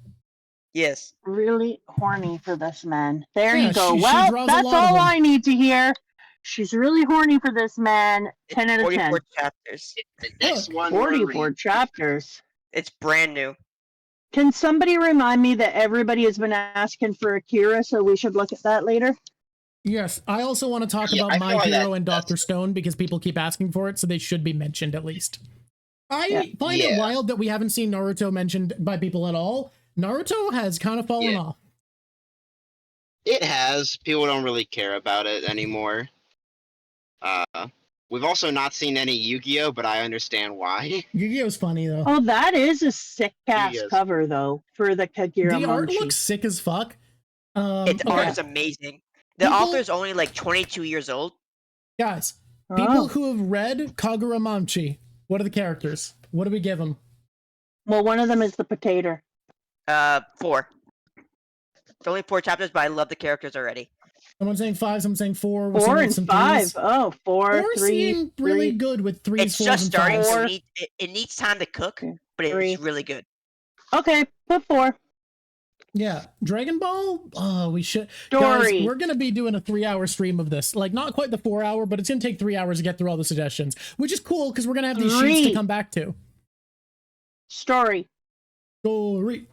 Yes. Really horny for this man. There Yeah, you go. she Well, draws a that's lot of all them. I need to hear. She's really horny for this man. 10 out of 10. 44 chapters. The next one. 44 chapters. It's brand new. Can somebody remind me that everybody has been asking for Akira, so we should look at that later? Yes, I also want to talk Yeah, about I My feel like Hero and that's- Dr. Stone because people keep asking for it, so they should be mentioned at least. I find it Yeah. wild that we haven't seen Naruto mentioned by people at all. Naruto has kind of fallen Yeah. off. It has. People don't really care about it anymore. We've also not seen any Yu-Gi-Oh, but I understand why. Yu-Gi-Oh's funny though. Oh, that is a sick ass Yes. cover, though, for the Kagura The art Momchi. looks sick as fuck. Its okay, art is amazing. The People- author's only like 22 years old. guys, Oh. people who have read Kagura Mamchi, what are the characters? What do we give them? Well, one of them is the potato. 4. It's only 4 chapters, but I love the characters already. Someone's saying 5, someone's saying 4. We're 4 seeing and some 5. threes. Oh, 4, We're 3, seeing really 3. good with 3s, It's 4s, just and starting, 5s. so Four. it needs time to cook, Okay, but three. it's really good. Okay, put 4. Yeah, Dragon Ball. Oh, we should. Story. Guys, we're gonna be doing a 3-hour stream of this. Like, not quite the 4-hour, but it's gonna take 3 hours to get through all the suggestions, which is cool because we're gonna have these sheets to 3. come back to. Story. Story.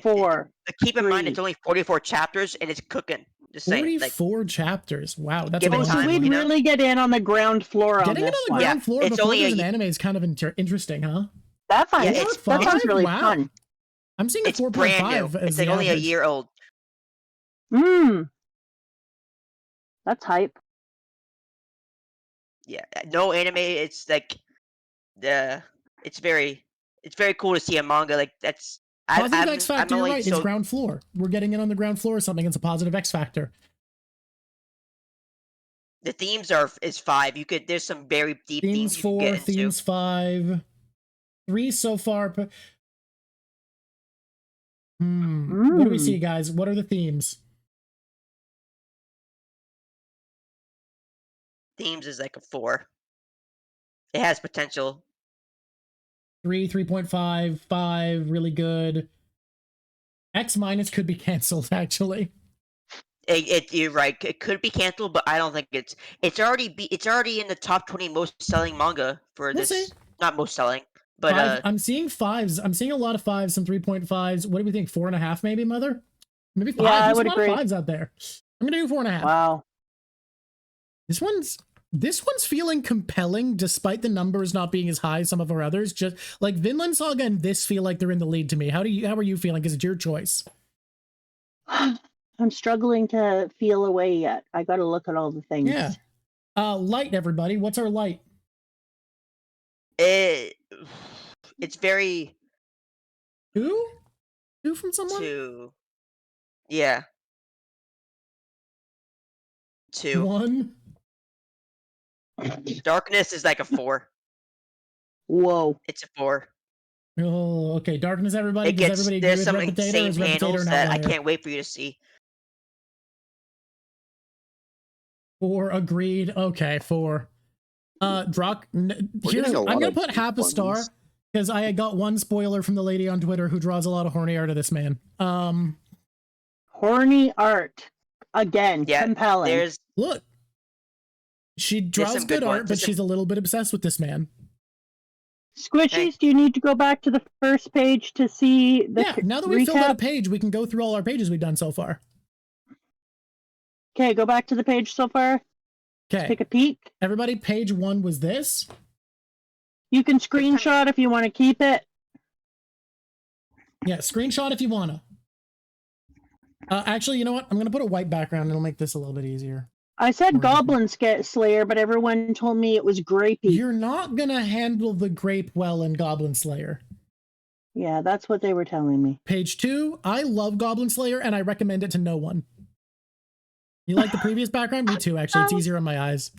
4. Keep in mind, it's 3. only 44 chapters, and it's cooking. Just saying. Like, 44 chapters. Wow, that's Give a it Oh, lot. so time, we'd you know? really get in on the ground floor on Getting it this on the one. ground Yeah, floor it's before only there's a an anime is kind of interesting, huh? That, Yeah, that it's sounds really Wow. fun. I'm seeing a It's 4.5 brand new. as It's like the only a average. year old. That's hype. Yeah, no anime. It's like it's very cool to see a manga like that's. Positive X I'm factor, you're only right. It's ground floor. We're getting it on the ground floor or something. It's a positive X factor. the themes is 5. You could there's some very deep Themes themes you can 4, get into. themes 5. 3 so far. What do we see, guys? What are the themes? Themes is like a 4. It has potential. 3, 3.5, 5, really good. X minus could be canceled, actually. You're right. It could be canceled, but I don't think it's already in the top 20 most selling manga for We'll this. see. Not most selling, but I'm seeing 5s. I'm seeing a lot of 5s, some 3.5s. What do we think? 4.5, maybe, Mother? Maybe 5. Yeah, I There's would a lot agree. of 5s out there. I'm gonna do 4.5. Wow. This one's feeling compelling, despite the numbers not being as high as some of our others. Just like Vinland Saga and this feel like they're in the lead to me. How are you feeling? Because it's your choice. I'm struggling to feel away yet. I got to look at all the things. Yeah. Light, everybody. What's our light? it's very 2? 2 from someone? 2. Yeah. 2. 1. Darkness is like a 4. Whoa. It's a 4. Oh, okay. Darkness, everybody. Does everybody agree There's with some Reputator? insane Is Reputator panels an that I outlier? can't wait for you to see. 4 agreed. Okay, 4. Drawk. I'm gonna put half a star because I got one spoiler from the lady on Twitter who draws a lot of horny art of this man. Horny art. Again, Yeah, compelling. Look. She draws some good good art, ones. but she's a little bit obsessed with this man. Squishies, Hey. do you need to go back to the first page to see the Yeah, now that we've filled out a recap? page, we can go through all our pages we've done so far. Okay, go back to the page so far. Okay. Take a peek. Everybody, page 1 was this. You can screenshot if you want to keep it. Yeah, screenshot if you wanna. Actually, you know what? I'm gonna put a white background. It'll make this a little bit easier. I said Or- Goblin Slayer, but everyone told me it was grapey. You're not gonna handle the grape well in Goblin Slayer. Yeah, that's what they were telling me. Page 2, I love Goblin Slayer and I recommend it to no one. You like the previous background? Me too, actually. It's easier on my eyes.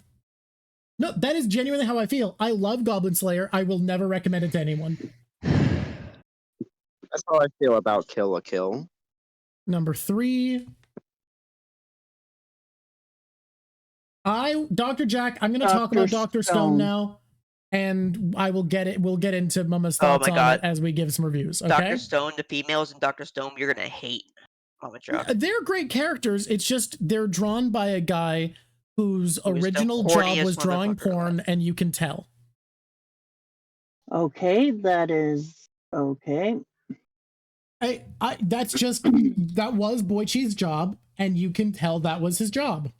No, that is genuinely how I feel. I love Goblin Slayer. I will never recommend it to anyone. That's how I feel about Kill la Kill. Number 3. Dr. Jack, I'm going to talk about Dr. Stone now, and we'll get into Mama's thoughts on it as we give some reviews, okay? Dr. Stone, the females in Dr. Stone, you're gonna hate Mama Drawk. They're great characters. It's just they're drawn by a guy whose original job was drawing porn, and you can tell. Okay, that is okay. That's just that was Boichi's job, and you can tell that was his job.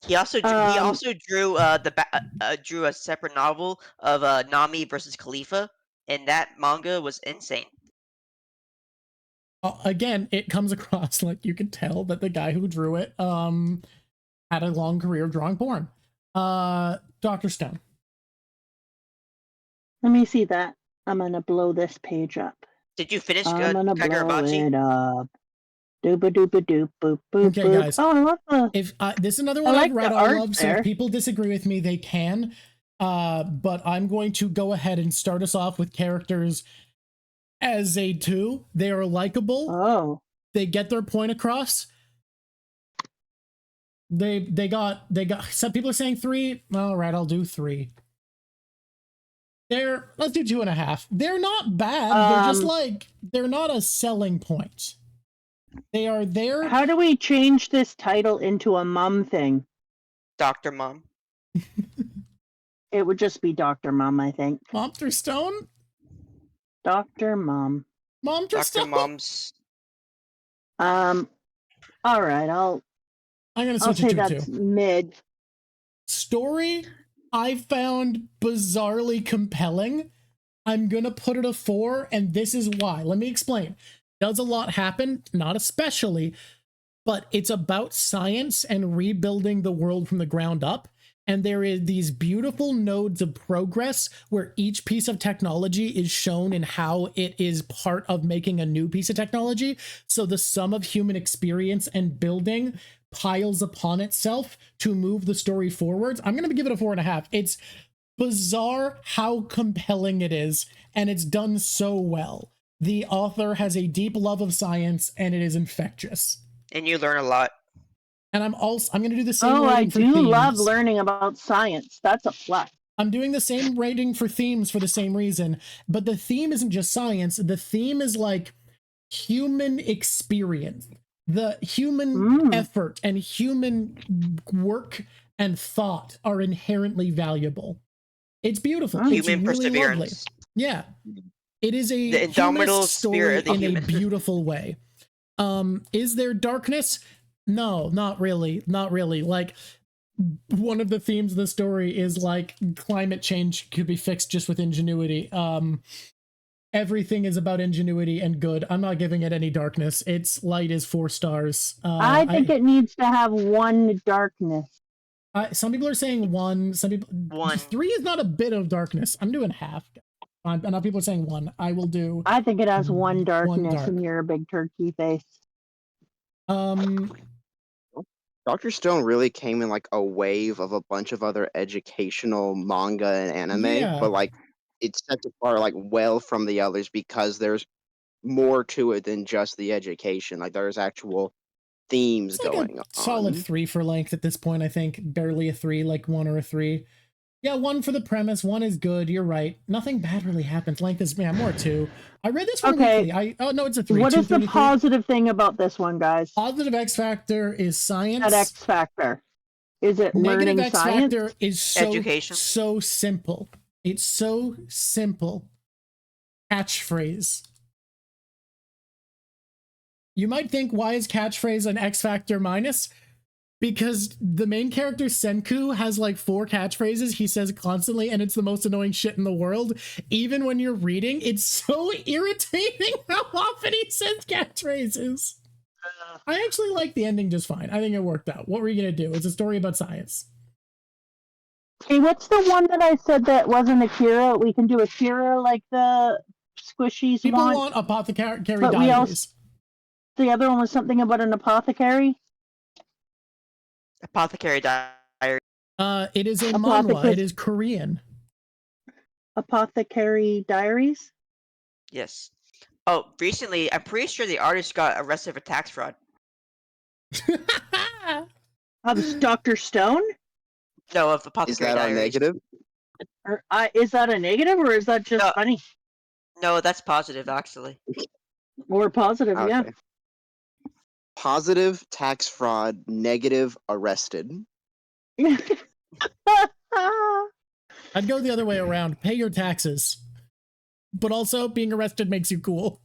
He also drew drew a separate novel of Nami versus Khalifa, and that manga was insane. Again, it comes across like you can tell that the guy who drew it had a long career drawing porn. Dr. Stone. Let me see that. I'm gonna blow this page up. Did you finish I'm gonna blow Kagurabachi? it up. Dooba dooba doop boop boop. Okay, boop. guys. Oh, I love the. If this is another one I I've like read the all art of, so there. if people disagree with me, they can. But I'm going to go ahead and start us off with characters as a 2. They are likable. Oh. They get their point across. They got some people are saying 3. All right, I'll do 3. Let's do 2.5. They're not bad. They're just like they're not a selling point. They are there. How do we change this title into a mom thing? Dr. Mom. It would just be Dr. Mom, I think. Monster Stone? Dr. Mom. Monster Dr. Stone? Mom's. All right, I'll switch say it to that's 2. mid. Story I found bizarrely compelling. I'm gonna put it a 4, and this is why. Let me explain. Does a lot happen? Not especially, but it's about science and rebuilding the world from the ground up. And there is these beautiful nodes of progress where each piece of technology is shown in how it is part of making a new piece of technology. So the sum of human experience and building piles upon itself to move the story forwards. I'm going to give it a 4.5. It's bizarre how compelling it is, and it's done so well. The author has a deep love of science, and it is infectious. And you learn a lot. And I'm going to do the same Oh, I rating for do themes. love learning about science. That's a plus. I'm doing the same rating for themes for the same reason, but the theme isn't just science. The theme is like human experience, the human effort and human work and thought are inherently valuable. It's beautiful. It's Human really perseverance. lovely. Yeah. It is a The indomitable humanist story spirit of the in human. a beautiful way. Is there darkness? No, not really. Not really. Like, one of the themes of the story is like climate change could be fixed just with ingenuity. Everything is about ingenuity and good. I'm not giving it any darkness. Its light is 4 stars. I think it needs to have 1 darkness. Some people are saying 1. Some people 1. 3 is not a bit of darkness. I'm doing half. Enough people are saying 1. I will do. I think it has 1 darkness, dark. and you're a big turkey face. Dr. Stone really came in like a wave of a bunch of other educational manga and anime, Yeah. but like it's set apart like well from the others because there's more to it than just the education. Like there's actual themes It's like going a on. solid 3 for length at this point, I think. Barely a 3, like 1 or a 3. Yeah, 1 for the premise. 1 is good. You're right. Nothing bad really happens. Length is, yeah, more 2. I read this one weekly. Oh, no, it's a 3. What is the 233. positive thing about this one, guys? Positive X factor is science. That X factor. Is it Negative learning X science? factor is Education. so simple. It's so simple. Catchphrase. You might think, why is catchphrase an X factor minus? Because the main character Senku has like 4 catchphrases he says constantly, and it's the most annoying shit in the world. Even when you're reading, it's so irritating how often he says catchphrases. I actually like the ending just fine. I think it worked out. What were you gonna do? It's a story about science. Hey, what's the one that I said that wasn't Akira? We can do Akira like the squishies. People want Apothecary but we Diaries. The other one was something about an apothecary. Apothecary Diary. It is a manhwa. It is Korean. Apothecary Diaries? Yes. Oh, recently, I'm pretty sure the artist got arrested for tax fraud. Of Dr. Stone? No, of Is Apothecary that a Diaries. negative? Or, is that a negative, or is that just No. funny? No, that's positive, actually. Or positive, yeah. Okay. Positive, tax fraud. Negative, arrested. I'd go the other way around. Pay your taxes. But also, being arrested makes you cool.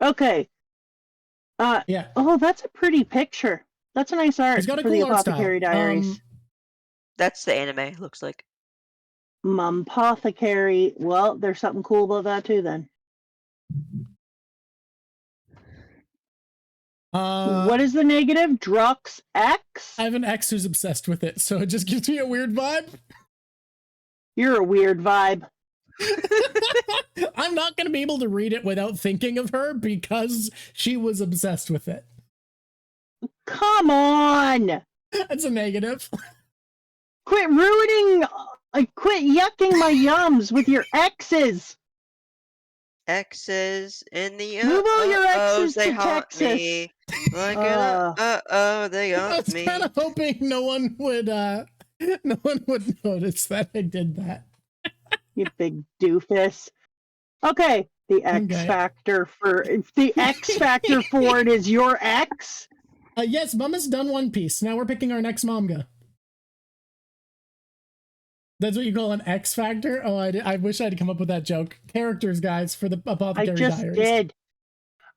Okay. Yeah. Oh, that's a pretty picture. That's a nice art He's got a for cool the art style. Apothecary Diaries. That's the anime, looks like. Apothecary. Well, there's something cool about that too, then. What is the negative? Drawk's X? I have an ex who's obsessed with it, so it just gives me a weird vibe. You're a weird vibe. I'm not going to be able to read it without thinking of her because she was obsessed with it. Come on! That's a negative. Quit ruining, quit yucking my yums with your exes. X's in the Move all your exes they to haunt Texas. me. Like they I haunt was me. kind of hoping no one would notice that I did that. You big doofus. Okay, the X factor for it is your ex. Yes, Mama's done One Piece. Now we're picking our next manga. That's what you call an X factor? Oh, I wish I'd come up with that joke. Characters, guys, for the Apothecary I just Diaries. did.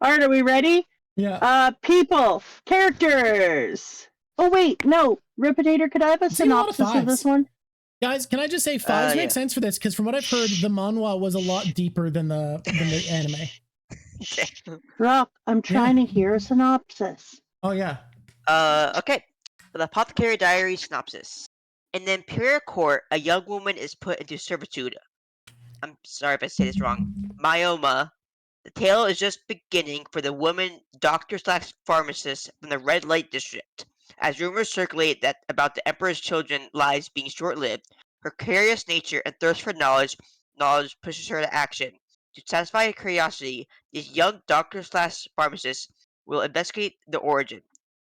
All right, are we ready? Yeah. People, characters. Oh wait, no. Repetator, could I have a synopsis of this one? Guys, can I just say fives Yeah. make sense for this? Because from what I've heard, the manhwa was a lot deeper than the anime. Drawk, I'm trying to hear a synopsis. Oh yeah. Okay. The Apothecary Diary synopsis. In the Imperial Court, a young woman is put into servitude. I'm sorry if I say this wrong. Myoma. The tale is just beginning for the woman doctor/pharmacist from the Red Light District. As rumors circulate that about the Emperor's children lives being short-lived, her curious nature and thirst for knowledge pushes her to action. To satisfy her curiosity, this young doctor/pharmacist will investigate the origin.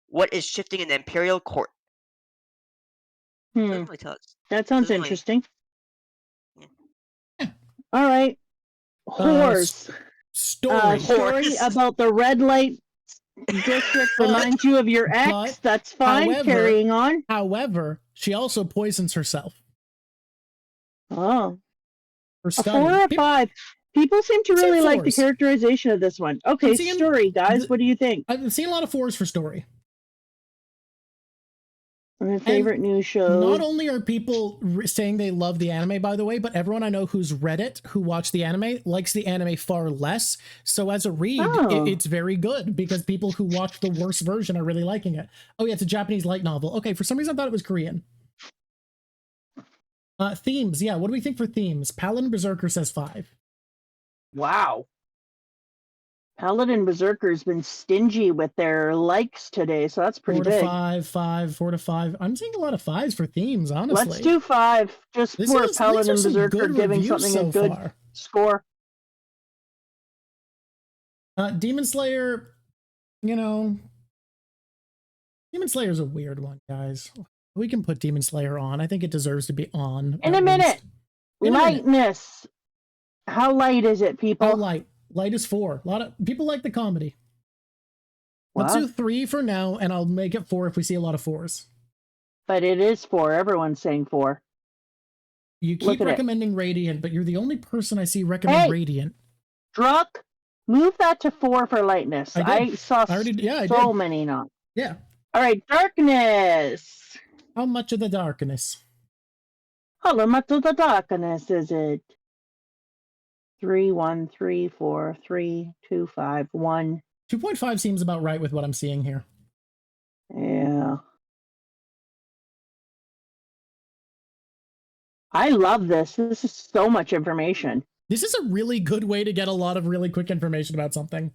What is shifting in the Imperial Court? Doesn't really tell us. That sounds Doesn't really- interesting. Yeah. All right. Whores. Story. Story Whores. about the red light district reminds you of your ex. but, That's fine. however- Carrying on. However, she also poisons herself Oh. for A studying. 4 or 5. People seem to I'd say really like the 4s. characterization of this one. Okay, I'm seeing story, guys. the- What do you think? I've seen a lot of 4s for story. My favorite news show. Not only are people saying they love the anime, by the way, but everyone I know who's read it, who watched the anime, likes the anime far less. So as a read, Oh. it's very good because people who watch the worst version are really liking it. Oh yeah, it's a Japanese light novel. Okay, for some reason I thought it was Korean. Themes, yeah, what do we think for themes? Paladin Berserker says 5. Wow. Paladin Berserker's been stingy with their likes today, so that's pretty 4 to big. 5, 5, 4 to 5. I'm seeing a lot of 5s for themes, honestly. Let's do 5, just This for is- these Paladin are some Berserker good giving reviews something a so good far. score. Demon Slayer, you know, Demon Slayer's a weird one, guys. We can put Demon Slayer on. I think it deserves to be on. In a at minute. least. In a minute. Lightness. How light is it, people? Oh, light. Light is 4. A lot of people like the comedy. Let's Wow. do 3 for now, and I'll make it 4 if we see a lot of 4s. But it is 4. Everyone's saying 4. You Look keep at it. recommending Radiant, but you're the only person I see recommend Hey! Radiant. Druck, move that to 4 for lightness. I I did. saw I already, yeah, I so did. many not. Yeah. All right, darkness. How much of the darkness? How much of the darkness is it? 3, 1, 3, 4, 3, 2, 5, 1. 2.5 seems about right with what I'm seeing here. Yeah. I love this. This is so much information. This is a really good way to get a lot of really quick information about something.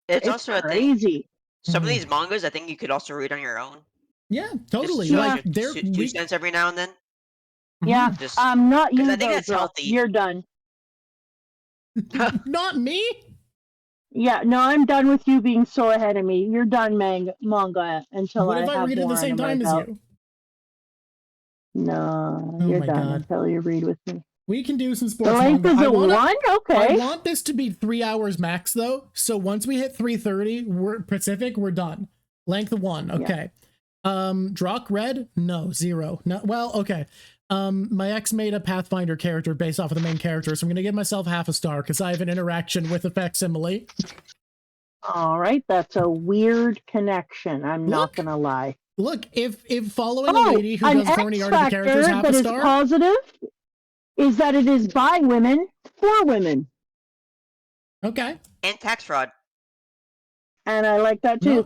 It's It's also a thing. crazy. Some of Mhm. these mangas, I think you could also read on your own. Yeah, Just totally. show Like your they're two cents every now and then. Yeah. Mhm. Just Not you, I think though, that's Druck. healthy. You're done. Not me. Yeah, no, I'm done with you being so ahead of me. You're done, manga, until What I if I have read at more the same under my time as belt. you? No, Oh you're my done God. until you read with me. We can do some The sports length manga. is I a wanna- 1? I Okay. want this to be 3 hours max, though. So once we hit 3:30, we're Pacific, we're done. Length 1, okay. Drawk red? No, 0. No, well, okay. My ex made a Pathfinder character based off of the main character, so I'm gonna give myself half a star because I have an interaction with a facsimile. All right, that's a weird connection. I'm not Look. gonna lie. Look, if following a lady who an does corny art of the X characters factor half that a is star, positive is that it is by women for women, okay. and tax fraud. and I like that too. No,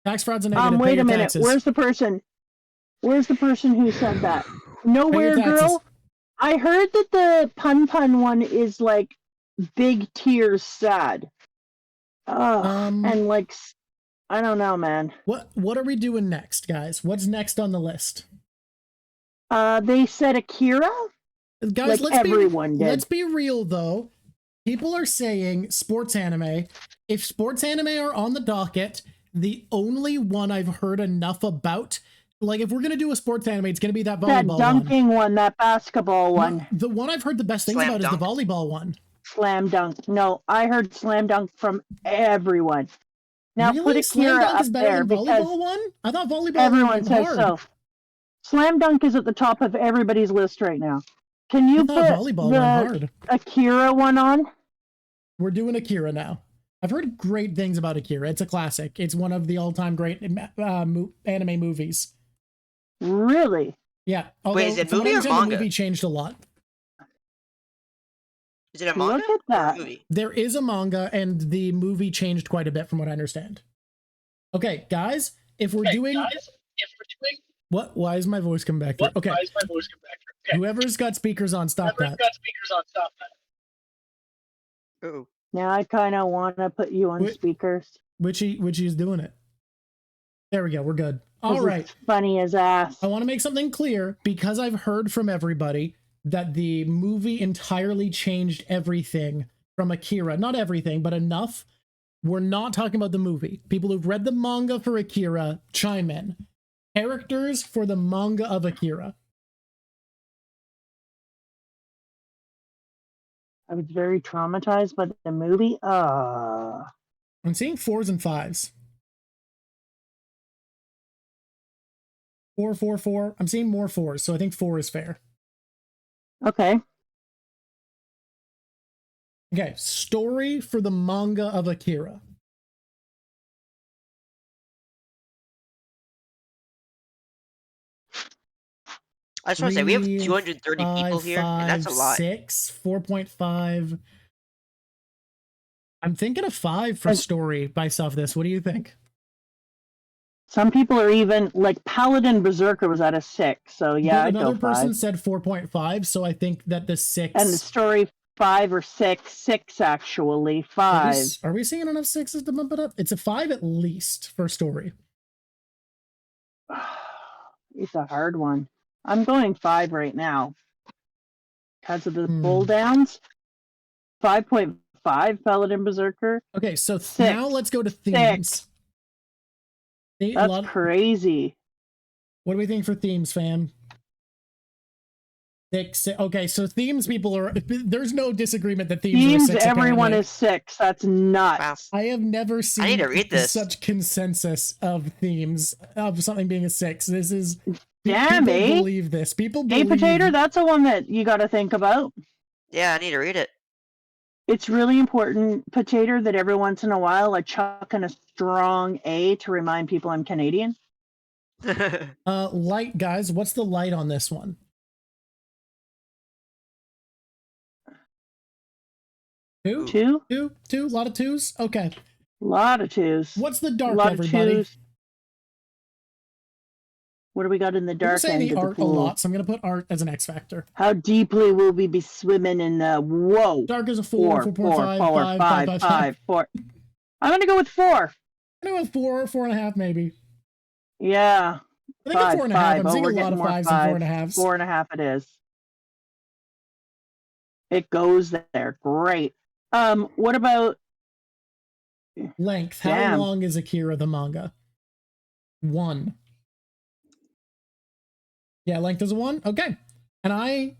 tax fraud's a negative. Pay Wait your a minute. taxes. Where's the person? Where's the person who said that? Nowhere, taxes. girl. I heard that the pun one is like big tears sad. And like, I don't know, man. What are we doing next, guys? What's next on the list? They said Akira. Guys, Like everyone did. let's be real though. People are saying sports anime. If sports anime are on the docket, the only one I've heard enough about, like if we're gonna do a sports anime, it's gonna be that That volleyball dunking one, that basketball one. one. No, the one I've heard the best things Slam about dunk. is the volleyball one. Slam dunk. No, I heard slam dunk from everyone. Now really? put Slam Akira dunk up is better there than because volleyball one? I thought volleyball everyone went says hard. so. Slam dunk is at the top of everybody's list right now. Can you I thought put volleyball went hard. Akira one on? We're doing Akira now. I've heard great things about Akira. It's a classic. It's one of the all-time great anime movies. Really? Yeah. Although, Wait, is it from what I movie or understand, the manga? movie changed a lot. Is it a manga Look at that. or a movie? There is a manga, and the movie changed quite a bit from what I understand. Okay, guys, if we're doing... What? Why is my voice coming back through? Okay. Whoever's got speakers on, stop that. Ooh. Now I kind of want to put you on Wait. speakers. Whichie's doing it. There we go. We're good. All right. It's funny as ass. I want to make something clear, because I've heard from everybody that the movie entirely changed everything from Akira. Not everything, but enough. We're not talking about the movie. People who've read the manga for Akira, chime in. Characters for the manga of Akira. I was very traumatized by the movie. I'm seeing 4s and 5s. 4, 4, 4. I'm seeing more 4s, so I think 4 is fair. Okay. Okay, story for the manga of Akira. I just want to say we have 3, 230 people here, and that's a lot. 6, 4.5. I'm thinking a 5 for And- story based off this. What do you think? Some people are even like Paladin Berserker was at a 6. So yeah, But I'd go another person 5. said 4.5, so I think that the 6. And the story 5 or 6. 6 actually. 5. Are we seeing enough 6s to bump it up? It's a 5 at least for story. It's a hard one. I'm going 5 right now. Because of the pull downs. 5.5 Paladin Berserker. Okay, so 6. now let's go to themes. 6. A That's lot- crazy. What do we think for themes, fam? 6. Okay, so themes people are... There's no disagreement that themes Teams, are 6. everyone apparently. is 6. That's nuts. I have never I need to seen read this. such consensus of themes of something being a 6. This is... Damn, people eh? believe this. People Hey, believe... Potato, that's a one that you got to think about. Yeah, I need to read it. It's really important, Potato, that every once in a while I chuck in a strong A to remind people I'm Canadian. Light, guys. What's the light on this one? 2? 2? 2? 2? A lot of 2s? Okay. A lot of 2s. What's the dark, lot everybody? Of 2s. What do we got in the I'm dark saying end the of the art a pool? lot, so I'm going to put art as an X factor. How deeply will we be swimming in the... Whoa. Dark is a 4, 4.5, 5, 5, 4. I'm going to go with 4. I'm going to go 4, 4.5 maybe. Yeah. I think 5, 4.5. 5. I'm seeing we're a lot getting of more 5s 5. and 4.5s. 4.5 it is. It goes there. Great. What about... Length. How Damn. long is Akira the manga? 1. Yeah, length is a 1? Okay. And I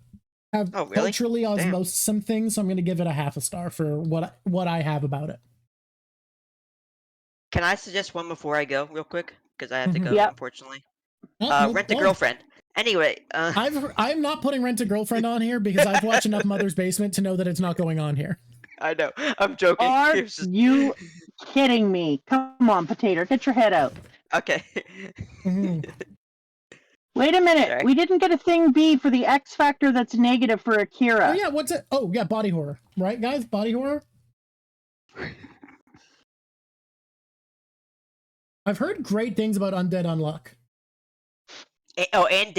have Oh, really? culturally Damn. osmosed some things, so I'm going to give it a half a star for what I have about it. Can I suggest one before I go, real quick? Because I have to go, Yep. unfortunately. Oh, Rent a no. Girlfriend. Anyway, I'm not putting Rent a Girlfriend on here because I've watched enough Mother's Basement to know that it's not going on here. I know. I'm joking. Are It's just- you kidding me? Come on, Potato. Get your head out. Okay. Mhm. Wait a minute. Sorry. We didn't get a thing B for the X factor that's negative for Akira. Oh yeah, what's it? Oh yeah, body horror. Right, guys? Body horror? I've heard great things about Undead Unluck. And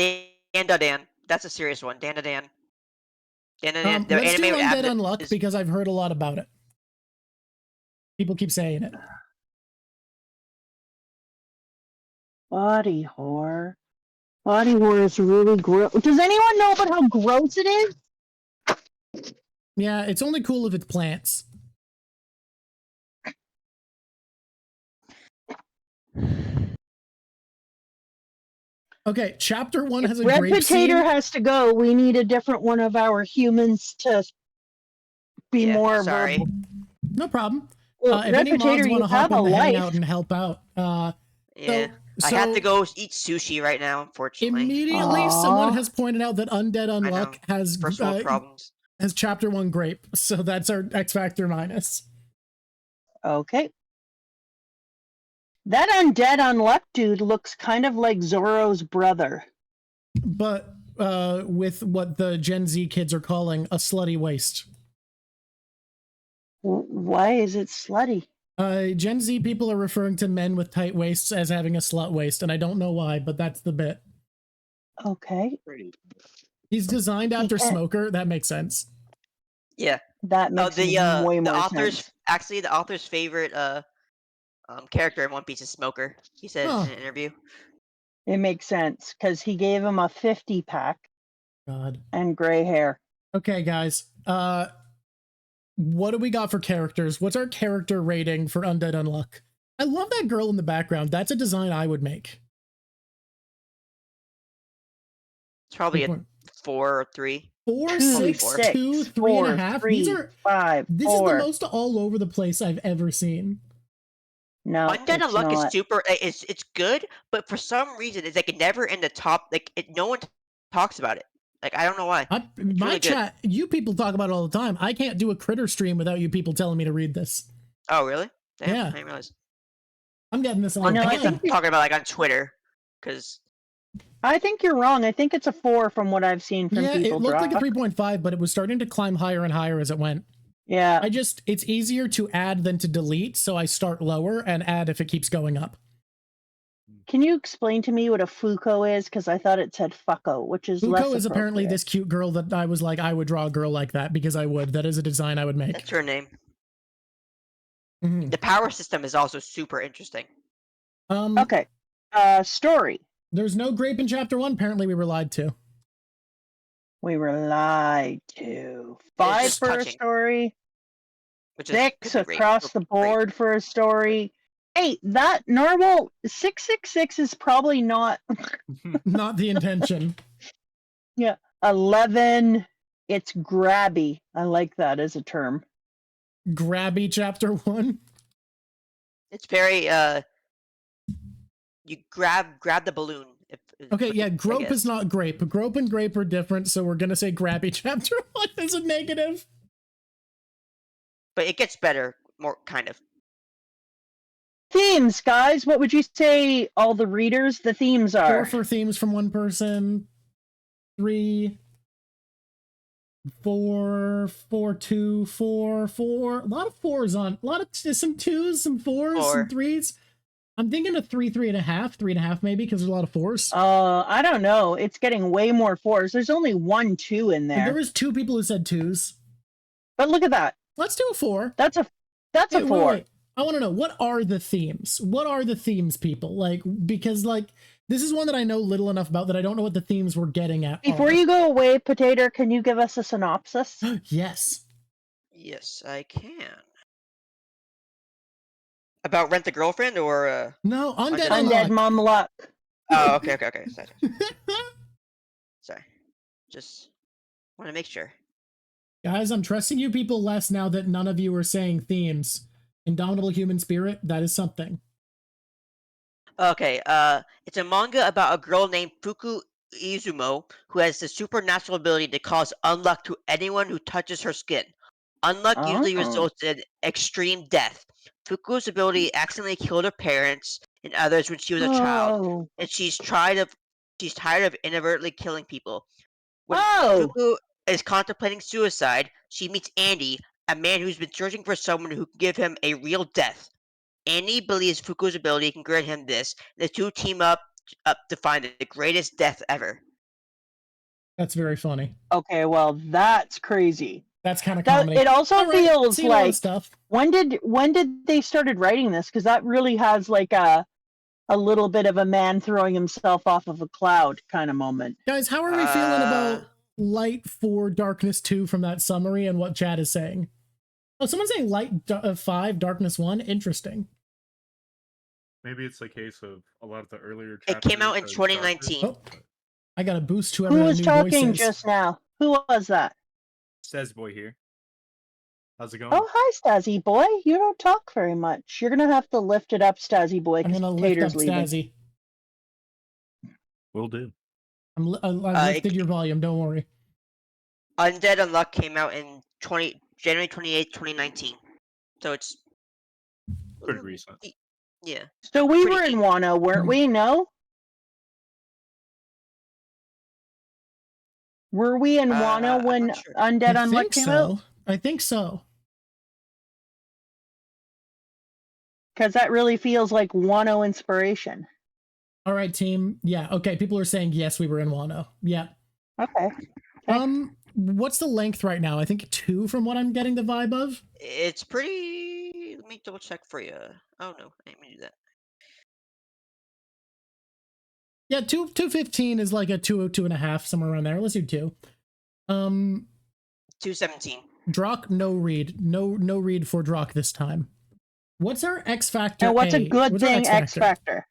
Dan. That's a serious one. Dan. Dan. The Let's do anime with Undead Abnett Unluck is- because I've heard a lot about it. People keep saying it. Body horror. Body horror is really gross. Does anyone know about how gross it is? Yeah, it's only cool if it's plants. Okay, chapter 1 has a Red grape Potato scene. has to go. We need a different one of our humans to be Yeah, more sorry. verbal. No problem. Well, If Red any mods Potato, want you to hop have a in the life. hangout and help out, Yeah. I have so- to go eat sushi right now, unfortunately. immediately Aw. someone has pointed out that Undead Unluck has First world problems. has chapter 1 grape, so that's our X Factor minus. Okay. That Undead Unluck dude looks kind of like Zoro's brother. but with what the Gen Z kids are calling a slutty waist. Why is it slutty? Gen Z people are referring to men with tight waists as having a slut waist, and I don't know why, but that's the bit. Okay. He's designed after can't- Smoker. That makes sense. Yeah. That makes way The more author's sense. actually the author's favorite character in One Piece is Smoker. He said Huh. in an interview. It makes sense because he gave him a 50 pack God. and gray hair. Okay, guys. What do we got for characters? What's our character rating for Undead Unluck? I love that girl in the background. That's a design I would make. It's probably a 4 or 3. 4, Two, 6, 6, 2, 3 4, and a half. 3, These are 5, this 4. is the most all over the place I've ever seen. No, Undead it's Unluck not. is super. It's good, but for some reason it's like never in the top. Like no one talks about it. Like I don't know why. My really good. chat, you people talk about it all the time. I can't do a critter stream without you people telling me to read this. Oh really? Damn, Yeah. I didn't realize. I'm getting this all No, the I I guess time. I'm talking about like on Twitter, because I think you're wrong. I think it's a 4 from what I've seen from Yeah, people. it looked like a Drawk. 3.5, but it was starting to climb higher and higher as it went. Yeah. It's easier to add than to delete, so I start lower and add if it keeps going up. Can you explain to me what a Fuko is? Because I thought it said fucko, which is less Fuko is apparently appropriate. this cute girl that I was like, I would draw a girl like that because I would. That is a design I would make. that's her name. Mhm. The power system is also super interesting. Okay. Story. There's no grape in chapter 1. Apparently we were lied to. We were lied to. 5 just for a touching. story. Which is 6 could be great, across or the great. board for a story. Hey, that normal 666 is probably not Not the intention. 11. It's grabby. I like that as a term. Grabby chapter 1. It's very you grab the balloon. Okay, yeah, I grope guess. is not grape. Grope and grape are different, so we're gonna say grabby chapter 1 is a negative. But it gets better, more kind of. Themes, guys. What would you say all the readers the themes 4 are? for themes from one person. 3, 4, 4, 2, 4, 4. A lot of 4s on. A lot of some 2s, some 4s, some 3s. I'm thinking a 3, 3.5, 3.5 maybe, because there's a lot of 4s. I don't know. It's getting way more 4s. There's only 1 2 in there. There was 2 people who said 2s. But look at that. Let's do a 4. That's a Hey, 4. wait. I want to know, what are the themes? What are the themes, people? Like, because like this is one that I know little enough about that I don't know what the themes we're getting at. Before you go away, Potato, can you give us a synopsis? Yes. Yes, I can. About Rent a Girlfriend or No, Undead Undead Unluck. Mom Luck. Oh, okay. Sorry. Just want to make sure. Guys, I'm trusting you people less now that none of you are saying themes. Indomitable Human Spirit, that is something. Okay, it's a manga about a girl named Fuku Izumo who has the supernatural ability to cause unluck to anyone who touches her skin. Unluck usually results in extreme death. Fuku's ability accidentally killed her parents and others when she was a child, and she's tired of inadvertently killing people. When Fuku is contemplating suicide, she meets Andy, a man who's been searching for someone who can give him a real death. Andy believes Fuku's ability can grant him this, and the two team up to find the greatest death ever. That's very funny. Okay, well, that's crazy. That's kind of comedy. It also feels like stuff. when did they started writing this? Because that really has like a little bit of a man throwing himself off of a cloud kind of moment. Guys, how are we feeling about Light 4, Darkness 2 from that summary and what chat is saying? Oh, someone's saying Light 5, Darkness 1. Interesting. Maybe it's a case of a lot of the earlier chapters. It came out in 2019. Oh, I got a boost to Who everyone. was talking just now? Who was that? Says boy here. How's it going? Oh, hi, Stazzy boy. You don't talk very much. You're gonna have to lift it up, Stazzy boy. I'm gonna lift up Stazzy. Will do. I've lifted your volume. Don't worry. Undead Unluck came out in January 28th, 2019. So it's pretty recent. Yeah. So we were in Wano, weren't we? No? Were we in Wano I'm when not sure. Undead I Unluck think came out? so. I think so. Because that really feels like Wano inspiration. All right, team. Yeah. Okay. People are saying yes, we were in Wano. Yeah. Okay. What's the length right now? I think 2 from what I'm getting the vibe of. It's pretty. Let me double check for you. Oh no, I didn't mean to do that. Yeah, 215 is like a 2.5, somewhere around there. Let's do 2. 217. Drawk, no read. No read for Drawk this time. What's our X factor? And what's a good What's our thing X factor?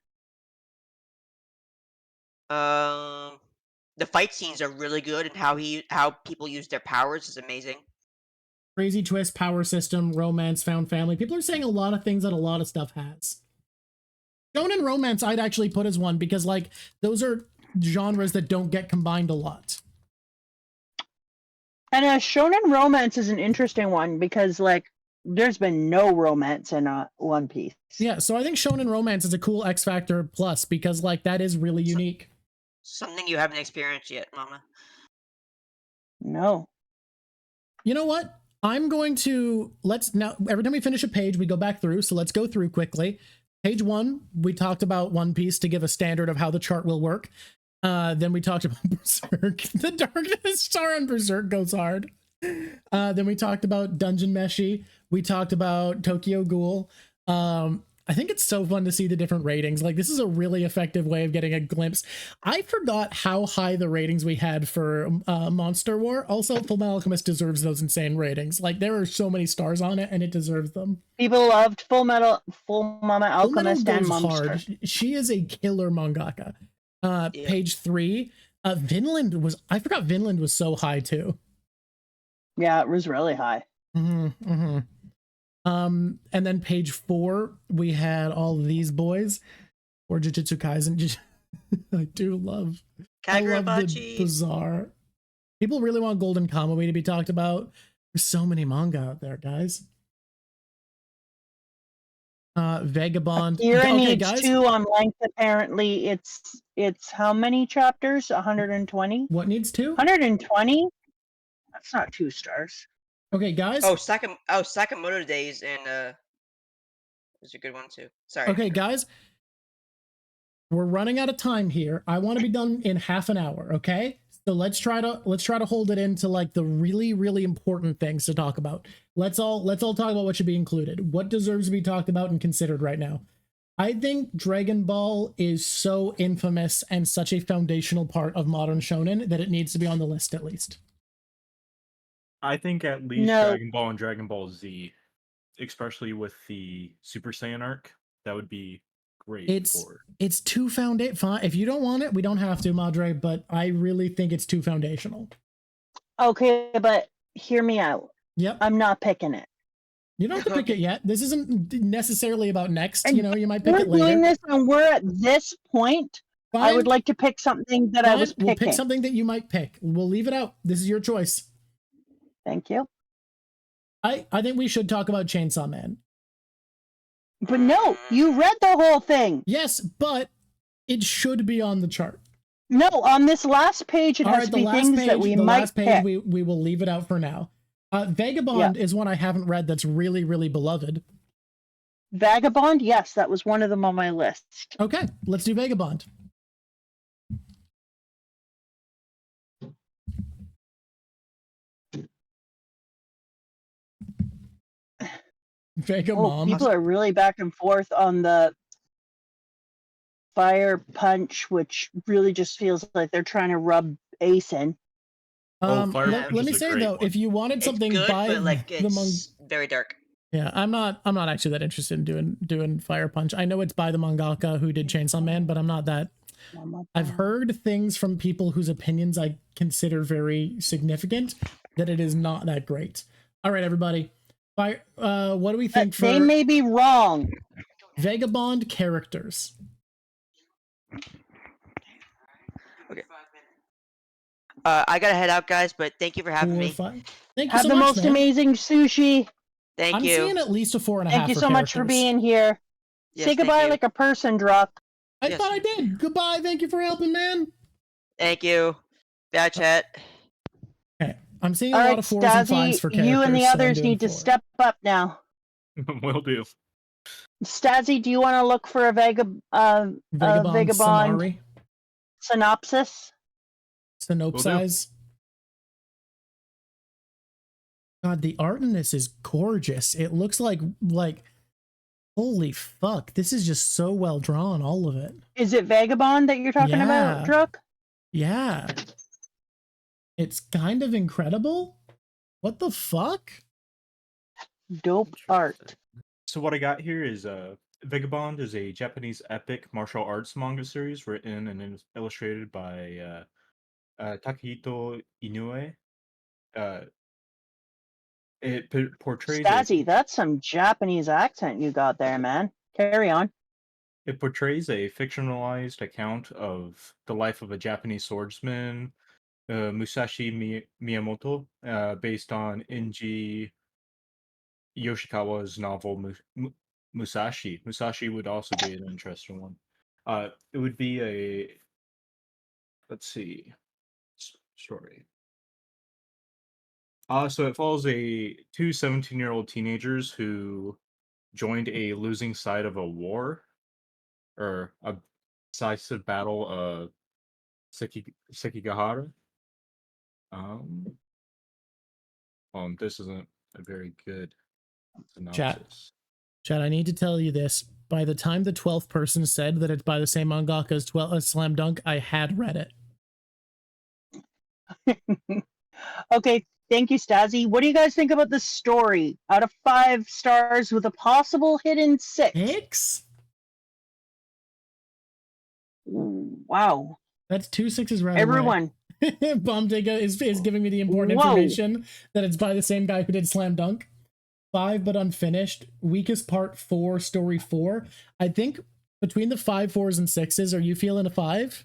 The fight scenes are really good, and how people use their powers is amazing. Crazy twist, power system, romance, found family. People are saying a lot of things that a lot of stuff has. Shonen romance, I'd actually put as one because, like, those are genres that don't get combined a lot. And a shonen romance is an interesting one because, like, there's been no romance in One Piece. Yeah, so I think shonen romance is a cool X factor plus because, like, that is really unique. Something you haven't experienced yet, Mama. No. You know what? I'm going to now every time we finish a page, we go back through. So let's go through quickly. Page 1, we talked about One Piece to give a standard of how the chart will work. Then we talked about Berserk. The Darkness Star on Berserk goes hard. Then we talked about Dungeon Meshi. We talked about Tokyo Ghoul. I think it's so fun to see the different ratings. Like, this is a really effective way of getting a glimpse. I forgot how high the ratings we had for Monster War. Also, Fullmetal Alchemist deserves those insane ratings. Like, there are so many stars on it, and it deserves them. People loved Full Mama Alchemist and Monster. Hard. She is a killer mangaka. Page 3, Vinland was... I forgot Vinland was so high, too. Yeah, it was really high. And then page 4, we had all these boys, or Jujutsu Kaisen. I do love. I love the bizarre. People really want Golden Kamuy to be talked about. There's so many manga out there, guys. Vagabond. Akira needs 2 on length. Apparently, it's how many chapters? 120. What needs 2? 120. That's not 2 stars. Okay, guys. Sakamoto Days and is a good one too. Sorry. Okay, guys. We're running out of time here. I want to be done in half an hour, okay? So let's try to hold it into like the really, really important things to talk about. Let's all talk about what should be included. What deserves to be talked about and considered right now. I think Dragon Ball is so infamous and such a foundational part of modern shonen that it needs to be on the list at least. I think at least Dragon Ball and Dragon Ball Z, especially with the Super Saiyan arc, that would be great. It's too foundational. If you don't want it, we don't have to, Madre, but I really think it's too foundational. Okay, but hear me out. Yep. I'm not picking it. You don't have to pick it yet. This isn't necessarily about next. You know, you might pick it later. We're doing this and we're at this point. Fine. I would like to pick something that I was picking. We'll pick something that you might pick. We'll leave it out. This is your choice. Thank you. I think we should talk about Chainsaw Man. But no, you read the whole thing. Yes, but it should be on the chart. No, on this last page, it has to be things that we might pick. We will leave it out for now. Vagabond is one I haven't read that's really, really beloved. Vagabond? Yes, that was one of them on my list. Okay, let's do Vagabond. Vagabond. People are really back and forth on the Fire Punch, which really just feels like they're trying to rub Ace in. Let me say though, if you wanted something by it's very dark. Yeah, I'm not actually that interested in doing Fire Punch. I know it's by the mangaka who did Chainsaw Man, but I'm not that. I've heard things from people whose opinions I consider very significant that it is not that great. All right, everybody. What do we think for... They may be wrong. Vagabond characters. Okay. I gotta head out, guys, but thank you for having me. Thank you Have so the much, most man. amazing sushi. Thank you. I'm seeing at least a 4.5. Thank you so much for being here. Yes, say goodbye like a person, Drawk. I thought I did. Goodbye. Thank you for helping, man. Thank you. Bye, chat. I'm seeing a All lot right, of 4s and 5s Stazzy, for characters. you and the so I'm others doing need to 4. step up now. Will do. Stazzy, do you want to look for a Vagabond vagabond Sonari. synopsis? Synopsize. God, the art in this is gorgeous. It looks like holy fuck, this is just so well drawn, all of it. Is it Vagabond that you're talking about, Yeah. Drawk? Yeah. It's kind of incredible. What the fuck? Dope art. So what I got here is Vagabond is a Japanese epic martial arts manga series written and illustrated by Takahito Inoue. It portrays Stazzy, that's some Japanese accent you got there, man. Carry on. It portrays a fictionalized account of the life of a Japanese swordsman, Musashi Miyamoto, based on Inji Yoshikawa's novel Musashi. Musashi would also be an interesting one. It would be a, let's see, story. So it follows two 17-year-old teenagers who joined a losing side of a war, or a decisive battle of Sekigahara. This isn't a very good synopsis. Chad, I need to tell you this. By the time the 12th person said that it's by the same mangaka as Slam Dunk, I had read it. Okay, thank you, Stazzy. What do you guys think about the story? Out of 5 stars with a possible hidden 6. 6? Wow. That's 2 6s right Everyone. Bombdigga is giving me the important information that it's by the same guy who did Slam Dunk. 5 but unfinished. Weakest part 4, story 4. I think between the 5 4s and 6s, are you feeling a 5?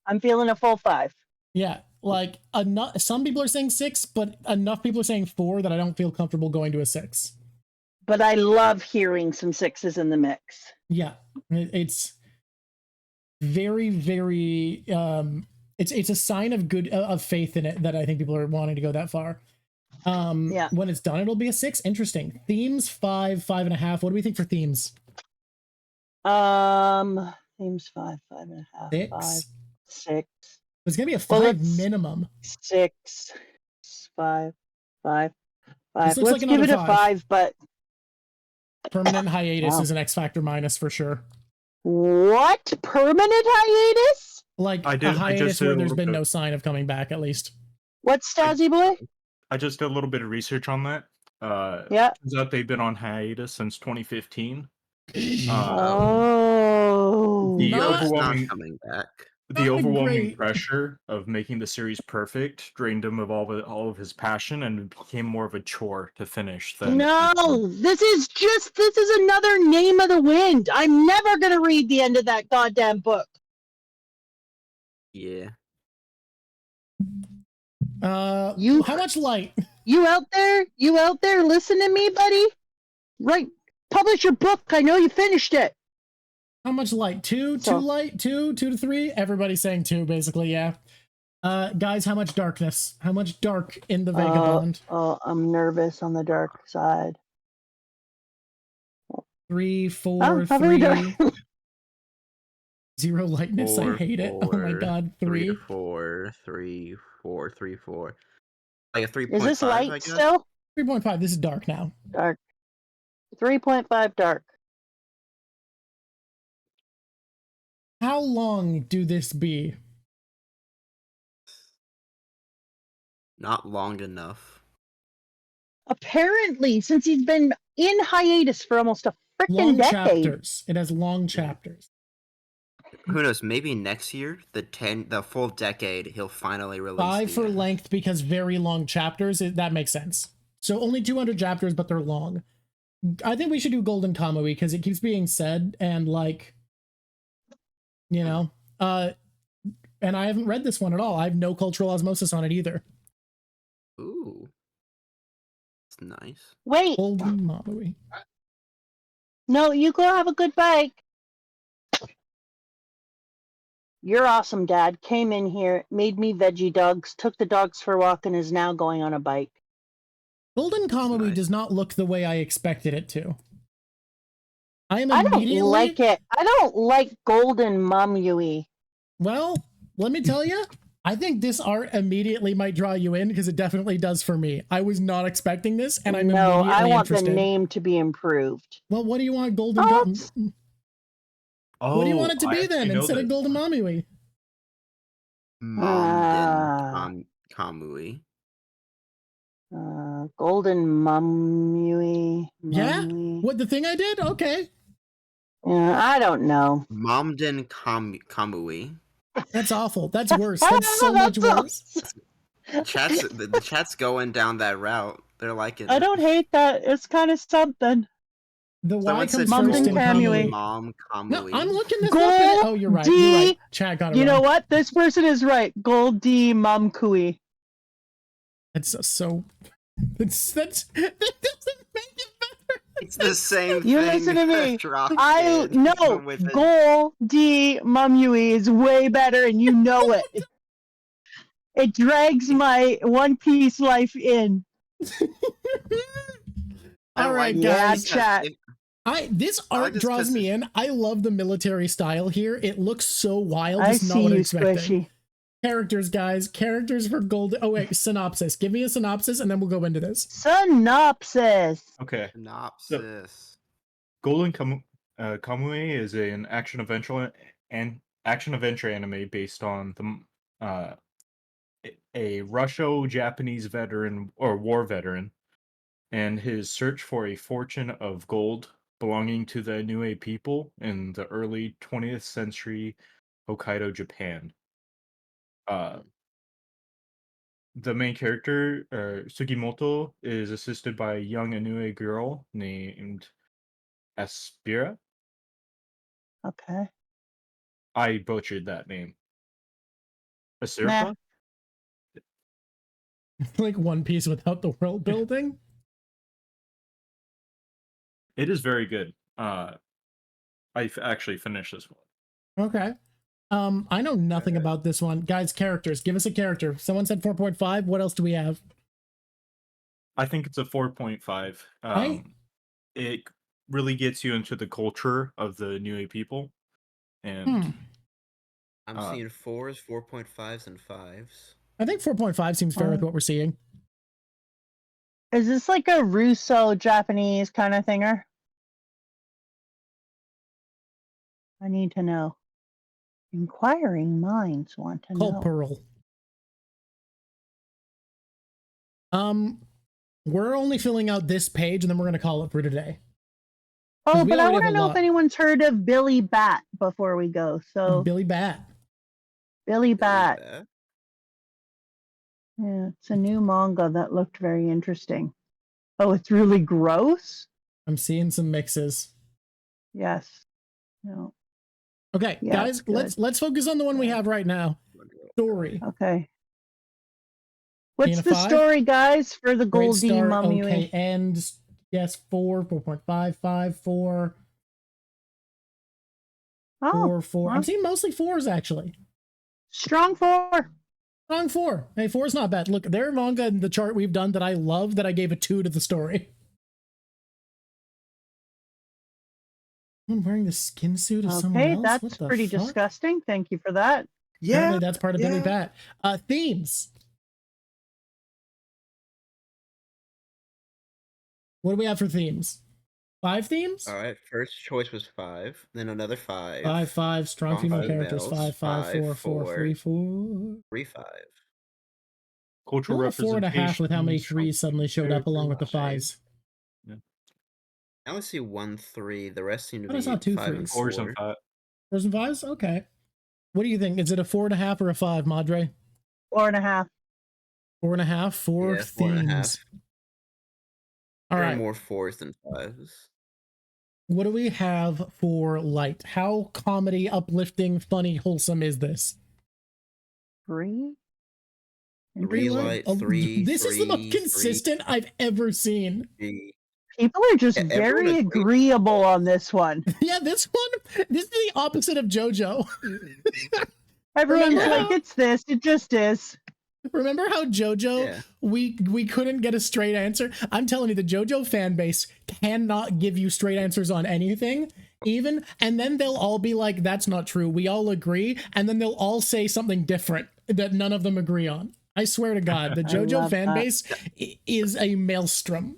I'm feeling a full 5. Yeah, like enough. Some people are saying 6, but enough people are saying 4 that I don't feel comfortable going to a 6. But I love hearing some 6s in the mix. Yeah, it's very, very. It's a sign of good of faith in it that I think people are wanting to go that far. Yeah. When it's done, it'll be a 6. Interesting. Themes 5, 5.5. What do we think for themes? Themes 5, 5.5, 6. 5, 6. It's gonna be a 5 minimum. 6, 5, 5, 5. Let's like give it a 5, but permanent hiatus is an X Factor minus for sure. What? Permanent hiatus? Like a hiatus where there's been no sign of coming back, at least. What's Stazzy boy? I just did a little bit of research on that. Yeah. Turns out they've been on hiatus since 2015. The overwhelming coming back. The overwhelming pressure of making the series perfect drained him of all of his passion, and it became more of a chore to finish. This is another Name of the Wind. I'm never gonna read the end of that goddamn book. Yeah. How much light? You out there? Listen to me, buddy. Right, publish your book. I know you finished it. How much light? 2 light? 2 to 3? Everybody's saying 2, basically, yeah. Guys, how much darkness? How much dark in the Vagabond? I'm nervous on the dark side. 3, 4, 3. 0 lightness. 4, I hate it. Oh my god. 3. 4, 3, 4, 3, 4. Like a 3.5. Is this light still? 3.5. This is dark now. Dark. 3.5 dark. How long do this be? Not long enough. Apparently, since he's been in hiatus for almost a freaking decade. Chapters. It has long chapters. Who knows? Maybe next year, the full decade, he'll finally release. 5 for length because very long chapters. That makes sense. So only 200 chapters, but they're long. I think we should do Golden Kamui because it keeps being said, and like, you know, and I haven't read this one at all. I have no cultural osmosis on it either. Ooh, it's nice. Wait. Golden Kamui. No, you go have a good bike. Your awesome dad came in here, made me veggie dogs, took the dogs for a walk, and is now going on a bike. Golden Kamui nice. does not look the way I expected it to. I don't like it. I don't like Golden Mamui. Well, let me tell you, I think this art immediately might draw you in because it definitely does for me. I was not expecting this, and I'm immediately I want interested. the name to be improved. Well, what do you want, Golden? Oh, What do you want it to be then instead of Golden Mamui? Momden Kamui. Golden Mamui. Yeah? What, the thing I did? Okay. Yeah, I don't know. Momden Kamui. That's awful. That's worse. That's so much worse. The chat's going down that route. They're liking it. I don't hate that. It's kind of something. The Y Someone comes said first in Kamui. Mom Kamui. No, I'm looking this Gold up. Oh, you're right. You're right. Chat got it You know wrong. what? This person is right. Gold D Mamkui. That's so. That doesn't make it better. It's the same You thing. listen to me. Drawk I did, know with it. Gold D Mamui is way better, and you know it. It drags my One Piece life in. All right, like guys. this chat. This I like art this draws 'cause me in. I love the military style here. It looks so wild. I It's not see what I'm you, expecting. Squishy. Characters, guys. Characters for Golden. Oh wait, synopsis. Give me a synopsis, and then we'll go into this. Synopsis. Okay. Synopsis. Golden Kamui is an action-adventure anime based on a Russo-Japanese veteran or war veteran and his search for a fortune of gold belonging to the Niue people in the early 20th century Hokkaido, Japan. The main character, Sugimoto, is assisted by a young Niue girl named Aspira. Okay. I butchered that name. Asirpa? Like One Piece without the world building. It is very good. I've actually finished this one. Okay. I know nothing about this one. Guys, characters. Give us a character. Someone said 4.5. What else do we have? I think it's a 4.5. It really gets you into the culture of the Niue people. And I'm seeing 4s, 4.5s, and 5s. I think 4.5 seems fair with what we're seeing. Is this like a Russo Japanese kind of thinger? I need to know. Inquiring minds want to know. Pearl. We're only filling out this page, and then we're gonna call it for today. Oh, we but I already want to have a know lot. if anyone's heard of Billy Bat before we go. So Billy Bat. Billy Bat. Yeah, it's a new manga that looked very interesting. Oh, it's really gross? I'm seeing some mixes. Yes. No. Okay, Yeah, guys, it's let's focus on the one we have right now. Story. Okay. What's Being a the 5? story, guys, for the Great Goldie start. Mummy? Okay, and yes, 4, 4.5, 5, 4, Oh, 4, 4. well. I'm seeing mostly 4s actually. Strong 4. Strong 4. Hey, 4 is not bad. Look, there are manga in the chart we've done that I love that I gave a 2 to the story. I'm wearing the skin suit of someone Okay, else. that's What the pretty fuck? disgusting. Thank you for that. Apparently that's part of Billy Bat. Themes. What do we have for themes? 5 themes? All right, first choice was 5, then another 5. 5, 5, strong female characters. females, 5, 5, 4, 4, 3, 4. 3, 5. Cultural Only 4.5 with how many representation, 3s suddenly showed up along with the 5s. I only see 1, 3. The rest seem to But be I saw 2 5 and 3s. 4s and 5. 4s and 5s? Okay. What do you think? Is it a 4.5 or a 5, Madre? 4.5. 4.5 for Yeah, themes. 4.5. All There are right. more 4s than 5s. What do we have for light? How comedy, uplifting, funny, wholesome is this? 3? 3 light, 3. This is the most consistent I've ever seen. 3. People are just Yeah, everyone very agrees. agreeable on this one. Yeah, this is the opposite of JoJo. Everyone's Remember like, how- it's this. It just is. Remember how JoJo, Yeah. we couldn't get a straight answer? I'm telling you, the JoJo fan base cannot give you straight answers on anything, even, and then they'll all be like, that's not true. We all agree, and then they'll all say something different that none of them agree on. I swear to God, the I JoJo love fan that. base is a maelstrom.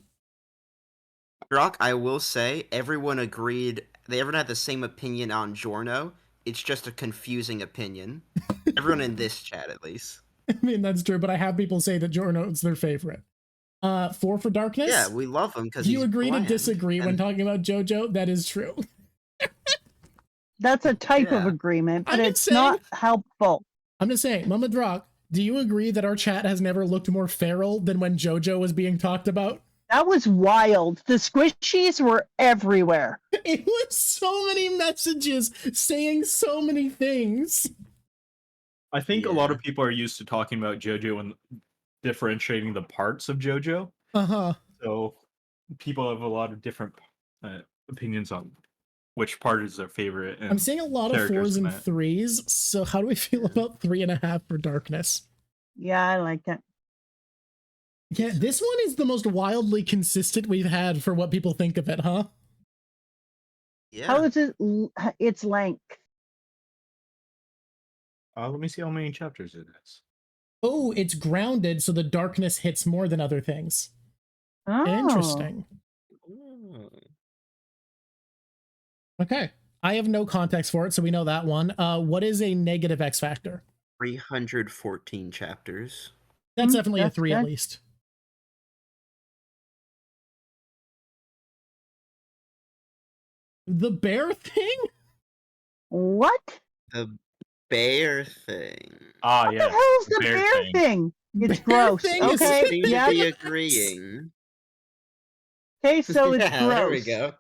Drawk, I will say, everyone agreed. Everyone had the same opinion on Giorno. It's just a confusing opinion. Everyone in this chat, at least. I mean, that's true, but I have people say that Giorno's their favorite. 4 for Darkness? Yeah, we love him because Do you he's agree bland. to disagree when And- talking about JoJo? That is true. That's a type of Yeah. agreement, but I'm it's saying- not helpful. I'm just saying, Mama Drawk, do you agree that our chat has never looked more feral than when JoJo was being talked about? That was wild. The squishies were everywhere. It was so many messages saying so many things. I think a lot Yeah. of people are used to talking about JoJo and differentiating the parts of JoJo. Uh-huh. So people have a lot of different opinions on which part is their favorite. And I'm seeing a lot of characters 4s in and that. 3s, so how do we feel about 3.5 for Darkness? Yeah, I like it. Yeah, this one is the most wildly consistent we've had for what people think of it, huh? Yeah. How is it? Its length. Let me see how many chapters it is. Oh, it's grounded, so the darkness hits more than other things. Oh. Interesting. Okay. I have no context for it, so we know that one. What is a negative X factor? 314 chapters. That's definitely a that's 3 at good. least. The bear thing? What? The bear thing. Ah, What yeah. the hell's the bear thing? It's Bear gross. thing is- Okay. Seem to Yeah. be agreeing. Okay, so it's Yeah, gross. there we go.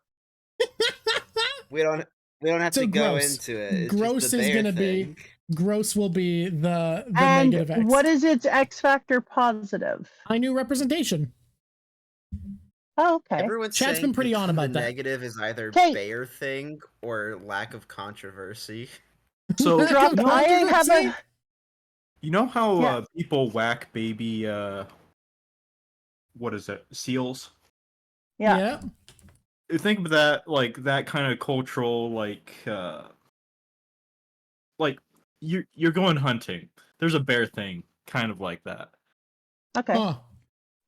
We don't have So to go gross. into it. It's Gross just the is bear gonna be- thing. Gross will be the And negative X. what is its X factor positive? I knew representation. Oh, okay. Everyone's Chat's saying been pretty on about the that. negative is either Okay. bear thing or lack of controversy. So Lack Drop. of I have controversy? a. you know how Yeah. people whack baby what is it? Seals? Yeah. Think of that like that kind of cultural like you're going hunting. There's a bear thing, kind of like that. Okay. Huh.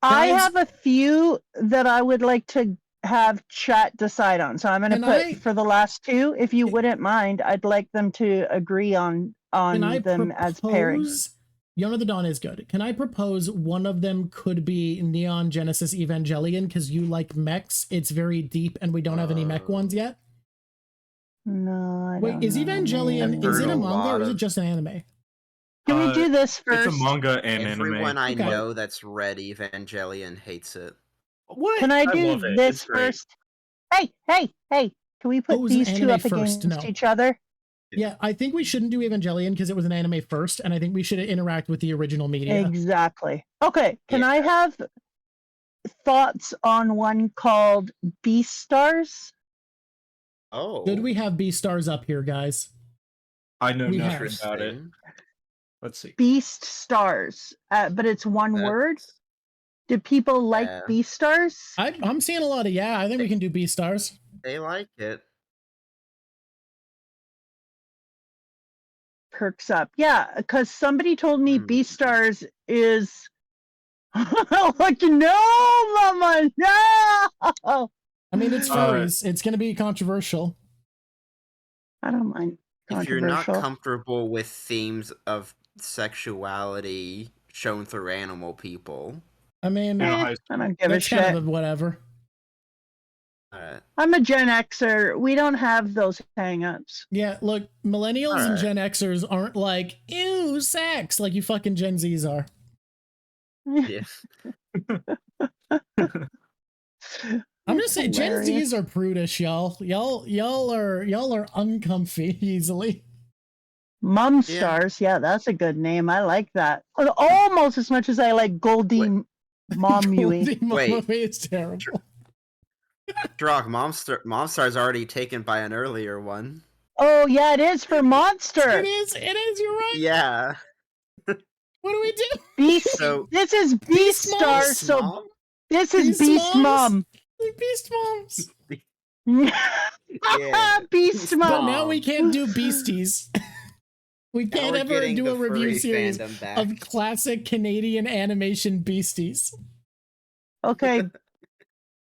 I Guys- have a few that I would like to have chat decide on. So I'm going to Can put I- for the last two, if you wouldn't mind, I'd like them to agree on Can I them as pairings. propose? Young of the Dawn is good. Can I propose one of them could be Neon Genesis Evangelion because you like mechs? It's very deep and we don't have any mech ones yet. No, I Wait, don't is know, Evangelion, man. is it a Heard a manga or lot is it of- just an anime? Can we Uh, do this first? It's a manga and Everyone anime. Okay. I know that's read Evangelion hates it. What? Can I do love it. this It's great. first? Hey, hey, hey. Can we put Oh, it was an these two anime up first, against no. each other? Yeah, I think we shouldn't do Evangelion because it was an anime first, and I think we should interact with the original media. Exactly. Okay. Can Yeah. I have thoughts on one called Beastars? Oh. Should we have Beastars up here, guys? I know We nothing have- about it. Interesting. Let's see. Beast Stars, but it's one word. That's- Do people like Yeah. Beastars? I'm seeing a lot of I think we can do Beastars. They like it. Perks up. Yeah, because somebody told me Hmm. Beastars is like, no, mama, no. I mean, it's Uh, furries. It's going to be controversial. I don't mind. If you're not Controversial. comfortable with themes of sexuality shown through animal people, I mean, Yeah. Eh, I don't give a that's kind shit. of a whatever. I'm a Gen Xer. We don't have those hang-ups. Yeah, look, millennials and Alright. Gen Xers aren't like, ew, sex, like you fucking Gen Zs are. yeah. I'm just saying, Gen Hilarious. Zs are prudish, y'all. Y'all are uncomfy easily. Mum Yeah. Stars. Yeah, that's a good name. I like that. Almost as much as I like Goldie Mom Yui. Goldie Mama Wait. is terrible. Drawk, Momstar's already taken by an earlier one. Oh yeah, it is for monster. It is. You're right. Yeah. What do we do? Beast. So This is Beast Star. Beast So Mom? this is Beast Mom. Beast Moms. Yeah. Beast Mom. But now we can't do Beasties. We Now can't we're ever getting do the a review furry series fandom back. of classic Canadian animation Beasties. Okay.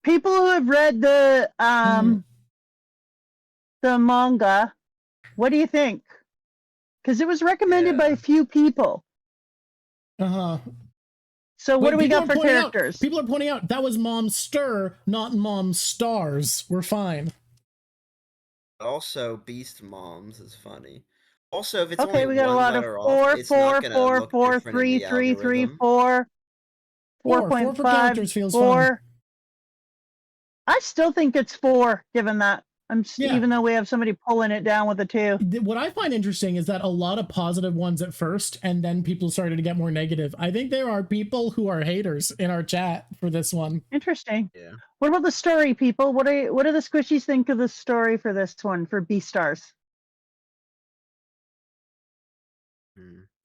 People who have read the manga, what do you think? Because it was recommended by a few people. Uh-huh. So what do we people got are for pointing characters? People are pointing out that was Mom Stir, not Mom Stars. We're fine. Also, Beast Moms is funny. Also, if it's Okay, only we got a one lot of letter four, off, it's not gonna look different in three, the three, algorithm. 4, Four for 4.5, characters feels 4. fine. I still think it's 4, given that. Yeah. Even though we have somebody pulling it down with a 2. What I find interesting is that a lot of positive ones at first, and then people started to get more negative. I think there are people who are haters in our chat for this one. Interesting. Yeah. What about the story, people? What do the squishies think of the story for this one, for Beastars?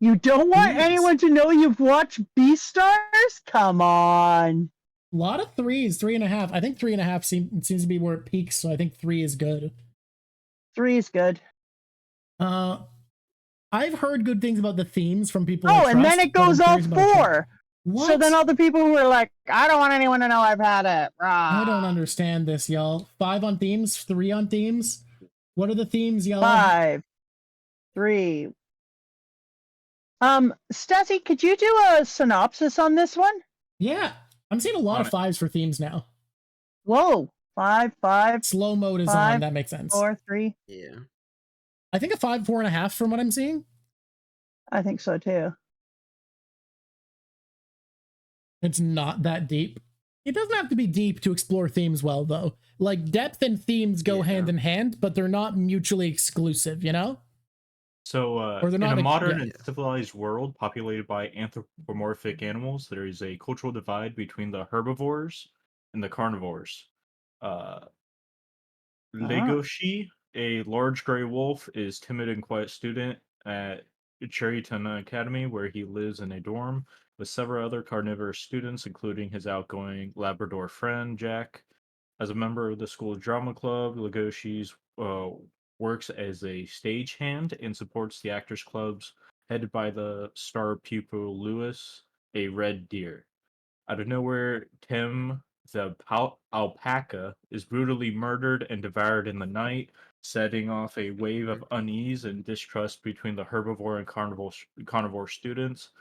You don't want anyone to know you've watched Beastars? Come on. A lot of 3s, 3.5. I think 3.5 seems to be where it peaks, so I think 3 is good. 3 is good. I've heard good things about the themes from people. Oh, and then it goes all 4. What? So then all the people who are like, I don't want anyone to know I've had it. I don't understand this, y'all. 5 on themes, 3 on themes. What are the themes, y'all? 5, 3. Stasi, could you do a synopsis on this one? Yeah, I'm seeing a lot of 5s for themes now. Whoa, 5, 5. Slow mode is 5, on. That makes sense. 4, 3. Yeah. I think a 5, 4.5 from what I'm seeing. I think so too. It's not that deep. It doesn't have to be deep to explore themes well, though. Like, depth and themes go hand in hand, but they're not mutually exclusive, you know? So, Or they're in not a modern and civilized world populated by anthropomorphic animals, there is a cultural divide between the herbivores and the carnivores. Legoshi, a large gray wolf, is timid and quiet student at Cherryton Academy, where he lives in a dorm with several other carnivorous students, including his outgoing Labrador friend, Jack. As a member of the school drama club, Legoshi's works as a stagehand and supports the actors clubs headed by the star pupil Lewis, a red deer. Out of nowhere, Tim, the alpaca, is brutally murdered and devoured in the night, setting off a wave of unease and distrust between the herbivore and carnivore students.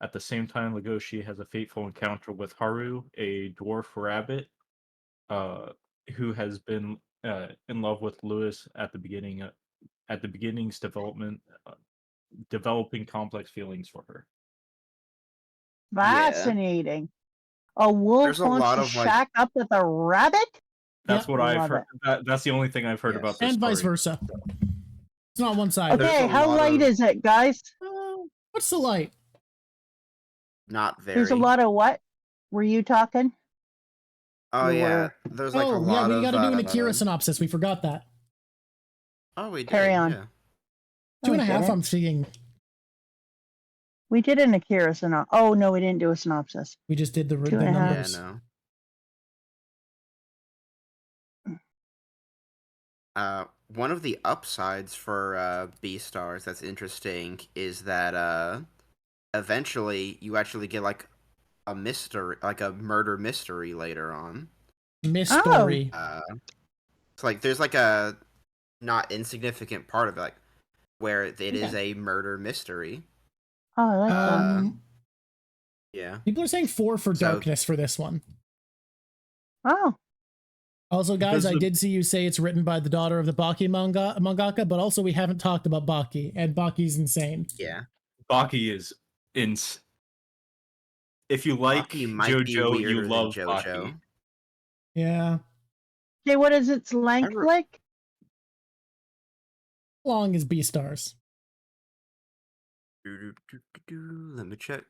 At the same time, Legoshi has a fateful encounter with Haru, a dwarf rabbit, who has been in love with Lewis at the beginning's development, developing complex feelings for her. Fascinating. A wolf wants to shack up with a rabbit? That's what I've heard. That's the only thing I've heard about this. And vice versa. It's not one side. Okay, how light is it, guys? What's the light? Not very. There's a lot of what? Were you talking? Oh, yeah. There's like a lot we of... gotta do an Akira synopsis. We forgot that. Oh, we did. Carry on. Yeah. 2.5, I'm seeing. We did an Akira synopsis. Oh, no, we didn't do a synopsis. We just did the 2.5. numbers. Yeah, no. One of the upsides for Beastars that's interesting is that eventually you actually get like a mystery, like a murder mystery later on. Mystery. It's like there's like a not insignificant part of it, like where it is a murder mystery. Oh, I like that. Yeah. People are saying 4 for darkness for this one. Oh. Also, guys, I did see you say it's written by the daughter of the Baki mangaka, but also we haven't talked about Baki, and Baki's insane. Yeah. Baki is If you like JoJo, you love Baki. Yeah. Okay, what is its length like? How long is Beastars? Let me check.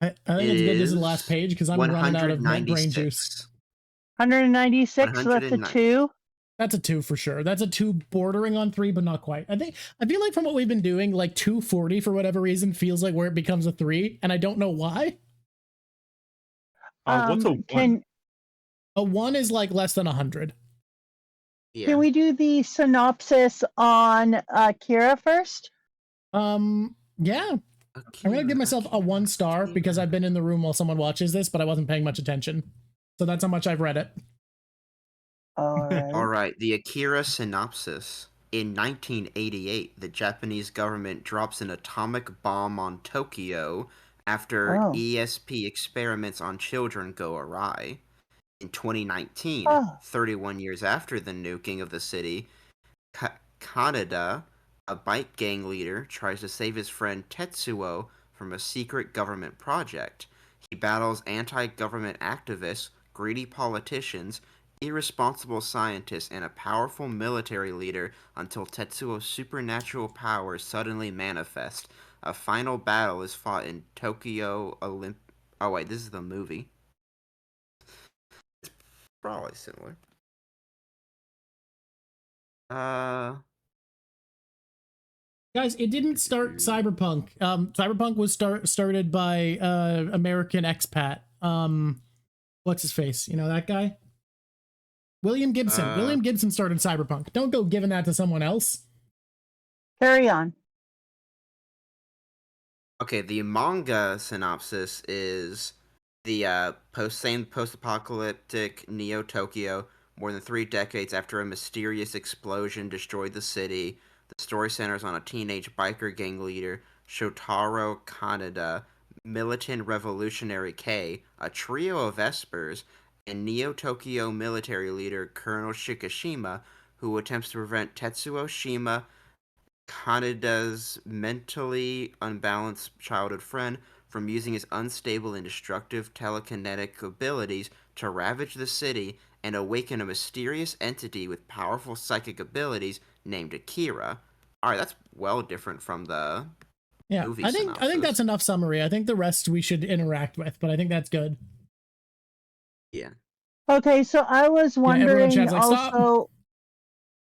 I think it's good this is the last page because I'm running out of brain juice. 196, so that's a 109. 2. That's a 2 for sure. That's a 2 bordering on 3, but not quite. I feel like from what we've been doing, like 240 for whatever reason feels like where it becomes a 3, and I don't know why. What's a 1? A 1 is like less than 100. Yeah. Can we do the synopsis on Kira first? Yeah. I'm gonna give myself a 1 star because I've been in the room while someone watches this, but I wasn't paying much attention. So that's how much I've read it. All right, the Akira synopsis. In 1988, the Japanese government drops an atomic bomb on Tokyo after ESP experiments on children go awry. In 2019, 31 years after the nuking of the city, Kaneda, a bike gang leader, tries to save his friend Tetsuo from a secret government project. He battles anti-government activists, greedy politicians, irresponsible scientists, and a powerful military leader until Tetsuo's supernatural powers suddenly manifest. A final battle is fought in Tokyo Oh wait, this is the movie. It's probably similar. Guys, it didn't start Cyberpunk. Cyberpunk was started by American expat. What's his face? You know that guy? William Gibson. William Gibson started Cyberpunk. Don't go giving that to someone else. Carry on. Okay, the manga synopsis is the post-apocalyptic Neo-Tokyo, more than 3 decades after a mysterious explosion destroyed the city. The story centers on a teenage biker gang leader, Shotaro Kaneda, militant revolutionary K, a trio of Vespers, and Neo-Tokyo military leader Colonel Shikishima, who attempts to prevent Tetsuo Shima, Kaneda's mentally unbalanced childhood friend, from using his unstable and destructive telekinetic abilities to ravage the city and awaken a mysterious entity with powerful psychic abilities named Akira. All right, that's well different from the movie synopsis. I think that's enough summary. I think the rest we should interact with, but I think that's good. Yeah. Okay, so I was wondering chat's like, also. "Stop."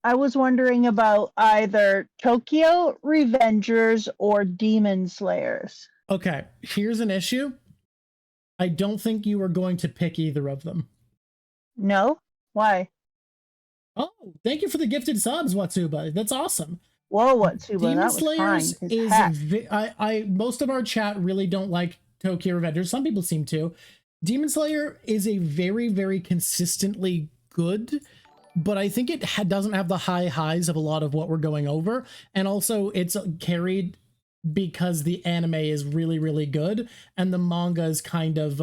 I was wondering about either Tokyo Revengers or Demon Slayers. Okay, here's an issue. I don't think you are going to pick either of them. No? Why? Oh, thank you for the gifted subs, Watsuba. That's awesome. Whoa, Watsuba, Demon that was Slayers kind. is most of our chat really don't like Tokyo Revengers. Some people seem to. Demon Slayer is a very, very consistently good, but I think it doesn't have the high highs of a lot of what we're going over. And also it's carried because the anime is really, really good. And the manga is kind of,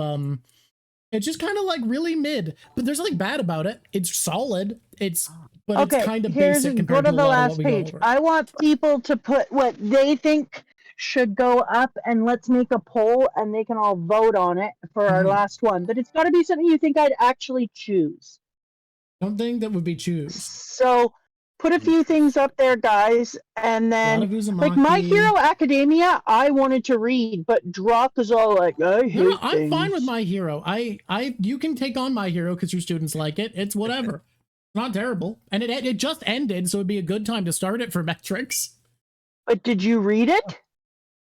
it's just kind of like really mid, but there's nothing bad about it. It's solid. It's kind of basic compared to a lot of what we go over. I want people to put what they think should go up, and let's make a poll and they can all vote on it for our last one. But it's got to be something you think I'd actually choose. Something that would be choose. So put a few things up there, guys, and then like My Hero Academia, I wanted to read, but Drawk is all like, I hate things. I'm fine with My Hero. You can take on My Hero because your students like it. It's whatever. Not terrible, and it just ended, so it'd be a good time to start it for metrics. But did you read it?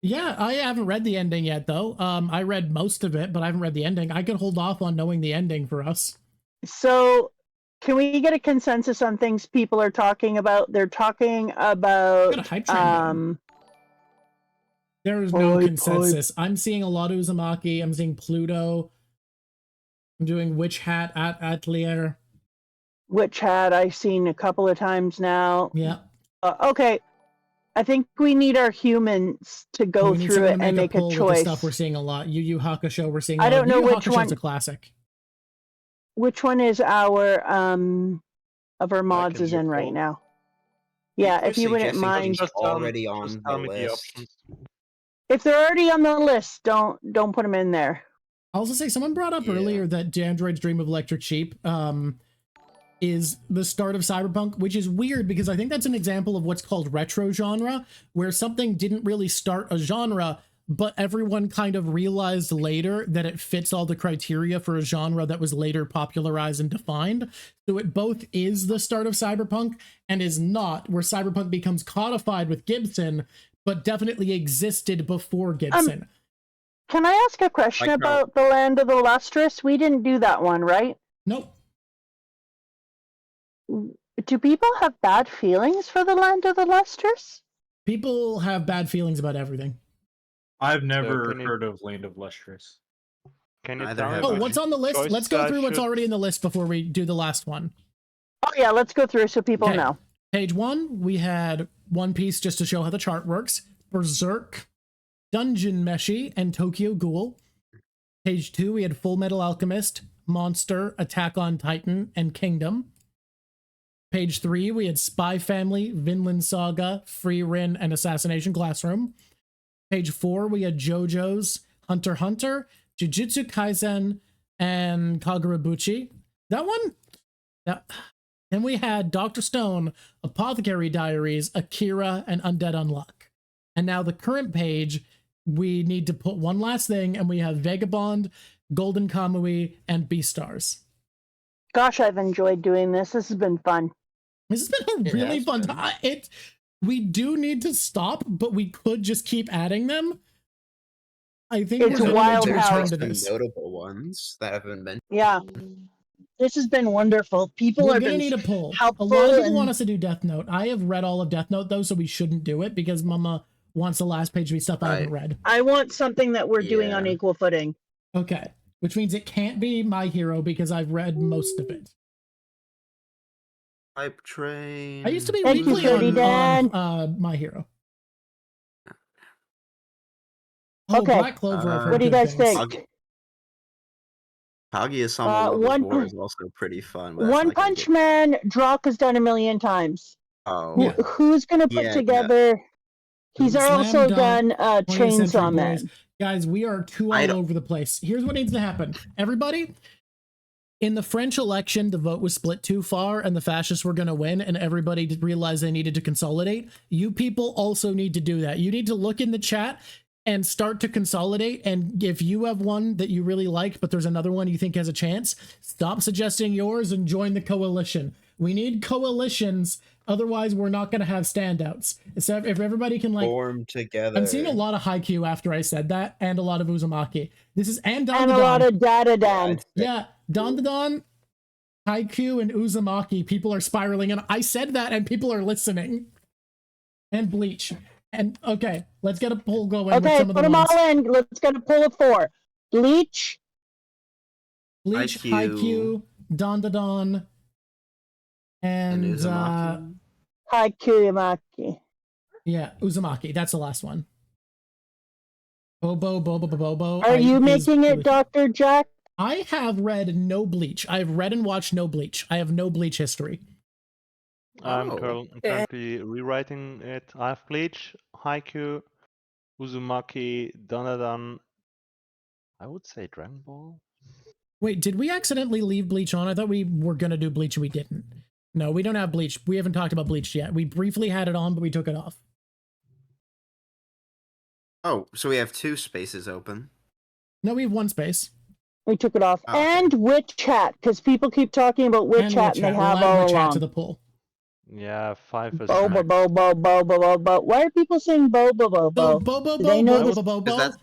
Yeah, I haven't read the ending yet, though. I read most of it, but I haven't read the ending. I could hold off on knowing the ending for us. So, can we get a consensus on things people are talking about? They're talking about there is no consensus. I'm seeing a lot of Uzumaki. I'm seeing Pluto. I'm doing Witch Hat at Atelier. Witch Hat I've seen a couple of times now. Yeah. Okay. I think we need our humans to go through it and make a choice. Stuff we're seeing a lot. Yu Yu Hakusho, we're seeing a lot. I don't know which one. It's a classic. Which one is our of our mods is in right now? Yeah, if you wouldn't mind. Already on the list. If they're already on the list, don't put them in there. I'll also say someone brought up earlier that Android's Dream of Electric Sheep is the start of Cyberpunk, which is weird because I think that's an example of what's called retro genre, where something didn't really start a genre, but everyone kind of realized later that it fits all the criteria for a genre that was later popularized and defined. So it both is the start of cyberpunk and is not, where cyberpunk becomes codified with Gibson, but definitely existed before Gibson. Can I ask a question Like about the Land of the Lustrous? We didn't do that one, right? Nope. Do people have bad feelings for the Land of the Lustrous? People have bad feelings about everything. I've never can you- heard of Land of Lustrous. Can you Neither tell me have Oh, I. about what's on the list? choices Let's go I through what's should- already in the list before we do the last one. Oh yeah, let's go through so people Okay. know. Page 1, we had One Piece just to show how the chart works, Berserk, Dungeon Meshi, and Tokyo Ghoul. Page 2, we had Full Metal Alchemist, Monster, Attack on Titan, and Kingdom. Page 3, we had Spy Family, Vinland Saga, Free Rin, and Assassination Classroom. Page 4, we had JoJo's, Hunter x Hunter, Jujutsu Kaisen, and Kagurabuchi. That one? Then we had Dr. Stone, Apothecary Diaries, Akira, and Undead Unluck. And now the current page, we need to put one last thing, and we have Vagabond, Golden Kamui, and Beastars. Gosh, I've enjoyed doing this. This has been fun. This has been a It really has fun been. time. We do need to stop, but we could just keep adding them. I think It's we're going wild to how- return to some this. notable ones that haven't been. Yeah. This has been wonderful. People We're have going to been need a poll. A helpful lot of people and- want us to do Death Note. I have read all of Death Note, though, so we shouldn't do it because Mama wants the last page to be stuff I haven't read. I want something that we're doing on Yeah. equal footing. Okay. Which means it can't be My Hero because I've read most of it. Hype train. I used to be Thank you, weekly Shorty Dan. on My Hero. Oh, Okay. Black Clover. I've heard What do you good guys things. think? Kaguya-sama Love One is War Punch- is also pretty fun. but that's One not gonna Punch get- Man, Drawk has done a million times. Oh, Yeah. Who's going to put Yeah, together? He's Slam also Dunk, done 20th Century Chainsaw Boys. Man. Guys, we are too I all don't- over the place. Here's what needs to happen. Everybody, in the French election, the vote was split too far and the fascists were going to win, and everybody did realize they needed to consolidate. You people also need to do that. You need to look in the chat and start to consolidate. And if you have one that you really like, but there's another one you think has a chance, stop suggesting yours and join the coalition. We need coalitions. Otherwise, we're not going to have standouts. So if everybody can form together. I'm seeing a lot of Haikyuu after I said that, and a lot of Uzumaki. This is and And a lot Dandadan. of Dada Dan. Yeah, Dandadan, Haikyuu, and Uzumaki. People are spiraling, and I said that, and people are listening. And Bleach. And okay, let's get a poll going with Okay, some of put the them ones. all in. Let's get a pull of 4. Bleach, Bleach, Haikyuu, Haikyuu, Dandadan, and and Uzumaki. Haikyuu, yeah, Uzumaki. That's the last one. Bobo. Are you is making really- it, Dr. Jack? I have read no Bleach. I've read and watched no Bleach. I have no Bleach history. I'm Oh. currently rewriting it. I have Bleach, Haikyuu, Uzumaki, Dandadan. I would say Dragon Ball. Wait, did we accidentally leave Bleach on? I thought we were going to do Bleach and we didn't. No, we don't have Bleach. We haven't talked about Bleach yet. We briefly had it on, but we took it off. Oh, so we have 2 spaces open. No, we have one space. We took it off. Oh, okay. And Wit Chat, because people keep talking about Wit And Chat, and they have all Witch Chat along. to the poll. Yeah, 5 is Bo, bo, max. bo, bo, bo, bo, bo, bo. Why are people saying bo, bo, bo, So, bo? Do they know this?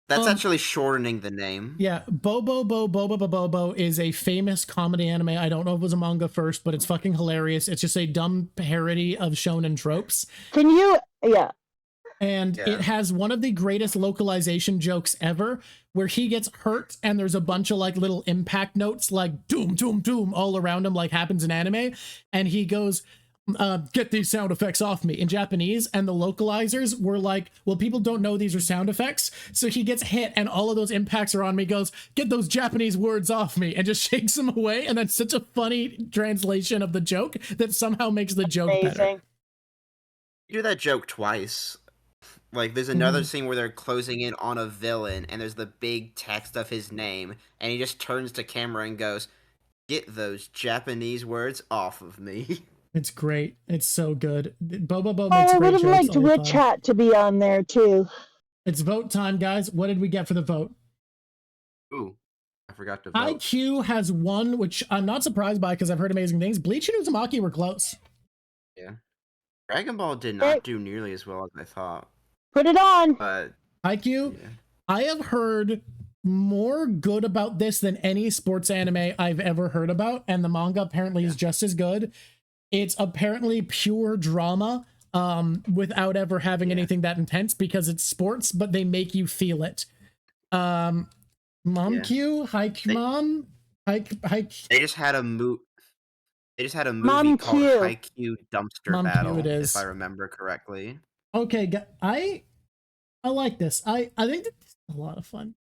That's Um, actually shortening the name. Yeah, Bobo is a famous comedy anime. I don't know if it was a manga first, but it's fucking hilarious. It's just a dumb parody of shonen tropes. Can you? Yeah. And Yeah. it has one of the greatest localization jokes ever, where he gets hurt and there's a bunch of like little impact notes like doom, doom, doom all around him, like happens in anime. And he goes, get these sound effects off me in Japanese. And the localizers were like, well, people don't know these are sound effects. So he gets hit and all of those impacts are on me, goes, get those Japanese words off me, and just shakes them away. And that's such a funny translation of the joke that somehow makes the joke better. Amazing. You do that joke twice. Like, there's another scene where they're closing in on a villain, and there's the big text of his name, and he just turns to camera and goes, "Get those Japanese words off of me." It's great. It's so good. Bobo Oh, makes I great would have jokes liked all the Wit time. Chat to be on there too. It's vote time, guys. What did we get for the vote? Ooh, I forgot to vote. IQ has won, which I'm not surprised by because I've heard amazing things. Bleach and Uzumaki were close. Yeah. Dragon Ball did not do nearly as well as I thought. Put it on. But IQ, yeah. I have heard more good about this than any sports anime I've ever heard about, and the manga apparently is just as good. It's apparently pure drama, without ever having anything that intense because it's sports, but they make you feel it. Mom Q, Haikyuu Mom, They just had a They just had a movie Mom called Q. Haikyuu Dumpster Mom Q Battle, it is. if I remember correctly. Okay, I like this. I think this is a lot of fun.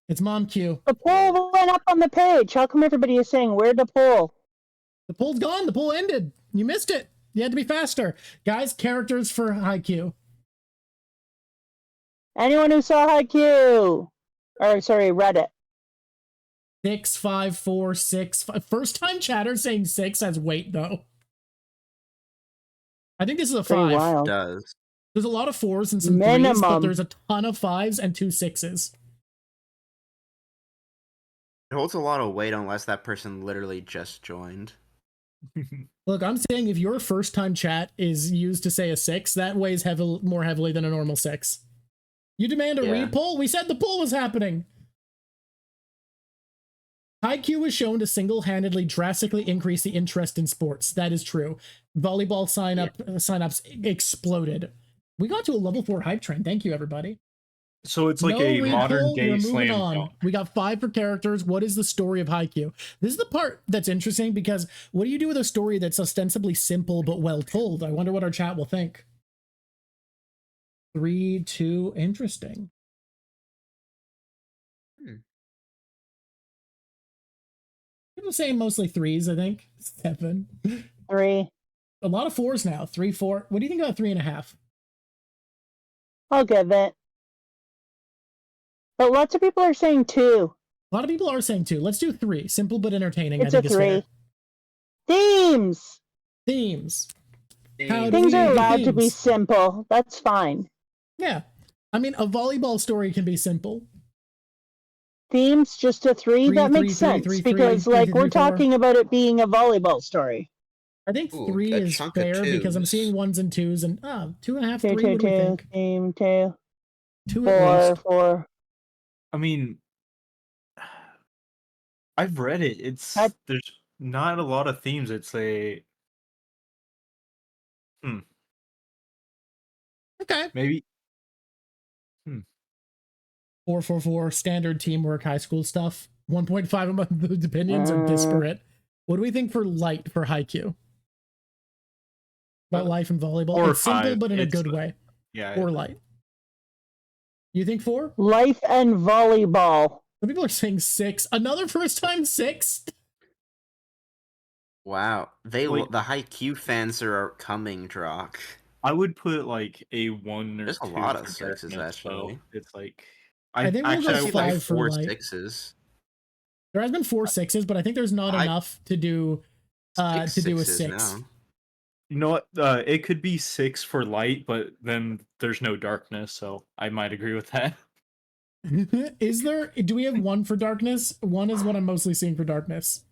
It's Mom Q. The poll went up on the page. How come everybody is saying where the poll? The poll's gone. The poll ended. You missed it. You had to be faster. Guys, characters for Haikyuu. Anyone who saw Haikyuu, or sorry, read it. 6, 5, 4, 6. 5. First time chatter saying 6 has weight though. I think this is a 5. It does. There's a lot of 4s and some Minimum. 3s, but there's a ton of 5s and 2 6s. It holds a lot of weight unless that person literally just joined. Look, I'm saying if your first time chat is used to say a 6, that weighs more heavily than a normal 6. You demand a re-poll? We said the poll was happening. Haikyuu was shown to single-handedly drastically increase the interest in sports. That is true. Volleyball sign-ups exploded. We got to a level 4 hype train. Thank you, everybody. So it's like No a re-poll, modern we're day moving slam on. dunk. We got 5 for characters. What is the story of Haikyuu? This is the part that's interesting because what do you do with a story that's ostensibly simple but well told? I wonder what our chat will think. 3, 2, interesting. People saying mostly 3s, I think. 7. 3. A lot of 4s now. 3, 4. What do you think about 3.5? I'll give it. But lots of people are saying 2. A lot of people are saying 2. Let's do 3. Simple but entertaining. It's I think a 3. is fair. Themes. Themes. How do Things we are do allowed to be themes? simple. That's fine. Yeah. I mean, a volleyball story can be simple. Themes just a 3. Three, That three, makes three, sense three, because three, like three, we're three, four. talking about it being a volleyball story. I think Ooh, 3 a is chunk of fair because I'm 2s. seeing 1s and 2s and 2.5, 3. 2, What 2, do we 2. think? Theme 2. 2 at 4, least. 4. I mean, I've read it. There's not a lot of themes. It's a Okay. maybe 4, 4, 4. Standard teamwork, high school stuff. 1.5 among the opinions are disparate. What do we think for light for Haikyuu? About life and volleyball. 4 or It's simple, 5. but in a It's, good way. Yeah. Or light. You think 4? Life and volleyball. Some people are saying 6. Another first time 6? Wow. The Haikyuu fans are coming, Drawk. I would put like a 1 or There's 2. a lot of for 6s darkness, actually. so it's like I think we'll I go see like 5 for 4 light. 6s. There has been 4 6s, but I think there's not enough to do a 6. Now. You know what? It could be 6 for light, but then there's no darkness, so I might agree with that. Do we have 1 for darkness? 1 is what I'm mostly seeing for darkness.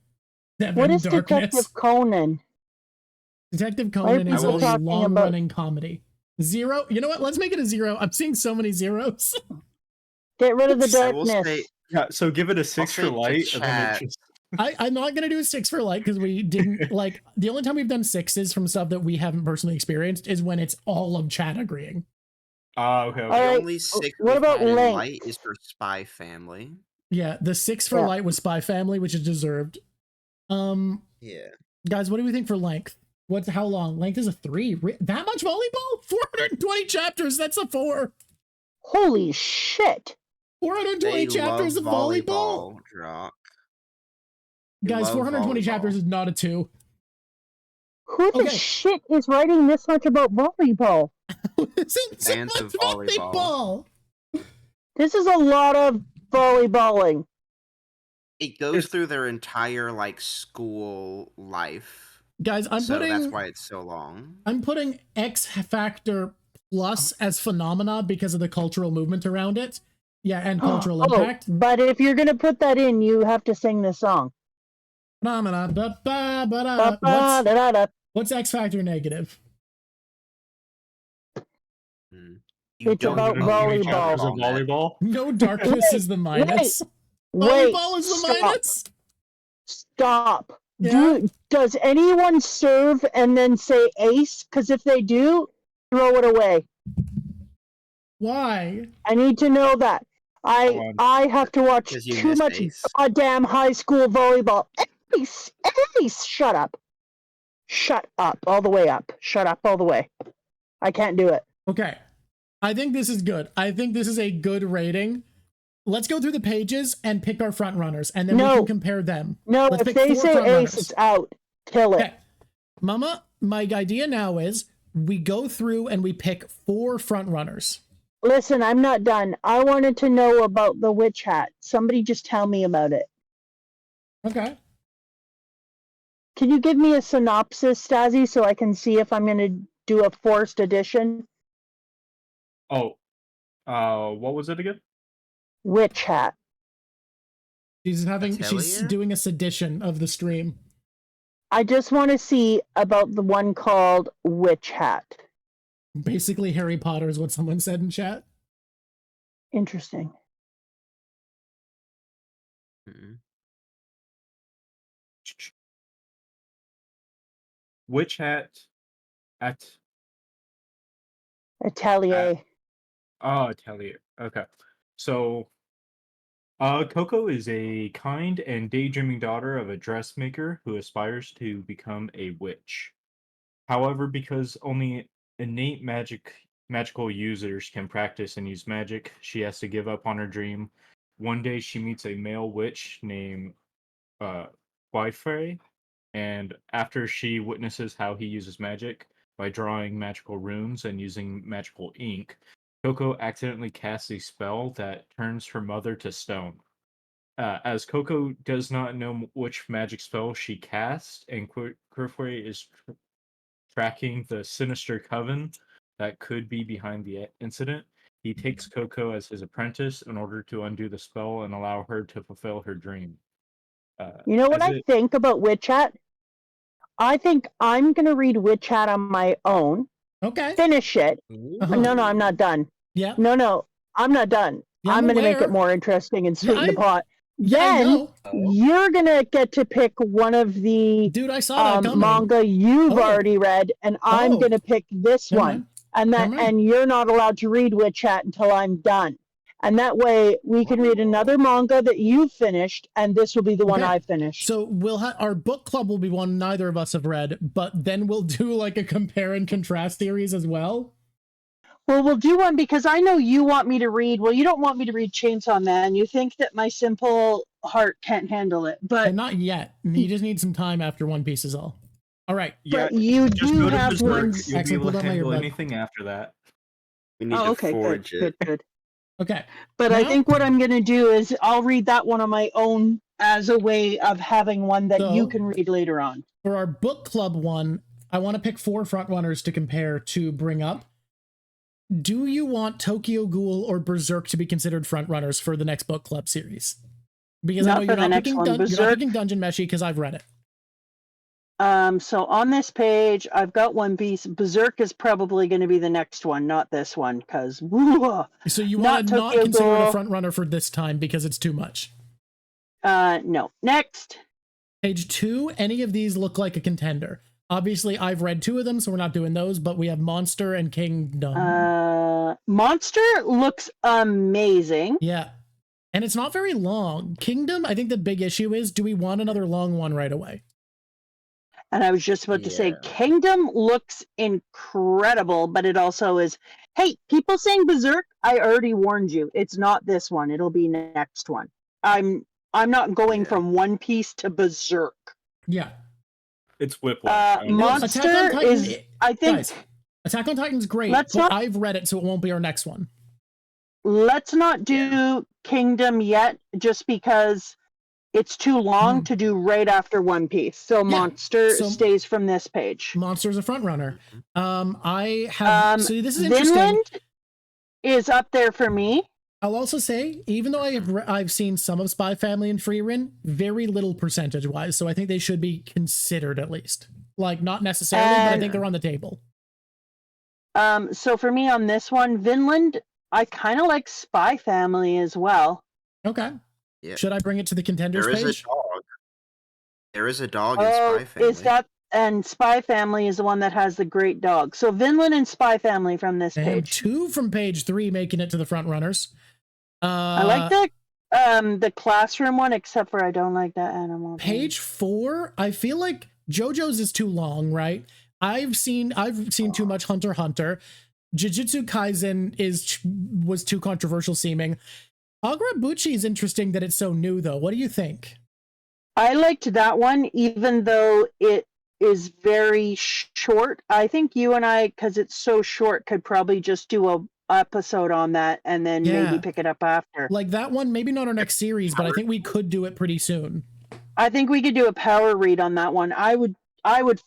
7 What is darkness. Detective Conan? Detective Conan is a people talking long-running comedy. 0. You know what? Let's make it a 0. I'm seeing so many 0s. Get rid of the I will darkness. say- Yeah, so give it a 6 say for the light, and then chat- it just I'm not gonna do a 6 for light because we didn't like the only time we've done 6s from stuff that we haven't personally experienced is when it's all of chat agreeing. okay. All The right, only 6 what we've about had in length? light is for Spy Family. Yeah, the 6 for Yeah. light was Spy Family, which is deserved. Yeah. Guys, what do we think for length? How long? Length is a 3. That much volleyball? 420 chapters. That's a 4. Holy shit. 420 chapters of volleyball. Drawk. Guys, love 420 volleyball. chapters is not a 2. Who the Okay. shit is writing this much about volleyball? Isn't so Fans much of volleyball. This is a lot of volleyballing. It goes through their entire like school life. Guys, so that's why it's so long. I'm putting X Factor plus as phenomena because of the cultural movement around it. Yeah, and cultural impact. But if you're gonna put that in, you have to sing this song. Phenomena. What's X Factor negative? It's about volleyball. Volleyball. No darkness is the minus. Wait, Volleyball is the stop. minus. Stop. Yeah? Does anyone serve and then say ace? Because if they do, throw it away. Why? I need to know that. I have to watch 'Cause you too missed much ace. goddamn high school volleyball. Ace, ace, shut up. Shut up all the way up. Shut up all the way. I can't do it. Okay. I think this is good. I think this is a good rating. Let's go through the pages and pick our front runners, and then we can compare them. No, Let's if pick they 4 say front ace, runners. it's out. Kill it. Okay. Mama, my idea now is we go through and we pick 4 front runners. Listen, I'm not done. I wanted to know about the witch hat. Somebody just tell me about it. Okay. Can you give me a synopsis, Stazzy, so I can see if I'm going to do a forced edition? Oh, what was it again? Witch hat. She's Atelier? doing a sedition of the stream. I just want to see about the one called Witch Hat. Basically, Harry Potter is what someone said in chat. Interesting. Witch hat at Atelier. Atelier. Okay. So Coco is a kind and daydreaming daughter of a dressmaker who aspires to become a witch. However, because only innate magical users can practice and use magic, she has to give up on her dream. One day she meets a male witch named Guifrey, and after she witnesses how he uses magic by drawing magical runes and using magical ink, Coco accidentally casts a spell that turns her mother to stone. As Coco does not know which magic spell she cast, and Guifrey is tracking the sinister coven that could be behind the incident, he takes Coco as his apprentice in order to undo the spell and allow her to fulfill her dream. You know what I think about Witch Hat? I think I'm going to read Witch Hat on my own. Okay. Finish it. Uh-huh. No, I'm not done. Yeah. No, I'm not done. Yeah, I'm going to make aware. it more interesting and sweeten the pot. Yeah, I Then know. you're going to get to pick one of the Dude, I saw that coming. manga you've already read, and I'm going to pick this Never one. mind. And you're not allowed to read Witch Hat until I'm done. And that way we can read another manga that you've finished, and this will be the one I finished. So we'll have our book club will be one neither of us have read, but then we'll do like a compare and contrast series as well. Well, we'll do one because I know you want me to read. Well, you don't want me to read Chainsaw Man. You think that my simple heart can't handle it, but not yet. You just need some time after One Piece is all. All right. Yeah, but you just do go to have Berserk. one. You'll be able to handle anything after that. We need to Good, forge it. good. Okay. But I think what I'm going to do is I'll read that one on my own as a way of having one that you can read later on. For our book club one, I want to pick 4 front runners to compare to bring up. Do you want Tokyo Ghoul or Berserk to be considered front runners for the next book club series? Because I know you're not picking Dungeon Meshi because I've read it. So on this page, I've got One Piece. Berserk is probably going to be the next one, not this one, because so you want to not consider it a front runner for this time because it's too much. No. Next. Page 2. Any of these look like a contender? Obviously, I've read 2 of them, so we're not doing those. But we have Monster and Kingdom. Monster looks amazing. Yeah, and it's not very long. Kingdom, I think the big issue is, do we want another long one right away? And I was just about to say, Kingdom looks incredible, but it also is, hey, people saying Berserk, I already warned you. It's not this one. It'll be next one. I'm not going from One Piece to Berserk. Yeah. It's Whiplash. Monster is, I think... Guys, Attack on Titan's great, but I've read it, so it won't be our next one. Let's not do Kingdom yet, just because it's too long to do right after One Piece. So Monster so stays from this page. Monster's a front runner. I have so this is interesting. Vinland is up there for me. I'll also say, even though I've seen some of Spy Family and Frieren, very little percentage wise, so I think they should be considered at least. Like, not necessarily, but I think they're on the table. So for me on this one, Vinland, I kind of like Spy Family as well. Okay. Yeah. Should I bring it to the contenders There is page? a dog. There is a dog in Spy Family. Is that, and Spy Family is the one that has the great dog. So Vinland and Spy Family from this They have page. 2 from page 3 making it to the front runners. I like the classroom one, except for I don't like that animal. Page 4, I feel like JoJo's is too long, right? I've seen too much Hunter x Hunter. Jujutsu Kaisen was too controversial seeming. Agarabuchi is interesting that it's so new though. What do you think? I liked that one, even though it is very short. I think you and I, because it's so short, could probably just do a episode on that and then maybe pick it up after. Like that one, maybe not our next series, but I think we could do it pretty soon. I think we could do a power read on that one. I would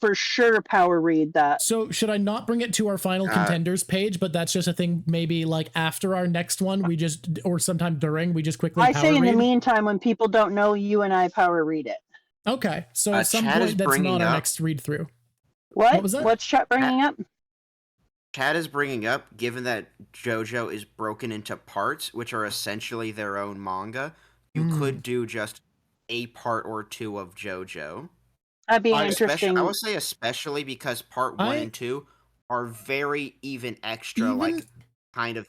for sure power read that. So should I not bring it to our final contenders page, but that's just a thing maybe like after our next one, we just, or sometime during, we just quickly I power say in read? the meantime, when people don't know, you and I power read it. Okay, so at some Chad is point that's bringing not our up- next read through. What was that? What's chat bringing up? Chad is bringing up, given that JoJo is broken into parts, which are essentially their own manga, you could do just a part or 2 of JoJo. That'd be interesting. I would say especially because part 1 and 2 are very even extra, like kind of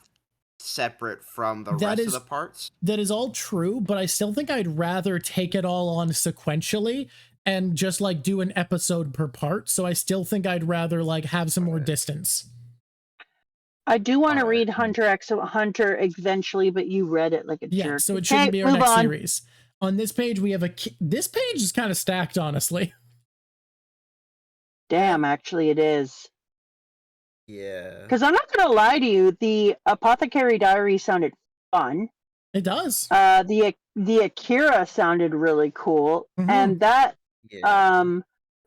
separate from the rest of the parts. That is all true, but I still think I'd rather take it all on sequentially and just like do an episode per part. So I still think I'd rather like have some more distance. I do want to read Hunter x Hunter eventually, but you read it like a jerk. So it shouldn't be our next series. On this page, we have this page is kind of stacked, honestly. Damn, actually it is. Yeah. Because I'm not going to lie to you, the Apothecary Diary sounded fun. It does. The Akira sounded really cool. And that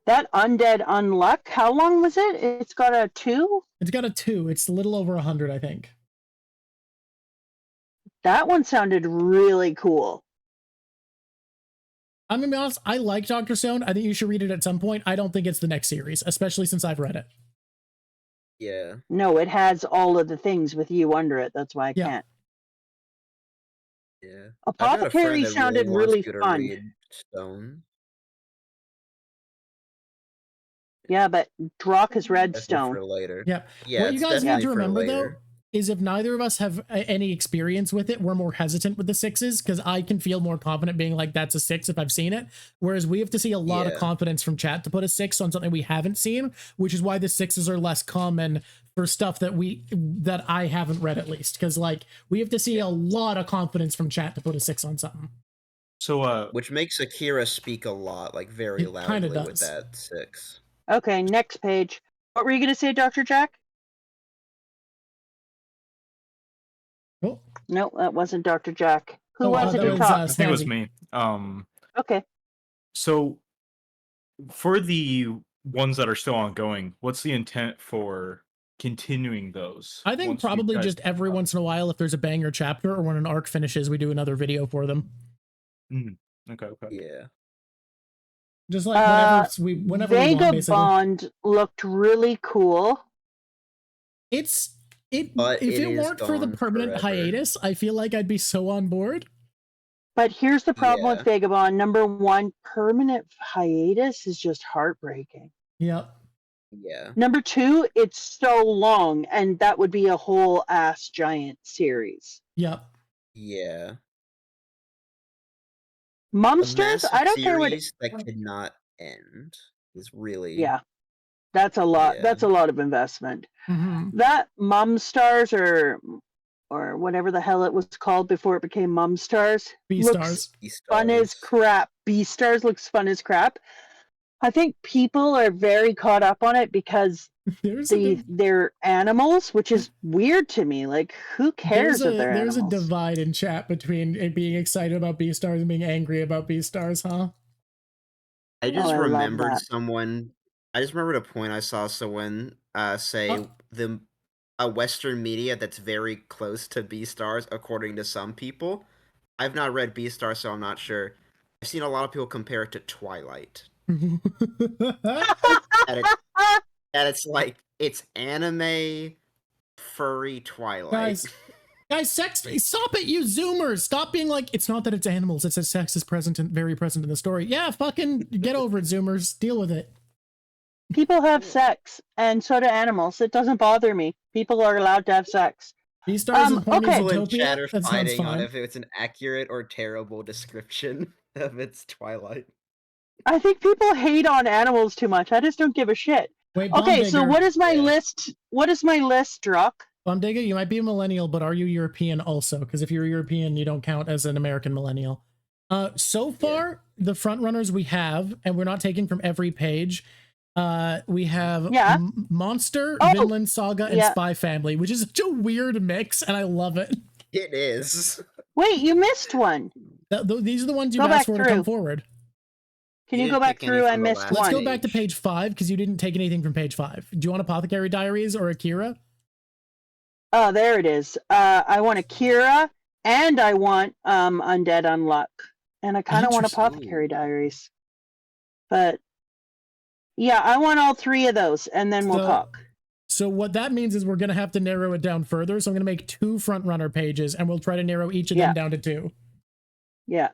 that Undead Unluck, how long was it? It's got a 2? It's got a 2. It's a little over 100, I think. That one sounded really cool. I'm gonna be honest, I like Dr. Stone. I think you should read it at some point. I don't think it's the next series, especially since I've read it. Yeah. No, it has all of the things with you under it. That's why I can't. Yeah. Apothecary sounded really fun. Stone. Yeah, but Drawk has read Stone. For later. Yeah. Yeah. What you guys need to remember though is if neither of us have any experience with it, we're more hesitant with the 6s because I can feel more confident being like, that's a 6 if I've seen it. Whereas we have to see a lot of confidence from chat to put a 6 on something we haven't seen, which is why the 6s are less common for stuff that I haven't read at least. Because like we have to see a lot of confidence from chat to put a 6 on something. So which makes Akira speak a lot, like very loudly with that 6. Okay, next page. What were you going to say, Dr. Jack? Oh. No, that wasn't Dr. Jack. Who was it to talk? I think it was me. Okay. So, for the ones that are still ongoing, what's the intent for continuing those? I think probably just every once in a while, if there's a banger chapter or when an arc finishes, we do another video for them. Okay. Yeah. Just like whenever we want, basically. Vagabond looked really cool. If it weren't for the permanent hiatus, I feel like I'd be so on board. But here's the problem with Vagabond. Number 1, permanent hiatus is just heartbreaking. Yep. Yeah. Number 2, it's so long, and that would be a whole ass giant series. Yep. Yeah. Mumsters, I don't care what that could not end is really that's a lot. That's a lot of investment. That Mumstars or whatever the hell it was called before it became Mumstars Beastars fun as crap. Beastars looks fun as crap. I think people are very caught up on it because they're animals, which is weird to me. Like, who cares if they're there's animals? a divide in chat between it being excited about Beastars and being angry about Beastars, huh? I just I love remembered that. someone. I just remembered a point I saw someone say a Western media that's very close to Beastars, according to some people. I've not read Beastars, so I'm not sure. I've seen a lot of people compare it to Twilight. and it's like it's anime furry Twilight. Guys, sex. Stop it, you Zoomers! Stop being like, it's not that it's animals. It's that sex is present and very present in the story. Yeah, fucking get over it, Zoomers. Deal with it. People have sex, and so do animals. It doesn't bother me. People are allowed to have sex. Beastars and horny People in Zootopia? chat are That sounds fighting on fine. if it's an accurate or terrible description of its Twilight. I think people hate on animals too much. I just don't give a shit. Wait, Okay, so Bomdigger. what is my list? What is my list, Drawk? Bomdigger, you might be a millennial, but are you European also? Because if you're European, you don't count as an American millennial. So far, the front runners we have, and we're not taking from every page. We have Monster, Vinland Saga, and Spy Family, which is such a weird mix, and I love it. It is. Wait, you missed one. These are the ones you asked for to come forward. Can you go back through? I missed one. Let's go back to page 5 because you didn't take anything from page 5. Do you want Apothecary Diaries or Akira? Oh, there it is. I want Akira and I want Undead Unluck. And I kind of want Apothecary Diaries. But yeah, I want all 3 of those and then we'll talk. So what that means is we're going to have to narrow it down further. So I'm going to make 2 front runner pages and we'll try to narrow each of them down to 2. Yeah.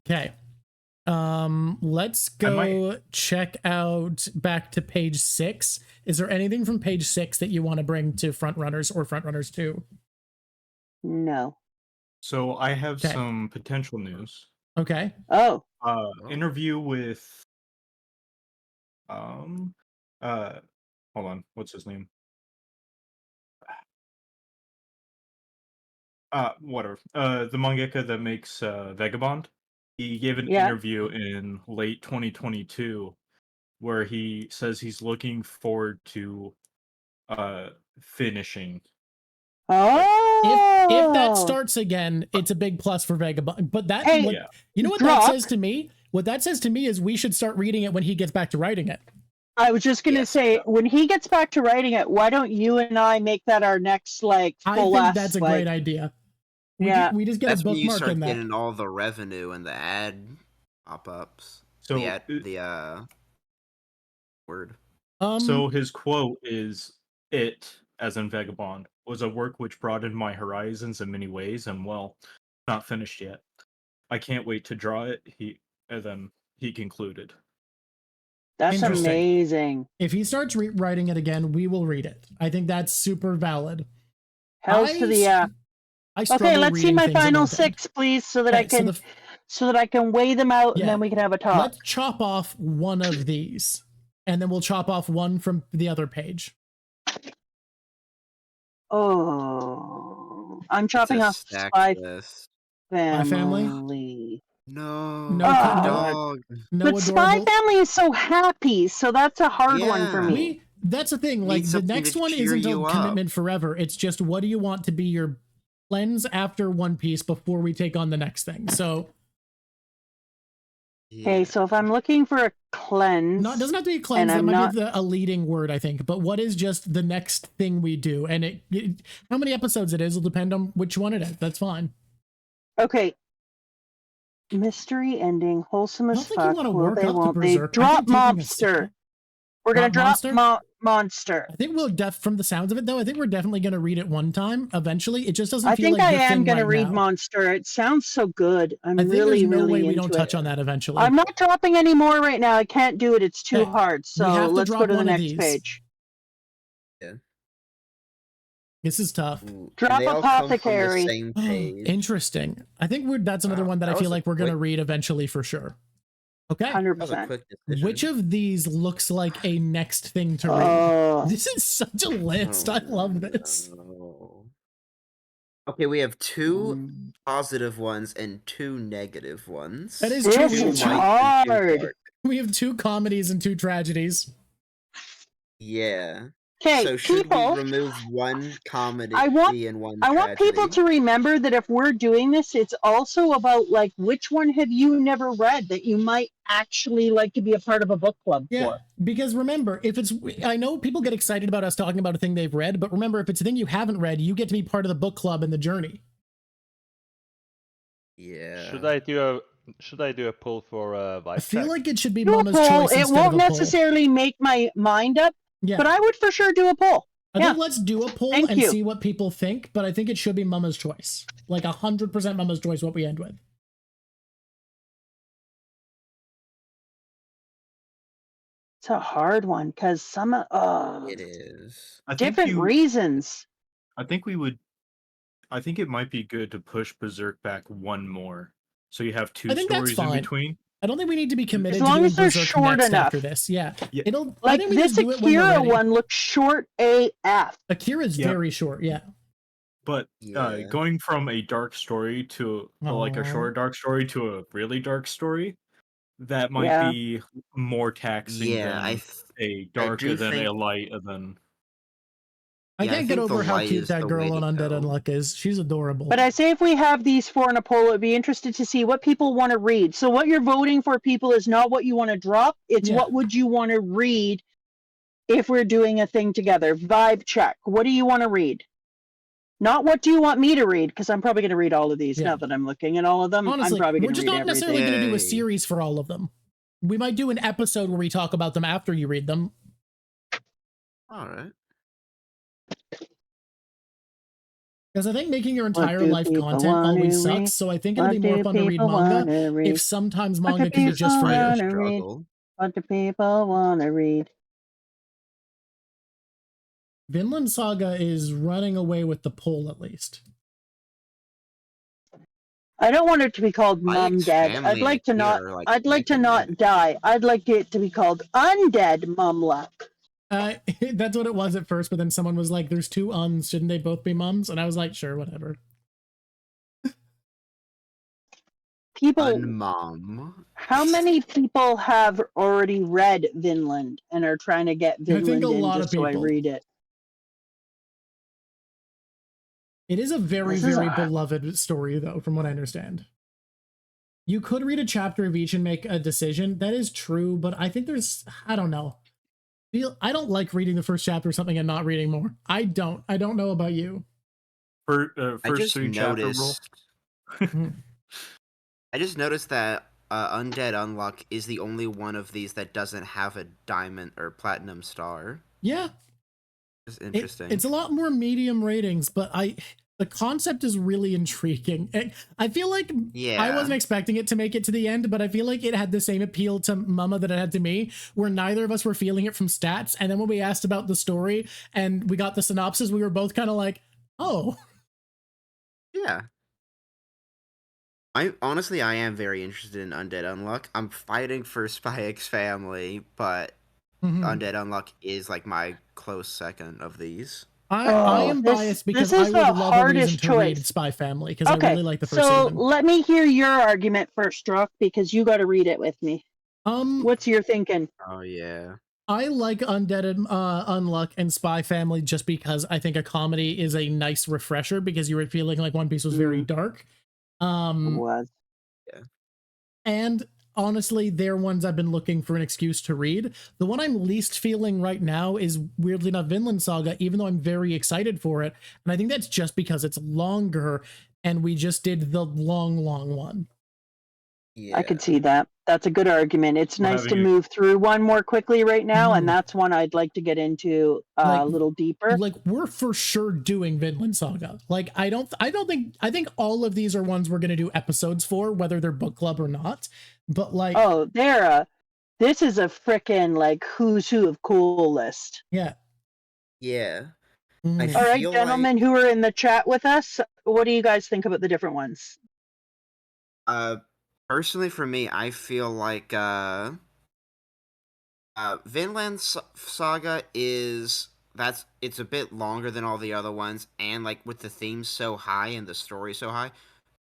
Okay. Let's go check out back to page 6. Is there anything from page 6 that you want to bring to front runners or front runners 2? No. So I have some potential news. Okay. Oh. Interview with hold on, what's his name? Whatever. The mangaka that makes Vagabond. He gave an interview in late 2022 where he says he's looking forward to finishing. Oh, if that starts again, it's a big plus for Vagabond. But that, you know what Drawk, that says to me? What that says to me is we should start reading it when he gets back to writing it. I was just gonna say, when he gets back to writing it, why don't you and I make that our next full I think that's a great idea. We just get That's a bookmark when you start in that. getting all the revenue and the ad pop-ups. So the word. So his quote is, "It, as in Vagabond, was a work which broadened my horizons in many ways, and well, not finished yet. I can't wait to draw it." And then he concluded. That's amazing. If he starts writing it again, we will read it. I think that's super valid. Hells to the yeah. Okay, let's see my final 6, please, so that I can so that I can weigh them out and then we can have a talk. Let's chop off one of these, and then we'll chop off one from the other page. Oh, I'm chopping off Spy Family. No, but Spy Family is so happy, so that's a hard one for me. That's the thing. Like the next one isn't a commitment forever. It's just what do you want to be your cleanse after One Piece before we take on the next thing. So okay, so if I'm looking for a cleanse, it doesn't have to be a cleanse. That might be a leading word, I think. But what is just the next thing we do? And how many episodes it is will depend on which one it is. That's fine. Okay. Mystery ending, wholesome as fuck. You want to work up to They Berserk. drop Mobster. We're gonna drop Monster. I think we'll from the sounds of it though, I think we're definitely gonna read it one time eventually. It just doesn't feel like I am gonna read Monster. It sounds so good. I think really, there's no way into we don't touch on that eventually. I'm not dropping any more right now. I can't do it. It's too hard. So let's go to the next page. Yeah. This is tough. Drop Apothecary. Interesting. I think that's another one that I feel like we're gonna read eventually for sure. Okay. 100%. Which of these looks like a next thing to read? This is such a list. I love this. Okay, we have 2 Mm. positive ones and 2 negative ones. That is This true. is We have two- hard. We have 2 comedies and 2 tragedies. Yeah. Okay, So should we people, remove 1 comedy I want and 1 I want people tragedy? to remember that if we're doing this, it's also about like which one have you never read that you might actually like to be a part of a book club Yeah, for. because remember, if it's, I know people get excited about us talking about a thing they've read, but remember, if it's a thing you haven't read, you get to be part of the book club and the journey. Yeah. Should I do a poll for I vibe feel check? like it should be Do a Mama's poll. choice It instead won't of a poll. necessarily make my mind up, Yeah, but I would for sure do a poll. I Yeah. think let's do a poll Thank and you. see what people think, but I think it should be Mama's choice. Like 100% Mama's choice what we end with. It's a hard one because some It is. I think different reasons. I think we would. I think it might be good to push Berserk back 1 more, so you have 2 I think that's stories in fine. between. I don't think we need to be committed As to long doing as they're Berserk short next enough. after this. Yeah. Yeah. I Like think we this just do it when we're Akira ready. one looks short AF. Akira's Yep. very short, yeah. But Yeah. going from a dark story to like a Aw. short dark story to a really dark story, that might Yeah. be more taxing Yeah, I than a darker do than think a light and then. I Yeah, I can't get think the over how light cute is that the girl way on to Undead go. Unluck is. She's adorable. But I say if we have these four in a poll, I'd be interested to see what people want to read. So what you're voting for, people, is not what you want to drop. It's Yeah. what would you want to read if we're doing a thing together. Vibe check. What do you want to read? Not what do you want me to read, because I'm probably going to read all of these Yeah. now that I'm looking at all of them. Honestly, I'm probably we're going to just read not necessarily everything. going to do a Yay. series for all of them. We might do an episode where we talk about them after you read them. Alright. Because I think making your What entire do life people content wanna always sucks, read? so I think it'll What be more do fun to read people manga wanna read? if sometimes What do manga can be just people for you. wanna Fire read? struggle. What do people want to read? Vinland Saga is running away with the poll at least. I don't want it to be called Mum Mike's Dead. family I'd like to and not. Akira are, like, I'd like to neck and not neck. die. I'd like it to be called Undead Mum Luck. That's what it was at first, but then someone was like, there's 2 uns, shouldn't they both be mums? And I was like, sure, whatever. People, Unmom. how many people have already read Vinland and are trying to get I Vinland think a in lot just of so I people. read it? It is a very, This is very a- beloved story, though, from what I understand. You could read a chapter of each and make a decision. That is true, but I think there's, I don't know. I don't like reading the first chapter of something and not reading more. I don't know about you. For I first just 3 chapter rule. noticed. I just noticed that Undead Unluck is the only one of these that doesn't have a diamond or platinum star. Yeah, It's interesting. it's a lot more medium ratings, but the concept is really intriguing. I feel like Yeah. I wasn't expecting it to make it to the end, but I feel like it had the same appeal to Mama that it had to me, where neither of us were feeling it from stats. And then when we asked about the story and we got the synopsis, we were both kind of like, oh. Yeah. I am very interested in Undead Unluck. I'm fighting for Spy X Family, but Undead Unluck is like my close second of these. I am biased because I this is would the love a reason hardest to read choice. Spy Family because I really like the first so season. let me hear your argument first, Drawk, because you got to read it with me. What's your thinking? Oh yeah. I like Undead Unluck and Spy Family just because I think a comedy is a nice refresher because you were feeling like One Piece was very dark. Was. Yeah. And honestly, they're ones I've been looking for an excuse to read. The one I'm least feeling right now is weirdly enough Vinland Saga, even though I'm very excited for it. And I think that's just because it's longer and we just did the long one. Yeah. I could see that. That's a good argument. It's Well, nice to having you- move through one more quickly right now, and Mhm. that's one I'd like to get into a Like- little deeper. Like we're for sure doing Vinland Saga. Like I think all of these are ones we're gonna do episodes for, whether they're book club or not. But like Oh, this is a frickin' like who's who of cool list. yeah. Yeah. Mm. All right, feel gentlemen who are in the chat with us, what do you guys think about the different ones? Personally for me, I feel like Vinland Saga is it's a bit longer than all the other ones, and like with the themes so high and the story so high,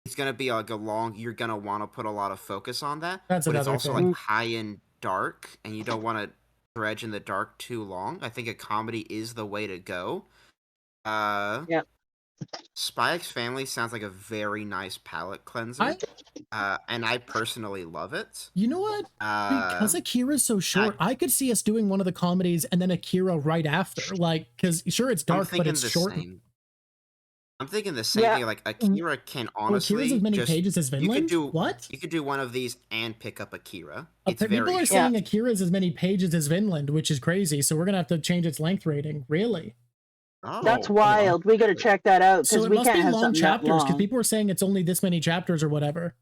it's gonna be like you're gonna want to put a lot of focus on that. That's but it's another also thing. like high and dark, and you don't want to dredge in the dark too long. I think a comedy is the way to go. Yeah. Spy X Family sounds like a very nice palate cleanser. And I personally love it. You know what? Because Akira's so short, I could see us doing one of the comedies and then Akira right after. Like, because sure, it's dark, but it's short. I'm thinking the same thing. Like Akira can honestly Akira's as many pages as Vinland. What? You could do one of these and pick up Akira. People are saying Akira's as many pages as Vinland, which is crazy. So we're gonna have to change its length rating. Really? Oh, that's wild. We got to check that out because we can't have long chapters. Because long. people are saying it's only this many chapters or whatever.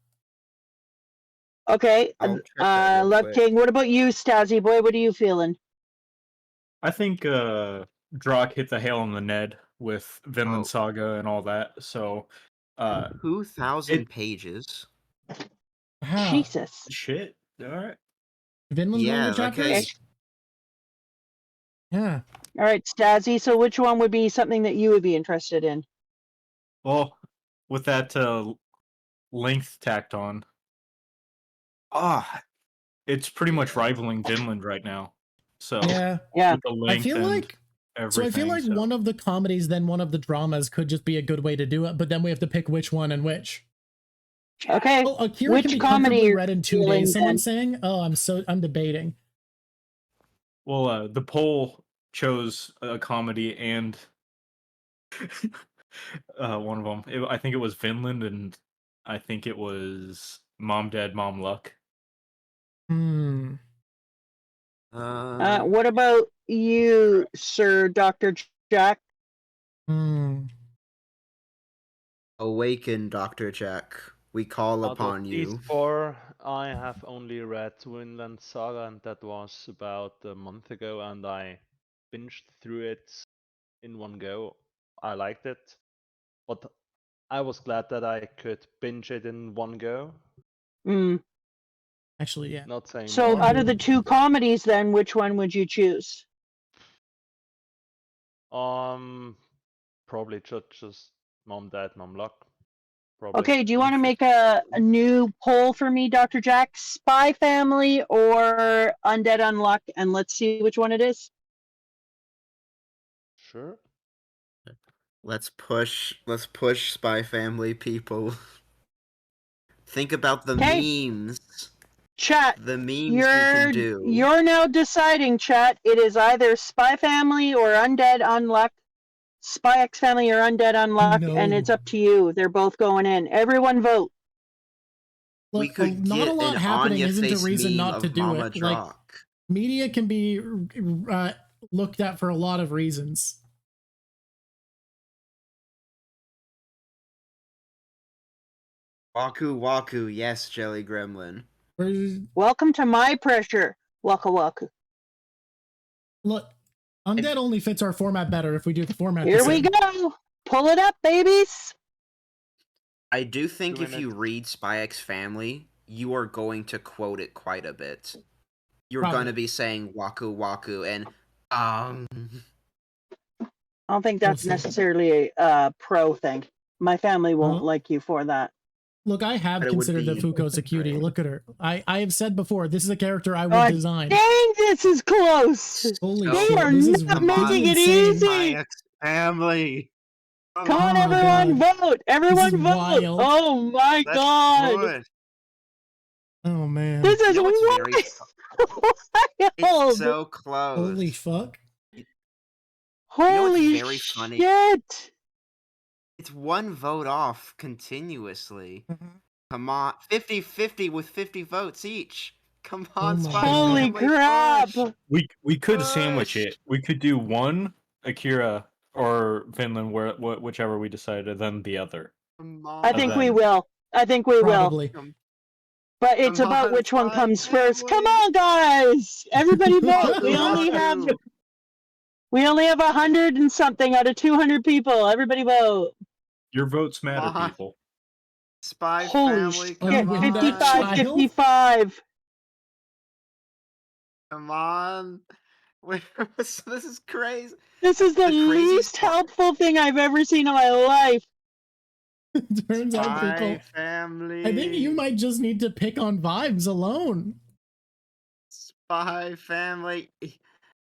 Okay, Love King. What about you, Stazzy boy? What are you feeling? I think Drawk hit the hail on the Ned with Vinland Saga and all that. So 2,000 pages. Wow. Jesus. Shit. All right. Vinland's longer chapters? Okay. Yeah. All right, Stazzy. So which one would be something that you would be interested in? Well, with that length tacked on, it's pretty much rivaling Vinland right now. So yeah. I feel like one of the comedies, then one of the dramas could just be a good way to do it. But then we have to pick which one and which. Okay. Oh, Akira which can be comedy read in 2 days. Someone's saying. Oh, I'm debating. Well, the poll chose a comedy and one of them. I think it was Vinland, and I think it was Mom Dead, Mom Luck. What about you, Sir Dr. Jack? Awaken, Dr. Jack. We call upon you. These 4, I have only read Vinland Saga, and that was about a month ago, and I binged through it in one go. I liked it, but I was glad that I could binge it in one go. Actually, yeah. Not saying so more. Out of the 2 comedies, then which one would you choose? Probably just Mom Dead, Mom Luck. Probably. Okay, do you want to make a new poll for me, Dr. Jack? Spy Family or Undead Unluck, and let's see which one it is. Sure. Let's push Spy Family, people. Think about the memes. Chat. The memes we can do. You're now deciding, chat. It is either Spy Family or Undead Unluck. Spy X Family or Undead Unluck, and it's up to you. They're both going in. Everyone vote. Look, we could not a lot happening isn't a reason not to do Mama it. Drawk. Like, media can be looked at for a lot of reasons. Waku Waku, yes, Jelly Gremlin. Welcome to my pressure, Waka Waku. Look, Undead only fits our format better if we do the format. Here we go. Pull it up, babies. I do think if you read Spy X Family, you are going to quote it quite a bit. You're going to be saying Waku Waku and I don't think that's necessarily a pro thing. My family won't like you for that. Look, I have considered that Fuko's a cutie. Look at her. I have said before, this is a character I would design. Dang, this is close. Holy they shit, are not making it easy. Family. Come on, everyone, vote. Everyone vote. Wild. Oh my god. Good. Oh man. This is wild. It's so close. Holy fuck. Holy very funny? shit. It's one vote off continuously. Come on. 50-50 with 50 votes each. Come on, Spy Holy Family, crap. push. We could sandwich it. We could do one Akira or Vinland, whichever we decided, then the other. I think we will. I think we Probably. will. But it's about which one comes first. Come on, guys! Everybody vote. We only have 100 and something out of 200 people. Everybody vote. Your votes matter, people. Spy Holy Family, shit! come on. 55. Come on. This is crazy. This is the The craziest least part. helpful thing I've ever seen in my life. Turns out Spy people. family. I think you might just need to pick on vibes alone. Spy family.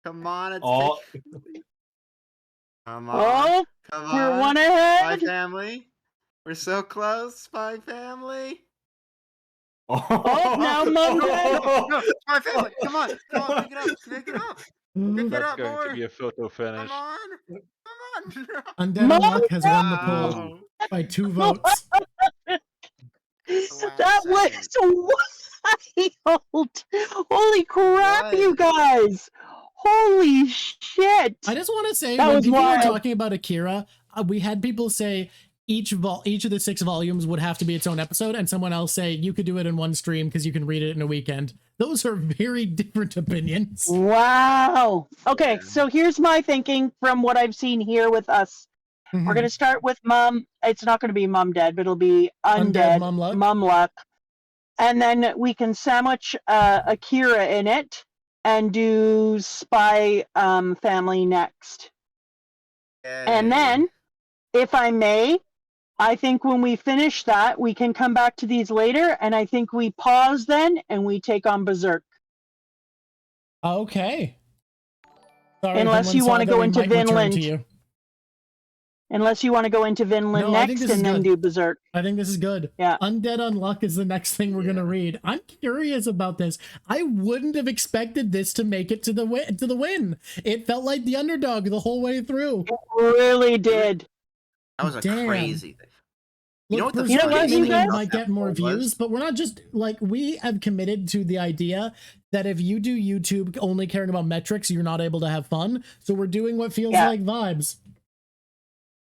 Come on, it's Oh. Come on. Oh, Come we're on. one Spy ahead. family. We're so close, Spy family. Oh, now Momga. No, Spy family. Come on. Come on, pick it up. Pick it up. Pick it That's up going more. to be a photo finish. Come on. Come Undead Mom- Unluck has won the poll Wow. by 2 votes. last That was wild. Holy crap, you What? guys. Holy shit. I just want to say, That when was people were wild. talking about Akira, we had people say each of the 6 volumes would have to be its own episode, and someone else say you could do it in one stream because you can read it in a weekend. Those are very different opinions. Wow. Okay, Yeah. so here's my thinking from what I've seen here with us. We're going to start with Mom. It's not going to be Mom Dead, but it'll be Undead, Mom Luck. Mom Luck. And then we can sandwich Akira in it and do Spy Family next. And then, if I may, I think when we finish that, we can come back to these later, and I think we pause then and we take on Berserk. Okay. Sorry, Unless Vinland you wanna Saga, go we into might return Vinland. to you. Unless you want to go into Vinland No, I think next this is and then good. do Berserk. I think this is good. Yeah. Undead Unluck is the next thing we're gonna read. I'm curious about this. I wouldn't have expected this to make it to the win. It felt like the underdog the whole way through. It really did. That was a Damn. crazy thing. You know Look, what the Berserk funniest thing maybe about might get more views, but we're not just like, we have committed to the idea that if you do YouTube only caring about metrics, you're not able to have fun. So we're doing what feels Yeah. like vibes.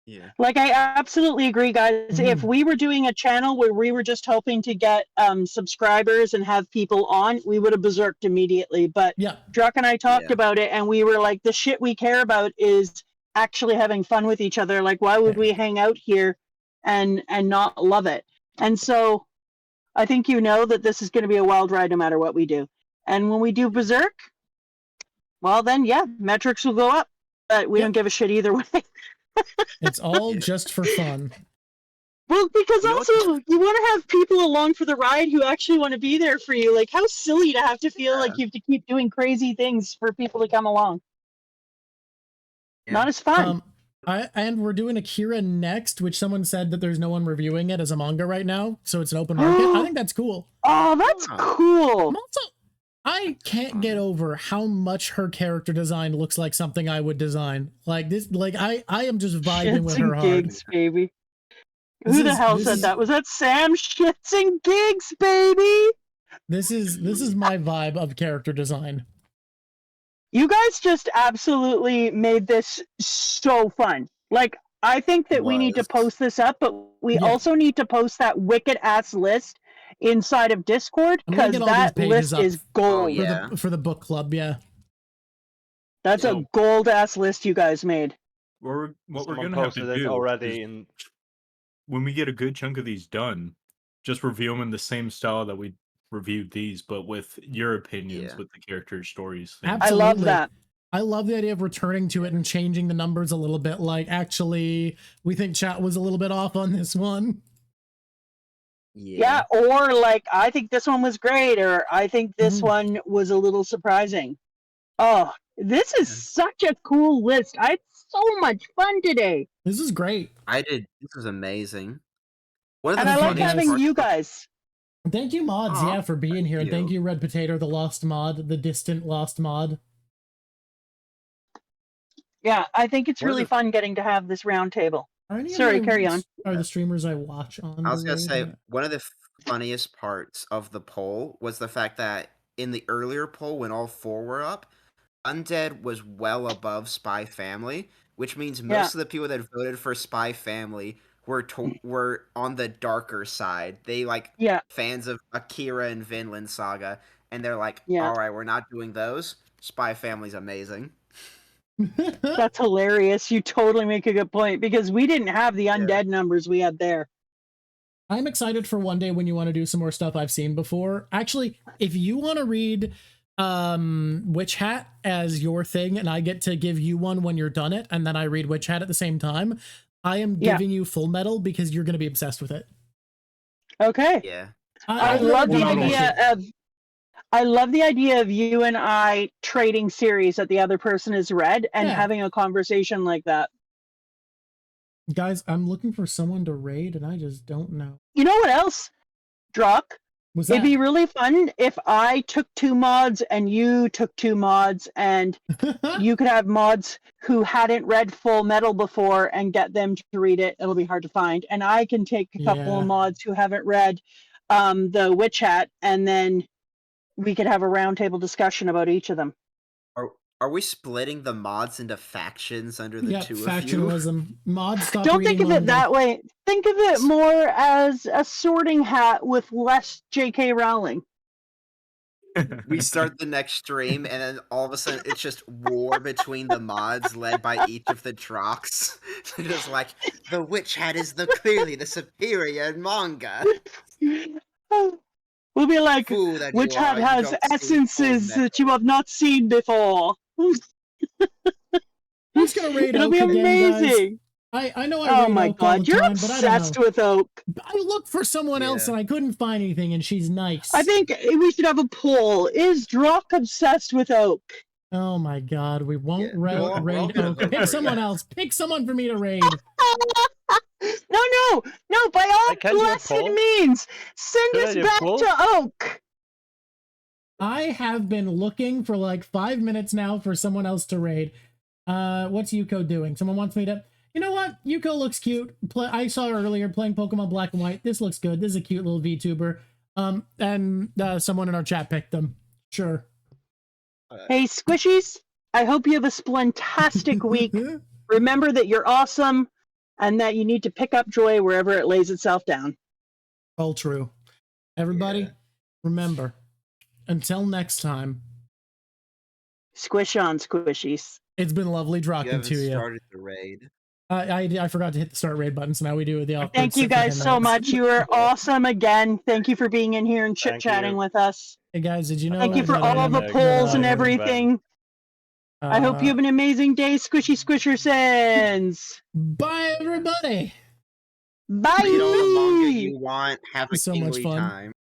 Yeah. Like, I absolutely agree, guys. If we were doing a channel where we were just hoping to get subscribers and have people on, we would have berserked immediately. But Yeah. Drawk and I talked Yeah. about it, and we were like, the shit we care about is actually having fun with each other. Like, why would we hang out here and not love it? And so I think you know that this is going to be a wild ride no matter what we do. And when we do Berserk, well, then, yeah, metrics will go up. But we Yep. don't give a shit either way. It's all Yeah. just for fun. Well, because You know what also you want to have people along for the ride who actually want to be there for you. Like, how silly to have to feel like you have to keep doing crazy things for people to come along. Yeah. Not as fun. And we're doing Akira next, which someone said that there's no one reviewing it as a manga right now, so it's an open market. I think that's cool. Oh, that's cool. I'm also, I can't get over how much her character design looks like something I would design. Like this, like I am just vibing with Shits her and hard. gigs, baby. This Who the is- hell this said is- that? Was that Sam? Shits and gigs, baby. This is my vibe of character design. You guys just absolutely made this so fun. Like, I think that we need to Was. post this up, but we Yeah. also need to post that wicked ass list inside of Discord I'm gonna because get all that these pages list up. is gold. yeah. For the book club, yeah. That's a So- gold ass list you guys made. What we're Someone gonna have to posted it do already is in. when we get a good chunk of these done, just review them in the same style that we reviewed these, but with your opinions, Yeah. with the characters, stories. Absolutely. I love that. I love the idea of returning to it and changing the numbers a little bit. Like, actually, we think chat was a little bit off on this one. Yeah, or like, I think this one was great, or I think this Mhm. one was a little surprising. Oh, this is such a cool list. I had so much fun today. This is great. I did. This was amazing. One of And the I like funniest having parts you of- guys. Thank you, mods, Aw, yeah, for being here. And you. thank you, Red Potato, the Lost Mod, the Distant Lost Mod. Yeah, I think it's One of really the- fun getting to have this round table. Are any of Sorry, my- carry on. Are the streamers I watch on? I was gonna the say raid? one of the funniest parts of the poll was the fact that in the earlier poll, when all four were up, Undead was well above Spy Family, which means most of the people that voted for Spy Family were on the darker side. They like Yeah, fans of Akira and Vinland Saga, and they're like, Yeah. "All right, we're not doing those. Spy Family's amazing." that's hilarious. You totally make a good point because we didn't have the undead numbers we had there. I'm excited for one day when you want to do some more stuff I've seen before. Actually, if you want to read Witch Hat as your thing, and I get to give you one when you're done it, and then I read Witch Hat at the same time. I am giving you Full Metal because you're going to be obsessed with it. Okay. Yeah. I love the idea of you and I trading series that the other person has read and having a conversation like that. Guys, I'm looking for someone to raid, and I just don't know. You know what else, Drawk? It'd be really fun if I took 2 mods and you took 2 mods, and you could have mods who hadn't read Full Metal before and get them to read it. It'll be hard to find. And I can take a couple of mods who haven't read the Witch Hat, and then we could have a roundtable discussion about each of them. Are we splitting the mods into factions under the two of you? Factionalism. Mods stop Don't think of it that way. Think of it more as a sorting hat with less J.K. Rowling. We start the next stream, and then all of a sudden it's just war between the mods led by each of the Drawks. It's like, the Witch Hat is clearly the superior manga. We'll be like, Witch Hat has essences that you have not seen before. Who's gonna raid It'll Oak be again, amazing. guys? I know I Oh raid my Oak all god, the you're time, obsessed but I don't know. with Oak. I looked for someone else and I couldn't find anything, and she's nice. I think we should have a poll. Is Drawk obsessed with Oak? Oh my god, we won't raid welcome to Oak. vote Pick for someone you. else. Pick someone for me to raid. No, by all can do a blessed poll. means, send Can I us do a back poll? to Oak. I have been looking for like 5 minutes now for someone else to raid. What's Yuko doing? Someone wants me to... You know what? Yuko looks cute. I saw her earlier playing Pokemon Black and White. This looks good. This is a cute little VTuber. And someone in our chat picked them. Sure. Hey, Squishies, I hope you have a splentastic week. Remember that you're awesome and that you need to pick up joy wherever it lays itself down. All true. Everybody, remember, until next time, squish on, Squishies. It's been lovely dropping to you. Started the raid. I forgot to hit the start raid button, so now we do it the awkward. Thank you guys so much. You were awesome again. Thank you for being in here and chit-chatting with us. Hey guys, did you know? Thank you for all the polls and everything. I hope you have an amazing day, Squishy Squishersons. Bye, everybody. Bye. Read all the manga you want. Have a So much kingly fun. time.